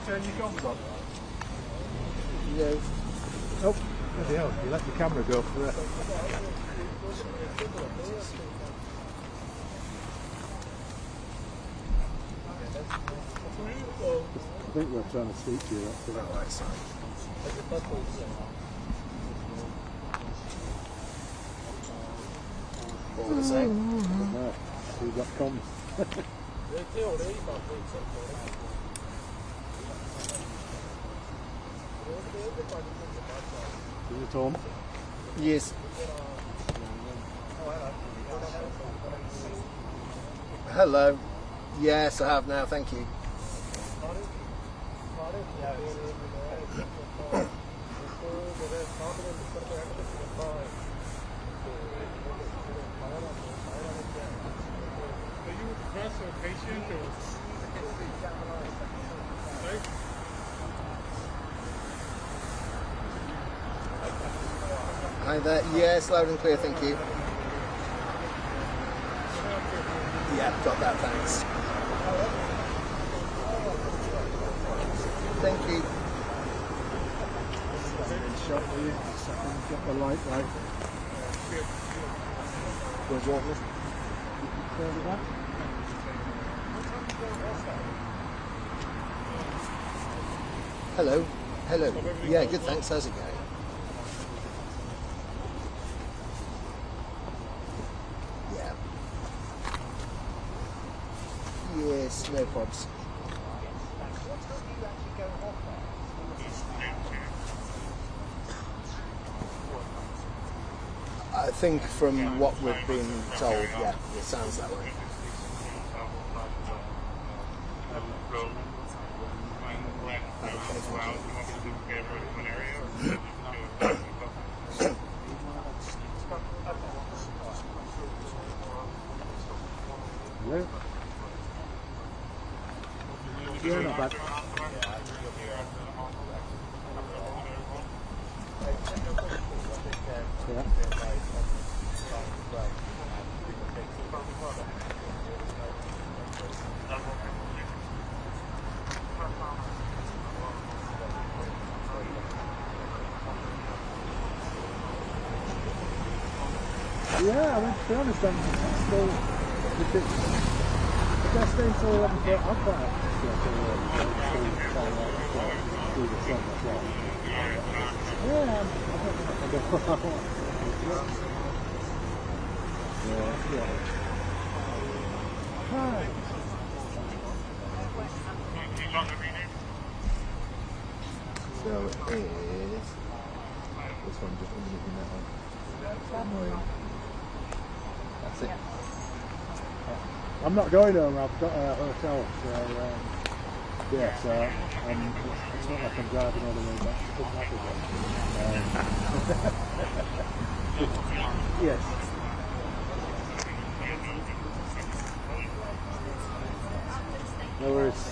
Speaker 8: Turn your comms on?
Speaker 12: No.
Speaker 8: Oh, bloody hell, you let the camera go for that. I think we're trying to speak to you. That's the right side.
Speaker 12: All the same.
Speaker 8: No, we've got comms. Is it on?
Speaker 12: Yes. Hello. Yes, I have now, thank you. Hi there. Yes, loud and clear, thank you. Yeah, got that, thanks. Thank you.
Speaker 8: Shot for you. Get the light right.
Speaker 12: Where's your office?
Speaker 8: Further back.
Speaker 12: Hello. Hello. Yeah, good, thanks. How's it going? Yeah. Yes, no probs. I think from what we've been told, yeah, it sounds that way.
Speaker 8: Yeah, not bad. Yeah, I mean, to be honest, I'm still, if I stay until 11 o'clock, I'm quite happy to stay until 11 o'clock, do the song as well. Yeah, I don't know. Yeah. Hi.
Speaker 12: So it is this one just underneath that one. That's it.
Speaker 8: I'm not going home, I've got a hotel, so yeah, so it's not like I'm driving all the way back. Yes. No worries.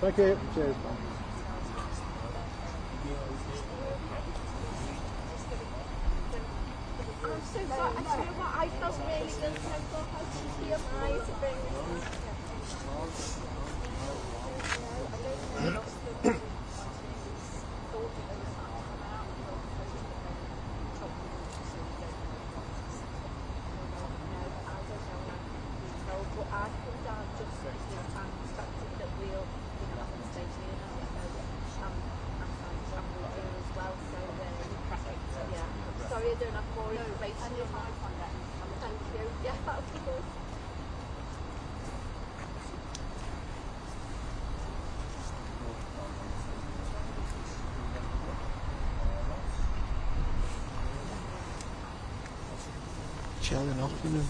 Speaker 8: Thank you. Cheers.
Speaker 3: So I do you know what, I felt really guilty. I thought, how cheeky am I to bring this sorry, I don't have more information. Thank you. Yeah, that would be good.
Speaker 2: Chilling off, you know.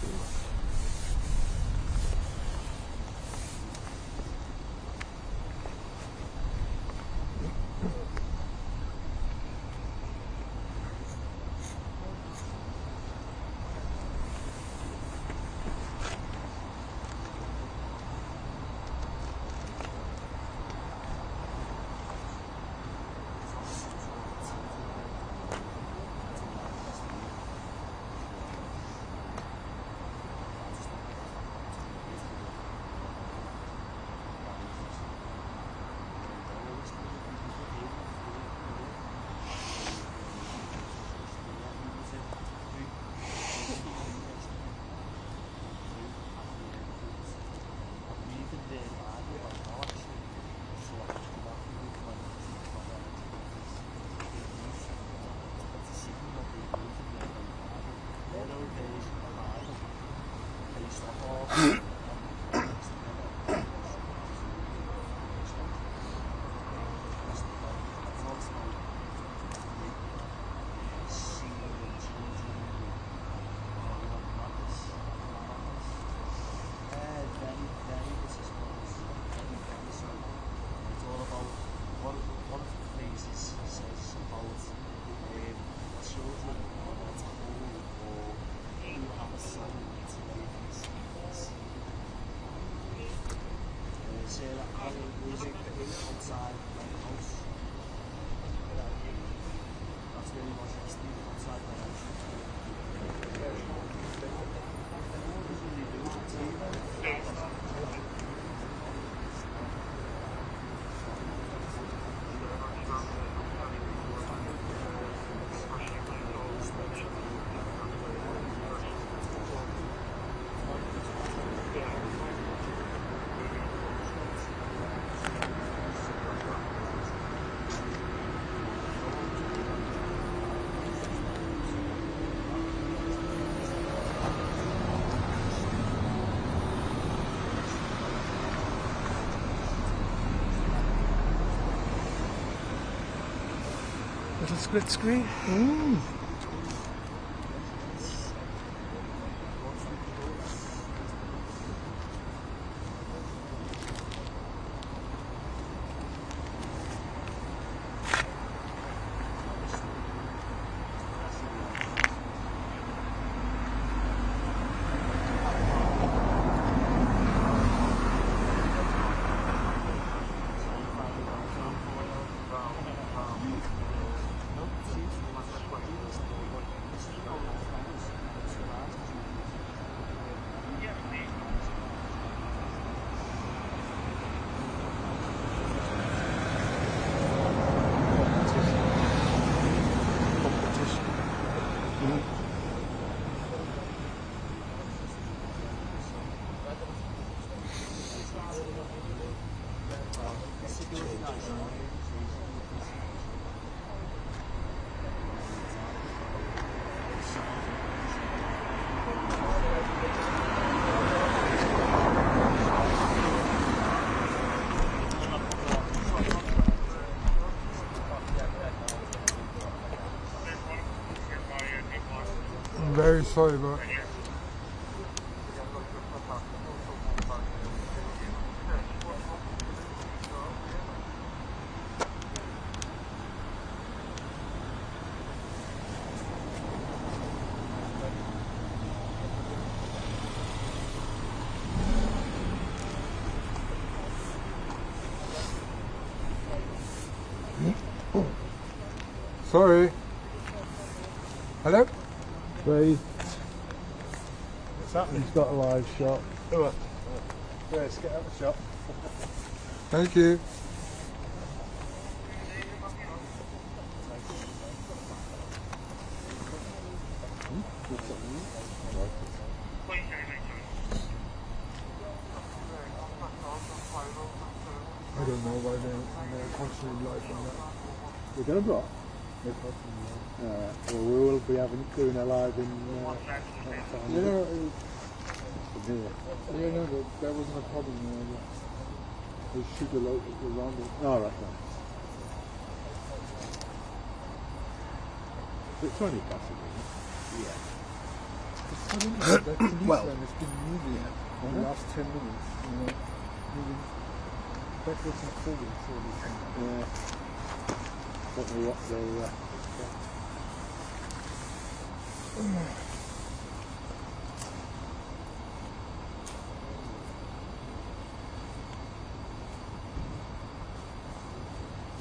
Speaker 2: Little split screen.
Speaker 14: very sorry, but sorry. Hello?
Speaker 6: Three.
Speaker 8: What's happening?
Speaker 6: He's got a live shot.
Speaker 8: Oh, let's get out the shop.
Speaker 14: Thank you. I don't know why they're constantly live on that.
Speaker 6: We're going to block? Well, we will be doing a live in
Speaker 14: Yeah, no, that wasn't a problem. They shoot a lot around it.
Speaker 6: Oh, right, no. Is it 20 possibly?
Speaker 12: Yeah.
Speaker 14: That police
Speaker 12: Well,
Speaker 14: van has been moving in the last 10 minutes. You know, moving backwards and forwards all the time.
Speaker 6: Yeah. Don't know what they'll...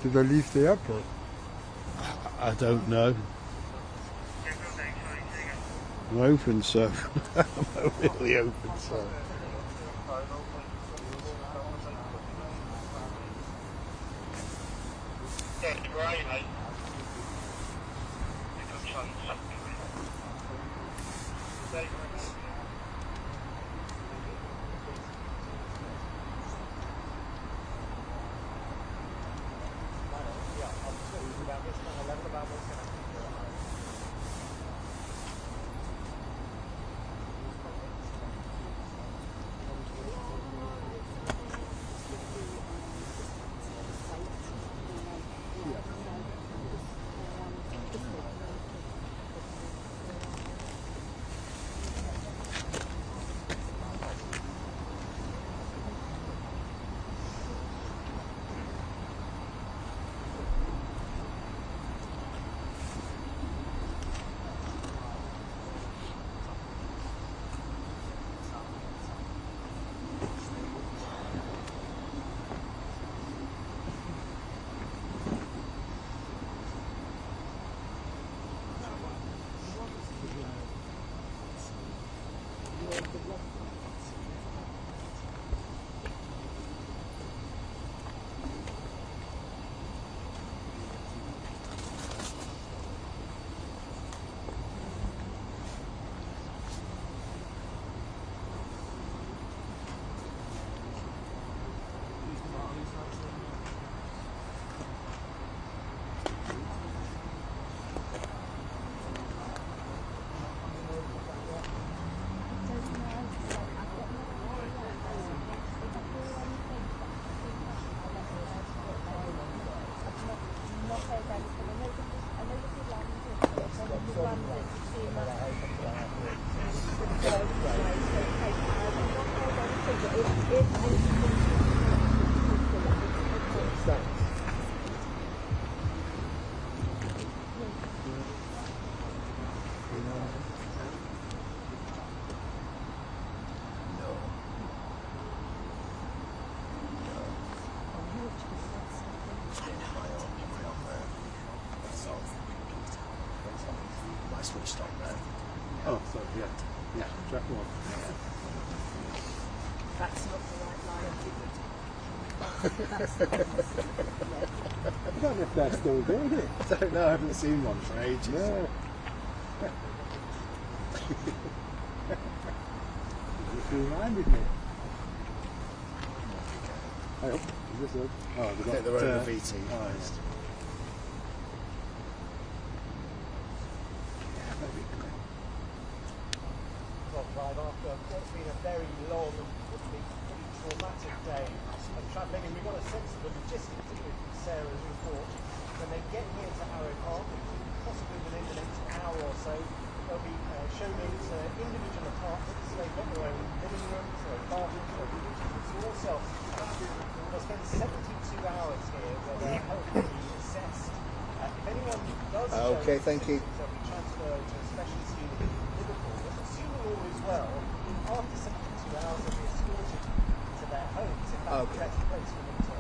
Speaker 14: Did they leave the airport?
Speaker 6: I don't know. I'm hoping so. I'm really hoping so.
Speaker 12: Switched on there.
Speaker 6: Oh, sorry, yeah. Yeah, track one.
Speaker 5: That's not the right line of
Speaker 6: I don't know if they're still doing it.
Speaker 12: I don't know, I haven't seen one for ages.
Speaker 6: No. Just reminded me. Hey, is this up? Oh,
Speaker 12: I think they're over VT.
Speaker 6: Oh, yeah.
Speaker 11: After what's been a very long and pretty traumatic day of travelling, and we got a sense of the logistics with Sarah's report. When they get here to Arrowe Park, possibly within the next hour or so, they'll be shown into individual apartments. They've got their own living rooms, their own bathrooms, their own kitchens. It's all self-contained. They'll spend 72 hours here where their health will be assessed. If anyone does
Speaker 2: Okay, thank you.
Speaker 11: they'll be transferred to a specialist unit in Liverpool. Assuming all is well, after 72 hours they'll be escorted to their homes if that's the best place for them to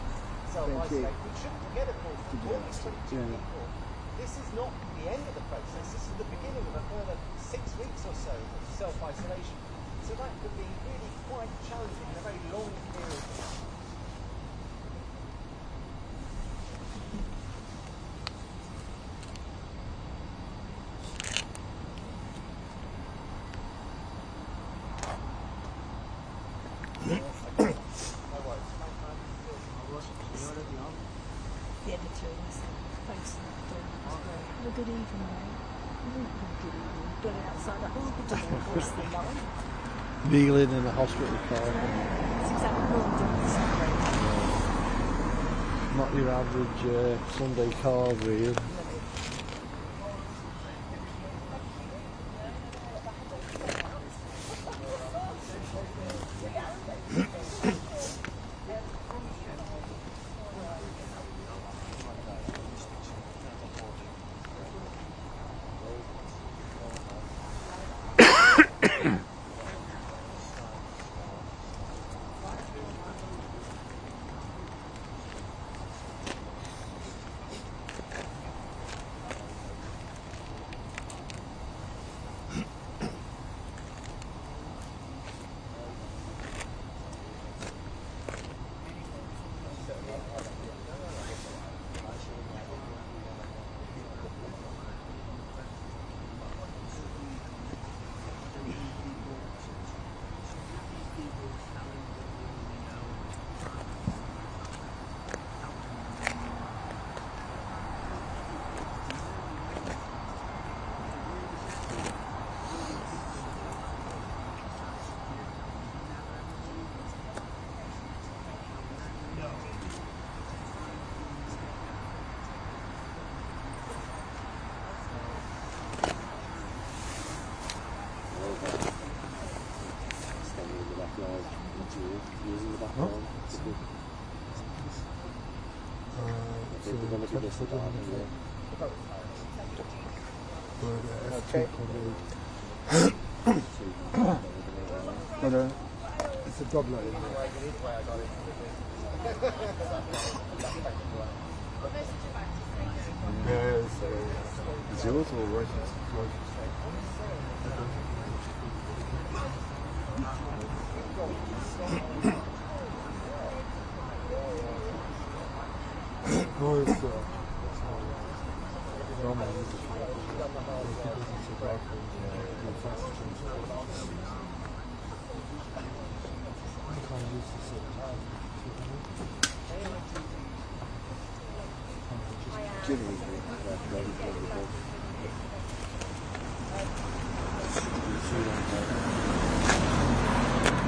Speaker 11: self-isolate. We shouldn't forget, of course, all these 22 people, this is not the end of the process. This is the beginning of a further 6 weeks or so of self-isolation. So that could be really quite challenging in a very long period.
Speaker 5: The editor was thanks for that. Have a good evening, mate. Good evening. Got it outside that hospital across the line.
Speaker 6: Kneeling in a hospital car.
Speaker 5: That's exactly what I'm doing.
Speaker 6: Not your average Sunday car reel.
Speaker 2: Okay.
Speaker 14: It's a doubler.
Speaker 13: It's yours or right?
Speaker 14: No, it's normal.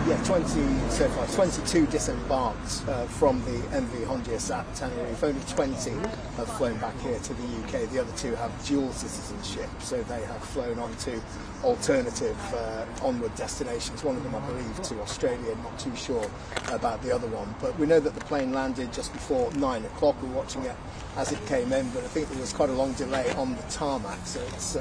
Speaker 2: Yeah, 20 so far. 22 disembarked from the MV Hondius at Tenerife. Only 20 have flown back here to the UK. The other two have dual citizenship, so they have flown on to alternative onward destinations. One of them, I believe, to Australia. Not too sure about the other one. But we know that the plane landed just before 9 o'clock. We're watching it as it came in, but I think there was quite a long delay on the tarmac, so it's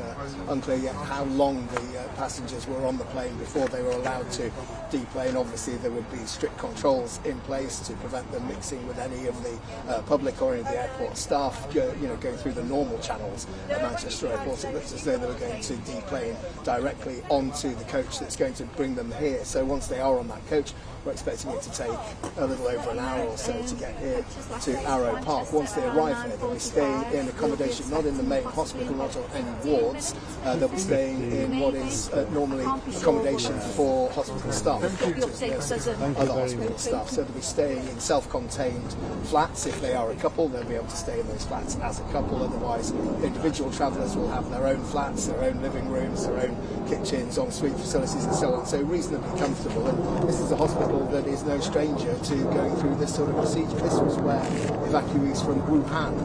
Speaker 2: unclear yet how long the passengers were on the plane before they were allowed to deplane. Obviously there would be strict controls in place to prevent them mixing with any of the public or any of the airport staff, going through the normal channels at Manchester Airport. It looks as though they were going to deplane directly onto the coach that's going to bring them here. So once they are on that coach, we're expecting it to take a little over an hour or so to get here to Arrowe Park. Once they arrive here, they'll be staying in accommodation, not in the main hospital, not on any wards. They'll be staying in what is normally accommodation for hospital staff, doctors, nurses, other hospital staff. So they'll be staying in self-contained flats. If they are a couple, they'll be able to stay in those flats as a couple. Otherwise, individual travellers will have their own flats, their own living rooms, their own kitchens, ensuite facilities and so on. So reasonably comfortable. And this is a hospital that is no stranger to going through this sort of procedure. This was where evacuees from Wuhan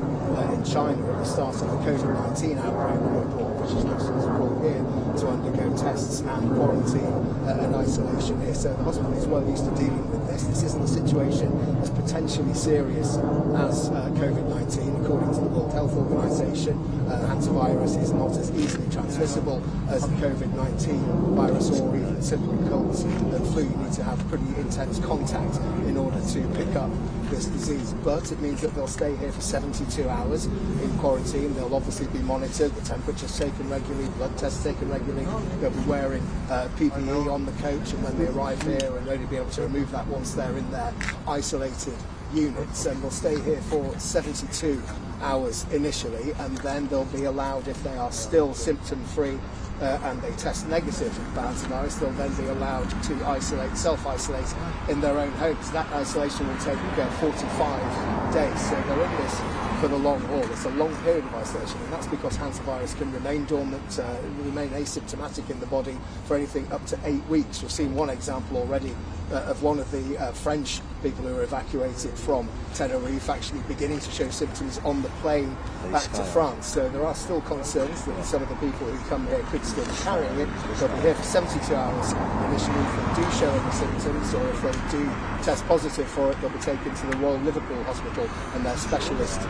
Speaker 2: in China at the start of the COVID-19 outbreak were brought, British nationals were brought here to undergo tests and quarantine and isolation here. So the hospital is well used to dealing with this. This isn't a situation as potentially serious as COVID-19. According to the World Health Organization, hantavirus is not as easily transmissible as the COVID-19 virus or even typical colds and flu. You need to have pretty intense contact in order to pick up this disease, but it means that they'll stay here for 72 hours in quarantine. They'll obviously be monitored, the temperature's taken regularly, blood tests taken regularly. They'll be wearing PPE on the coach, and when they arrive here, and only be able to remove that once they're in their isolated units, and they'll stay here for 72 hours initially, and then they'll be allowed, if they are still symptom-free and they test negative for hantavirus, they'll then be allowed to isolate, self-isolate in their own homes. That isolation will take 45 days, so they're in this for the long haul. It's a long period of isolation, and that's because hantavirus can remain dormant, remain asymptomatic in the body for anything up to 8 weeks. We've seen one example already of one of the French people who were evacuated from Tenerife actually beginning to show symptoms on the plane back to France. So there are still concerns that some of the people who come here could still be carrying it. They'll be here for 72 hours initially. If they do show any symptoms, or if they do test positive for it, they'll be taken to the Royal Liverpool Hospital and their specialist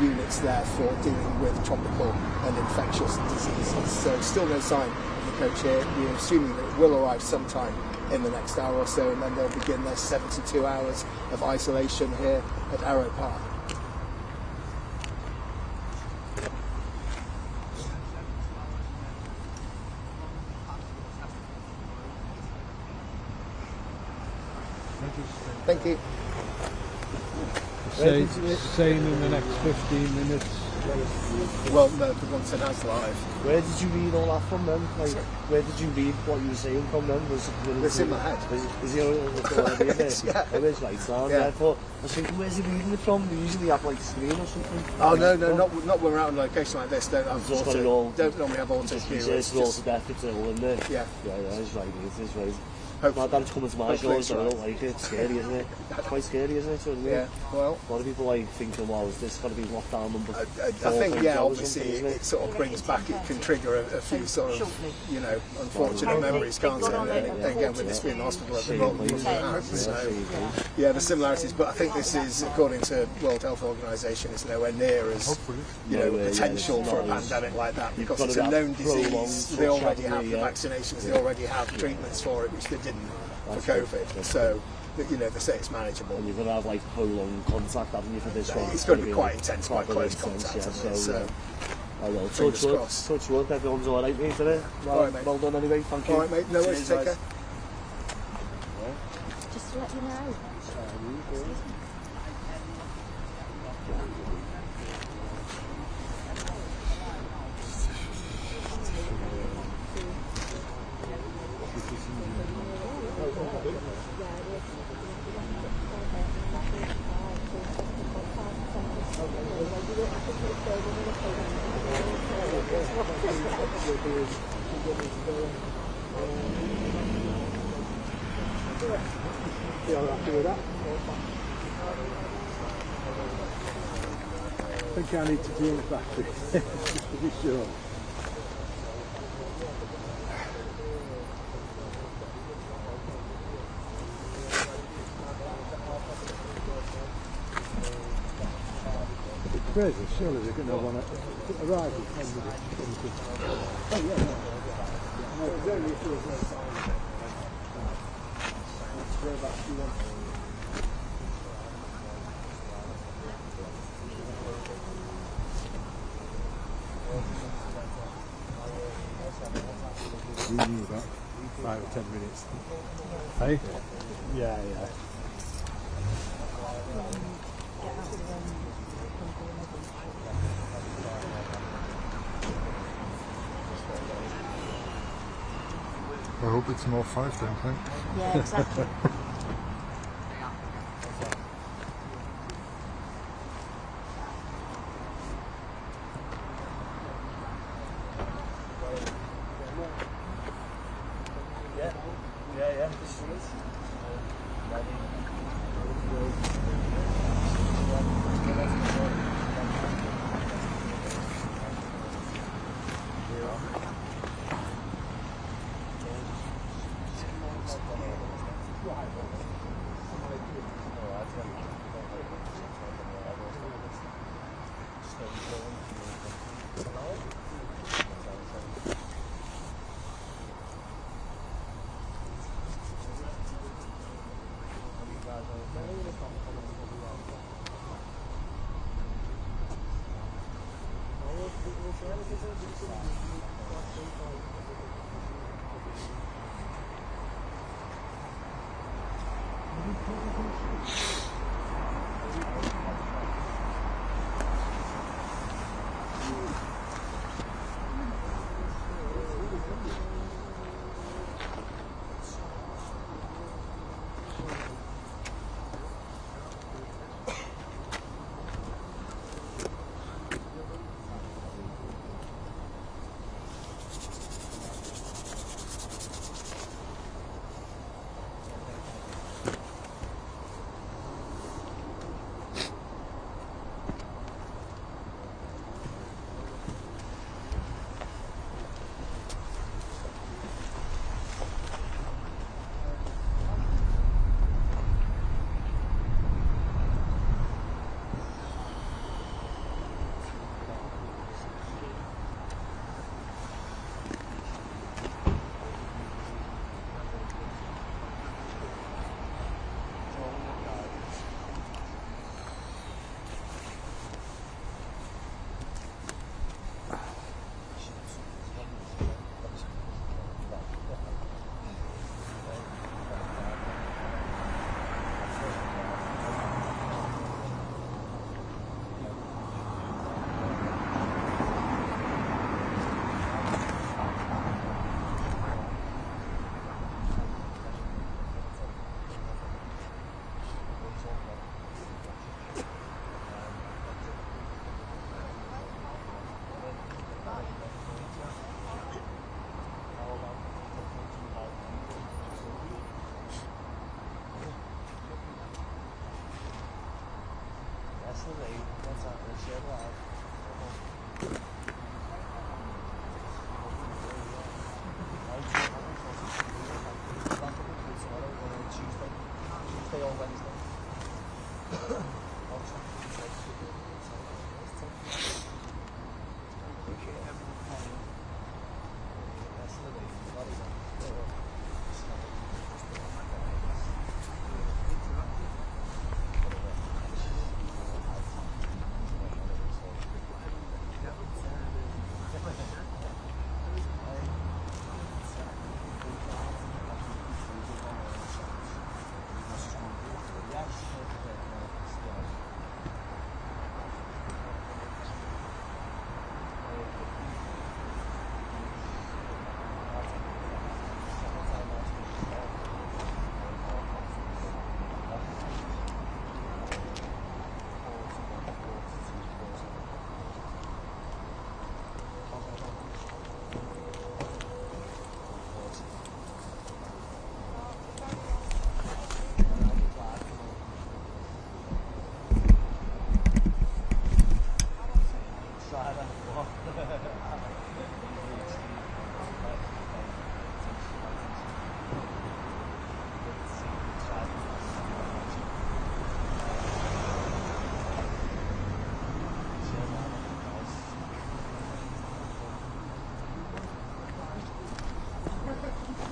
Speaker 2: units there for dealing with tropical and infectious diseases. So still no sign of the coach here. We're assuming that it will arrive sometime in the next hour or so, and then they'll begin their 72 hours of isolation here at Arrowe Park. Thank you.
Speaker 6: Same in the next 15 minutes.
Speaker 2: Well, no, the one said as live.
Speaker 10: Where did you read all that from then? Like, where did you read what you were saying from then?
Speaker 2: It's in my head.
Speaker 10: Is it already in there?
Speaker 2: Yeah.
Speaker 10: Oh, it's right down. Yeah. I was thinking, where's he reading it from? We usually have like screen or something.
Speaker 2: Oh no, not when we're out on location like this. Don't normally have auto cue.
Speaker 10: It's all to death. It's all in there.
Speaker 2: Yeah.
Speaker 10: Yeah, it's right. It's right. My dad's coming to my show, so I don't like it. It's scary, isn't it? It's quite scary, isn't it? So,
Speaker 2: yeah. Well,
Speaker 10: a lot of people like thinking, well, is this got to be lockdown number?
Speaker 2: I think, yeah, obviously it sort of brings back, it can trigger a few sort of, you know, unfortunate memories, can't it? And again, with this being the hospital at the moment, so yeah, the similarities. But I think this is, according to World Health Organization, it's nowhere near as, you know, potential for a pandemic like that, because it's a known disease. They already have the vaccinations, they already have treatments for it, which they didn't for COVID. So, you know, they say it's manageable.
Speaker 10: And you're going to have like prolonged contact, haven't you, for this one?
Speaker 2: It's going to be quite intense, quite close contact. Yeah, so
Speaker 10: touch wood, everyone's alright, mate, isn't it? Well done anyway, thank you.
Speaker 2: Alright, mate, no worries, take care.
Speaker 3: Just to let you know.
Speaker 8: I think I need to deal with that just to be sure. It's crazy, surely they're going to want to arrive at 10 minutes. Oh yeah, no, it's only if there's no sign. Let's go back to one. We knew about 5 or 10 minutes. Hey? Yeah.
Speaker 13: I hope it's more 5 then, thanks.
Speaker 3: Yeah, exactly.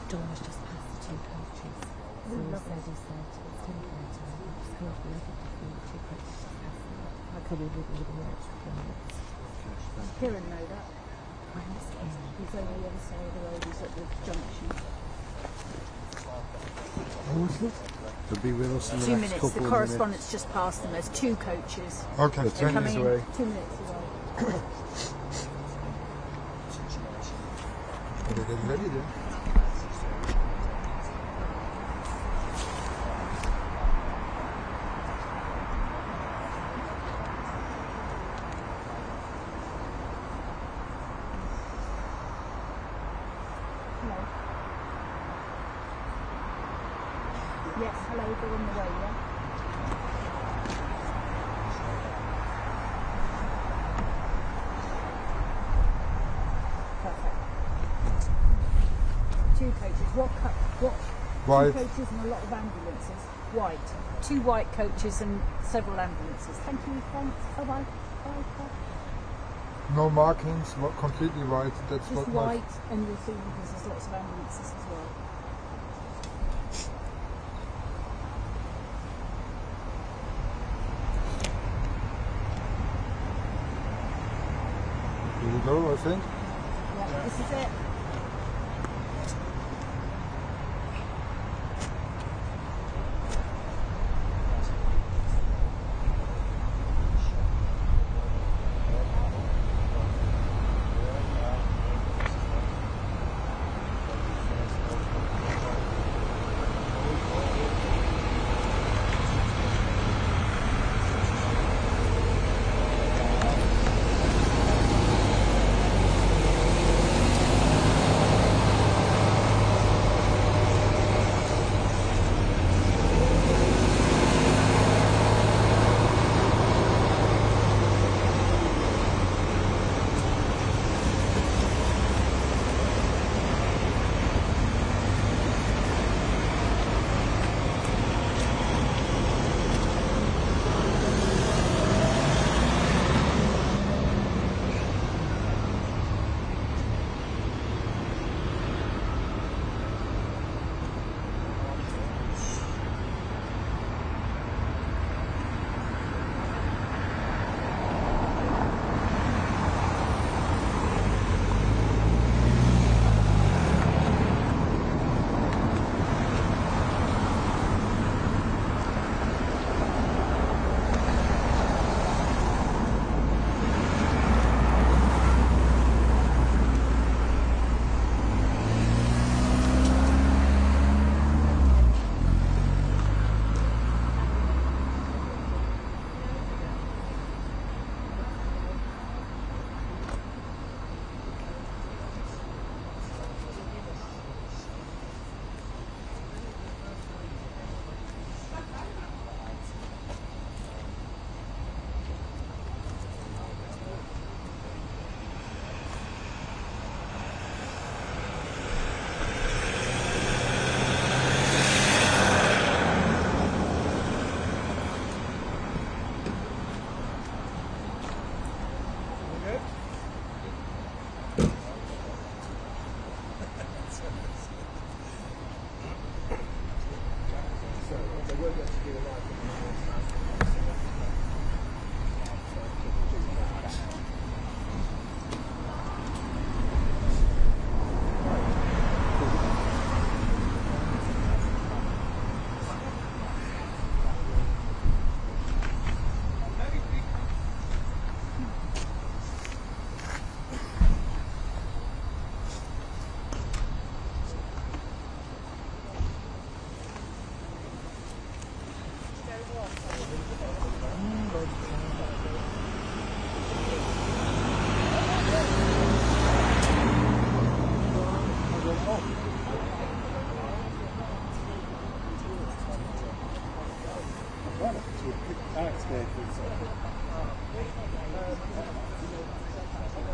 Speaker 5: Dawn was just past the two coaches. So he said it's 10 time. It's called the other two coaches just past them. I could have lived with the extra 10 minutes.
Speaker 15: Does Kieran know that?
Speaker 5: I miss Kieran.
Speaker 15: He's over the other side of the road. He's at the junction.
Speaker 6: To be with us in the
Speaker 15: 2
Speaker 6: next
Speaker 15: minutes.
Speaker 6: couple
Speaker 15: The
Speaker 6: of
Speaker 15: correspondence just passed them. There's 2 coaches.
Speaker 6: Okay,
Speaker 15: They're
Speaker 6: 10 minutes
Speaker 15: coming
Speaker 6: away.
Speaker 15: 2 minutes away.
Speaker 6: Are they getting ready then?
Speaker 15: Yes, hello, they're on the way, yeah? Perfect. 2 coaches. What?
Speaker 8: White.
Speaker 15: 2 coaches and a lot of ambulances. White. 2 white coaches and several ambulances. Thank you. Thanks. Bye bye. Bye bye.
Speaker 8: No markings, completely white. That's
Speaker 15: Just
Speaker 8: what
Speaker 15: white, and you'll see because there's lots of ambulances as well.
Speaker 8: Here we go, I think.
Speaker 15: Yeah, this is it.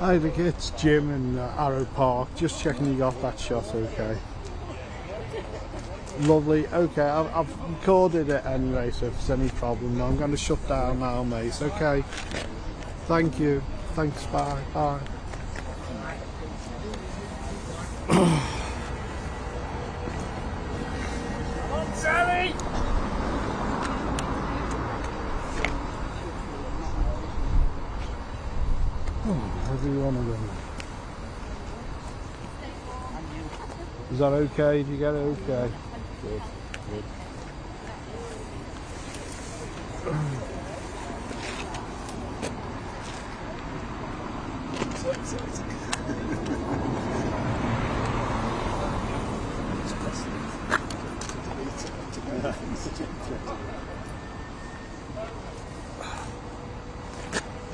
Speaker 6: Hi Vicky, it's Jim in Arrowe Park. Just checking you got that shot okay. Lovely, okay, I've recorded it anyway, so if there's any problem, I'm going to shut down now, mate, okay? Thank you, thanks, bye, bye.
Speaker 1: Sally!
Speaker 6: Everyone of them. Is that okay? Did you get it okay? Good, good.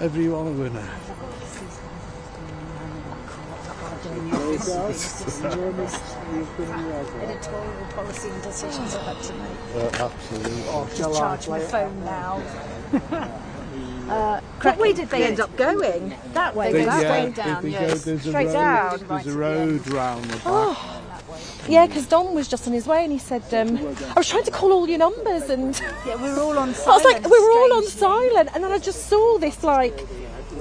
Speaker 6: Everyone a winner.
Speaker 15: Editorial policy and decisions I had to make.
Speaker 6: Absolutely.
Speaker 15: To charge my phone now.
Speaker 3: What way did they end up going? That way,
Speaker 6: Straight
Speaker 3: straight down,
Speaker 6: if we
Speaker 3: yes.
Speaker 6: go, there's
Speaker 3: Straight
Speaker 6: a road,
Speaker 3: down.
Speaker 6: There's a road round the back.
Speaker 3: Oh, Yeah, because Don was just on his way and he said, I was trying to call all your numbers and...
Speaker 15: Yeah, we were all on
Speaker 3: I
Speaker 15: silent.
Speaker 3: was like, we were all on silent, and then I just saw this, like,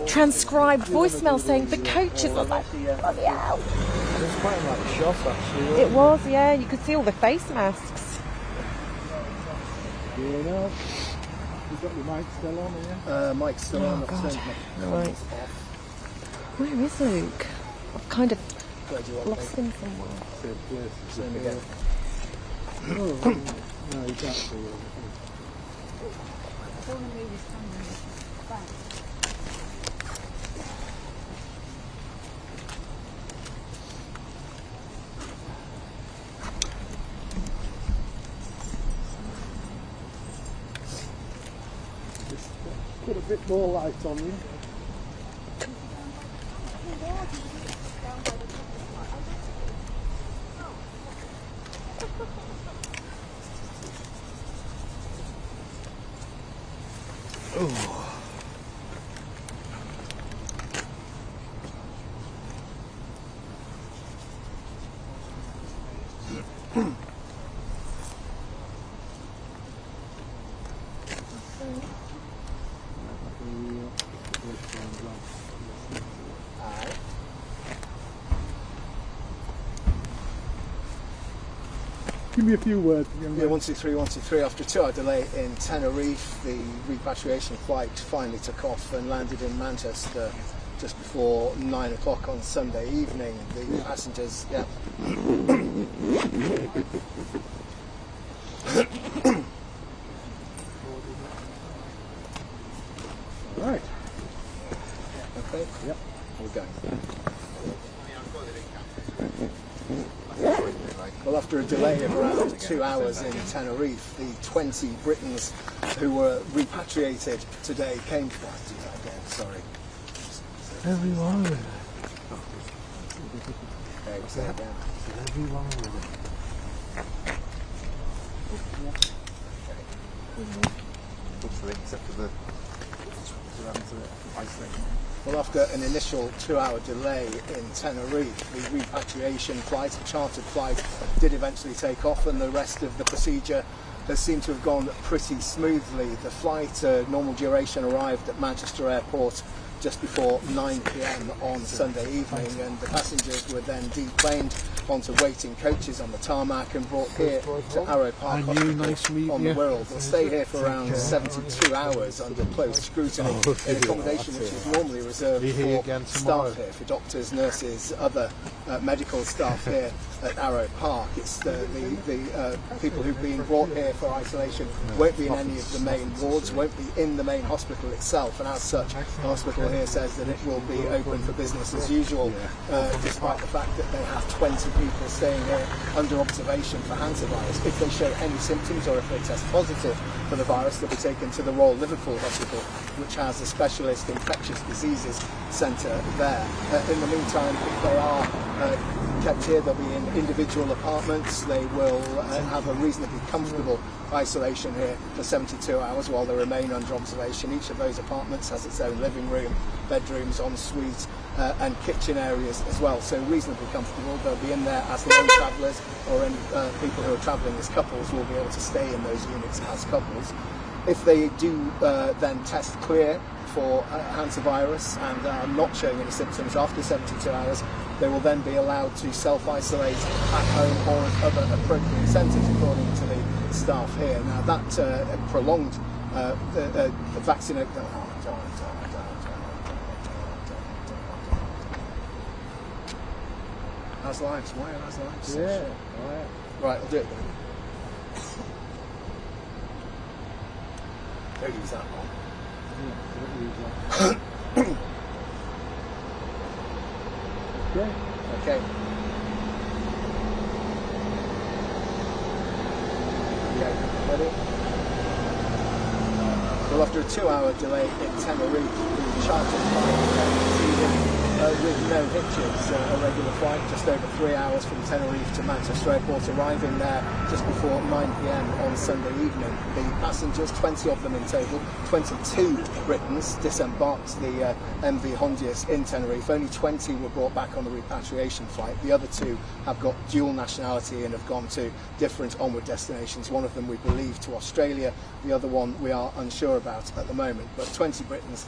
Speaker 3: transcribed voicemail saying, the coaches. I was like, bloody hell.
Speaker 14: It was quite like a shot, actually.
Speaker 3: It was, yeah, you could see all the face masks.
Speaker 14: You know, you've got your mic still on here?
Speaker 2: Mike's still on.
Speaker 3: Right. Where is Luke? I've kind of lost him somewhere.
Speaker 2: Same again.
Speaker 14: No, you can't see it. Put a bit more light on you. Give me a few words.
Speaker 2: Yeah, 123, 123. After a 2-hour delay in Tenerife, the repatriation flight finally took off and landed in Manchester just before 9 o'clock on Sunday evening. The passengers, yeah.
Speaker 14: Right.
Speaker 2: Okay.
Speaker 14: Yep.
Speaker 2: We're going. Well, after a delay of around 2 hours in Tenerife, the 20 Britons who were repatriated today came. Sorry.
Speaker 14: Everyone with it.
Speaker 2: Okay, say that again.
Speaker 14: Everyone with it.
Speaker 12: Except for the isolation.
Speaker 2: Well, after an initial 2-hour delay in Tenerife, the repatriation flight, a chartered flight, did eventually take off, and the rest of the procedure has seemed to have gone pretty smoothly. The flight, normal duration, arrived at Manchester Airport just before 9 p.m. on Sunday evening, and the passengers were then deplaned onto waiting coaches on the tarmac and brought here to Arrowe Park Hospital on the Wirral. They'll stay here for around 72 hours under close scrutiny in accommodation which is normally reserved for staff here, for doctors, nurses, other medical staff here at Arrowe Park. It's the people who've been brought here for isolation won't be in any of the main wards, won't be in the main hospital itself, and as such the hospital here says that it will be open for business as usual, despite the fact that they have 20 people staying here under observation for Hantavirus. If they show any symptoms or if they test positive for the virus, they'll be taken to the Royal Liverpool Hospital, which has a specialist infectious diseases centre there. In the meantime, if they are kept here, they'll be in individual apartments. They will have a reasonably comfortable isolation here for 72 hours while they remain under observation. Each of those apartments has its own living room, bedrooms, en-suite and kitchen areas as well, so reasonably comfortable. They'll be in there as lone travellers, or any people who are travelling as couples will be able to stay in those units as couples. If they do then test clear for hantavirus and are not showing any symptoms after 72 hours, they will then be allowed to self-isolate at home or at other appropriate centres according to the staff here. Now that prolonged vaccination... How's lives? Why are how's lives?
Speaker 14: Yeah.
Speaker 2: Right, I'll do it then. Don't use that one.
Speaker 14: Okay.
Speaker 2: Okay. Yeah, ready? Well, after a 2-hour delay in Tenerife, the chartered flight proceeded with no hitches. A regular flight just over 3 hours from Tenerife to Manchester Airport, arriving there just before 9 p.m. on Sunday evening. The passengers, 20 of them in total, 22 Britons disembarked the MV Hondius in Tenerife. Only 20 were brought back on the repatriation flight. The other two have got dual nationality and have gone to different onward destinations. One of them we believe to Australia, the other one we are unsure about at the moment. But 20 Britons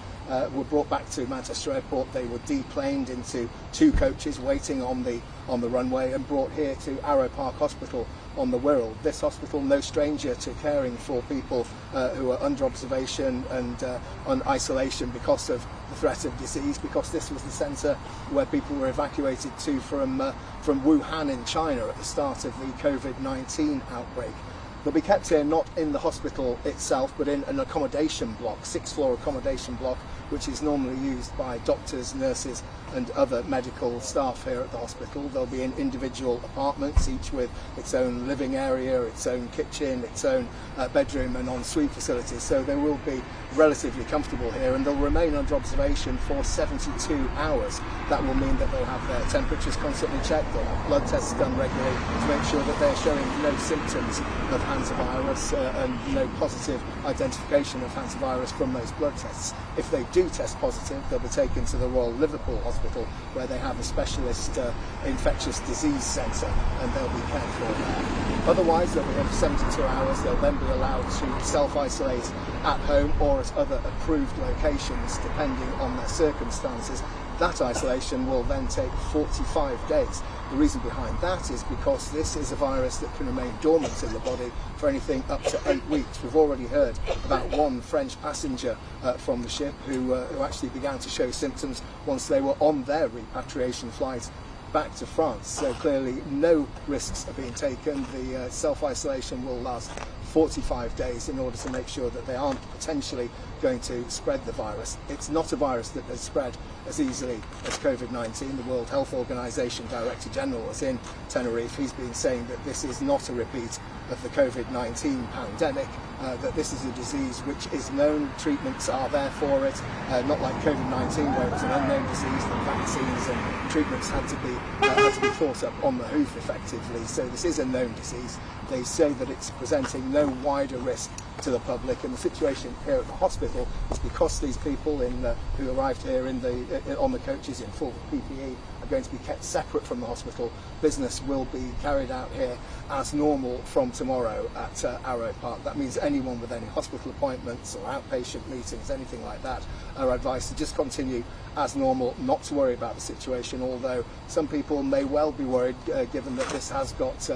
Speaker 2: were brought back to Manchester Airport. They were deplaned into 2 coaches waiting on the runway and brought here to Arrowe Park Hospital on the Wirral. This hospital, no stranger to caring for people who are under observation and on isolation because of the threat of disease, because this was the centre where people were evacuated to from Wuhan in China at the start of the COVID-19 outbreak. They'll be kept here not in the hospital itself, but in an accommodation block, 6-floor accommodation block, which is normally used by doctors, nurses and other medical staff here at the hospital. They'll be in individual apartments, each with its own living area, its own kitchen, its own bedroom and ensuite facilities. So they will be relatively comfortable here, and they'll remain under observation for 72 hours. That will mean that they'll have their temperatures constantly checked, they'll have blood tests done regularly to make sure that they're showing no symptoms of hantavirus and no positive identification of hantavirus from those blood tests. If they do test positive, they'll be taken to the Royal Liverpool Hospital, where they have a specialist infectious disease centre, and they'll be cared for there. Otherwise, they'll be here for 72 hours. They'll then be allowed to self-isolate at home or at other approved locations, depending on their circumstances. That isolation will then take 45 days. The reason behind that is because this is a virus that can remain dormant in the body for anything up to 8 weeks. We've already heard about one French passenger from the ship who actually began to show symptoms once they were on their repatriation flight back to France. So clearly no risks are being taken. The self-isolation will last 45 days in order to make sure that they aren't potentially going to spread the virus. It's not a virus that has spread as easily as COVID-19. The World Health Organization Director General was in Tenerife. He's been saying that this is not a repeat of the COVID-19 pandemic, that this is a disease which is known, treatments are there for it, not like COVID-19 where it was an unknown disease, the vaccines and treatments had to be thought up on the hoof effectively. So this is a known disease. They say that it's presenting no wider risk to the public, and the situation here at the hospital is because these people who arrived here on the coaches in full PPE are going to be kept separate from the hospital. Business will be carried out here as normal from tomorrow at Arrowe Park. That means anyone with any hospital appointments or outpatient meetings, anything like that, are advised to just continue as normal, not to worry about the situation, although some people may well be worried given that this has got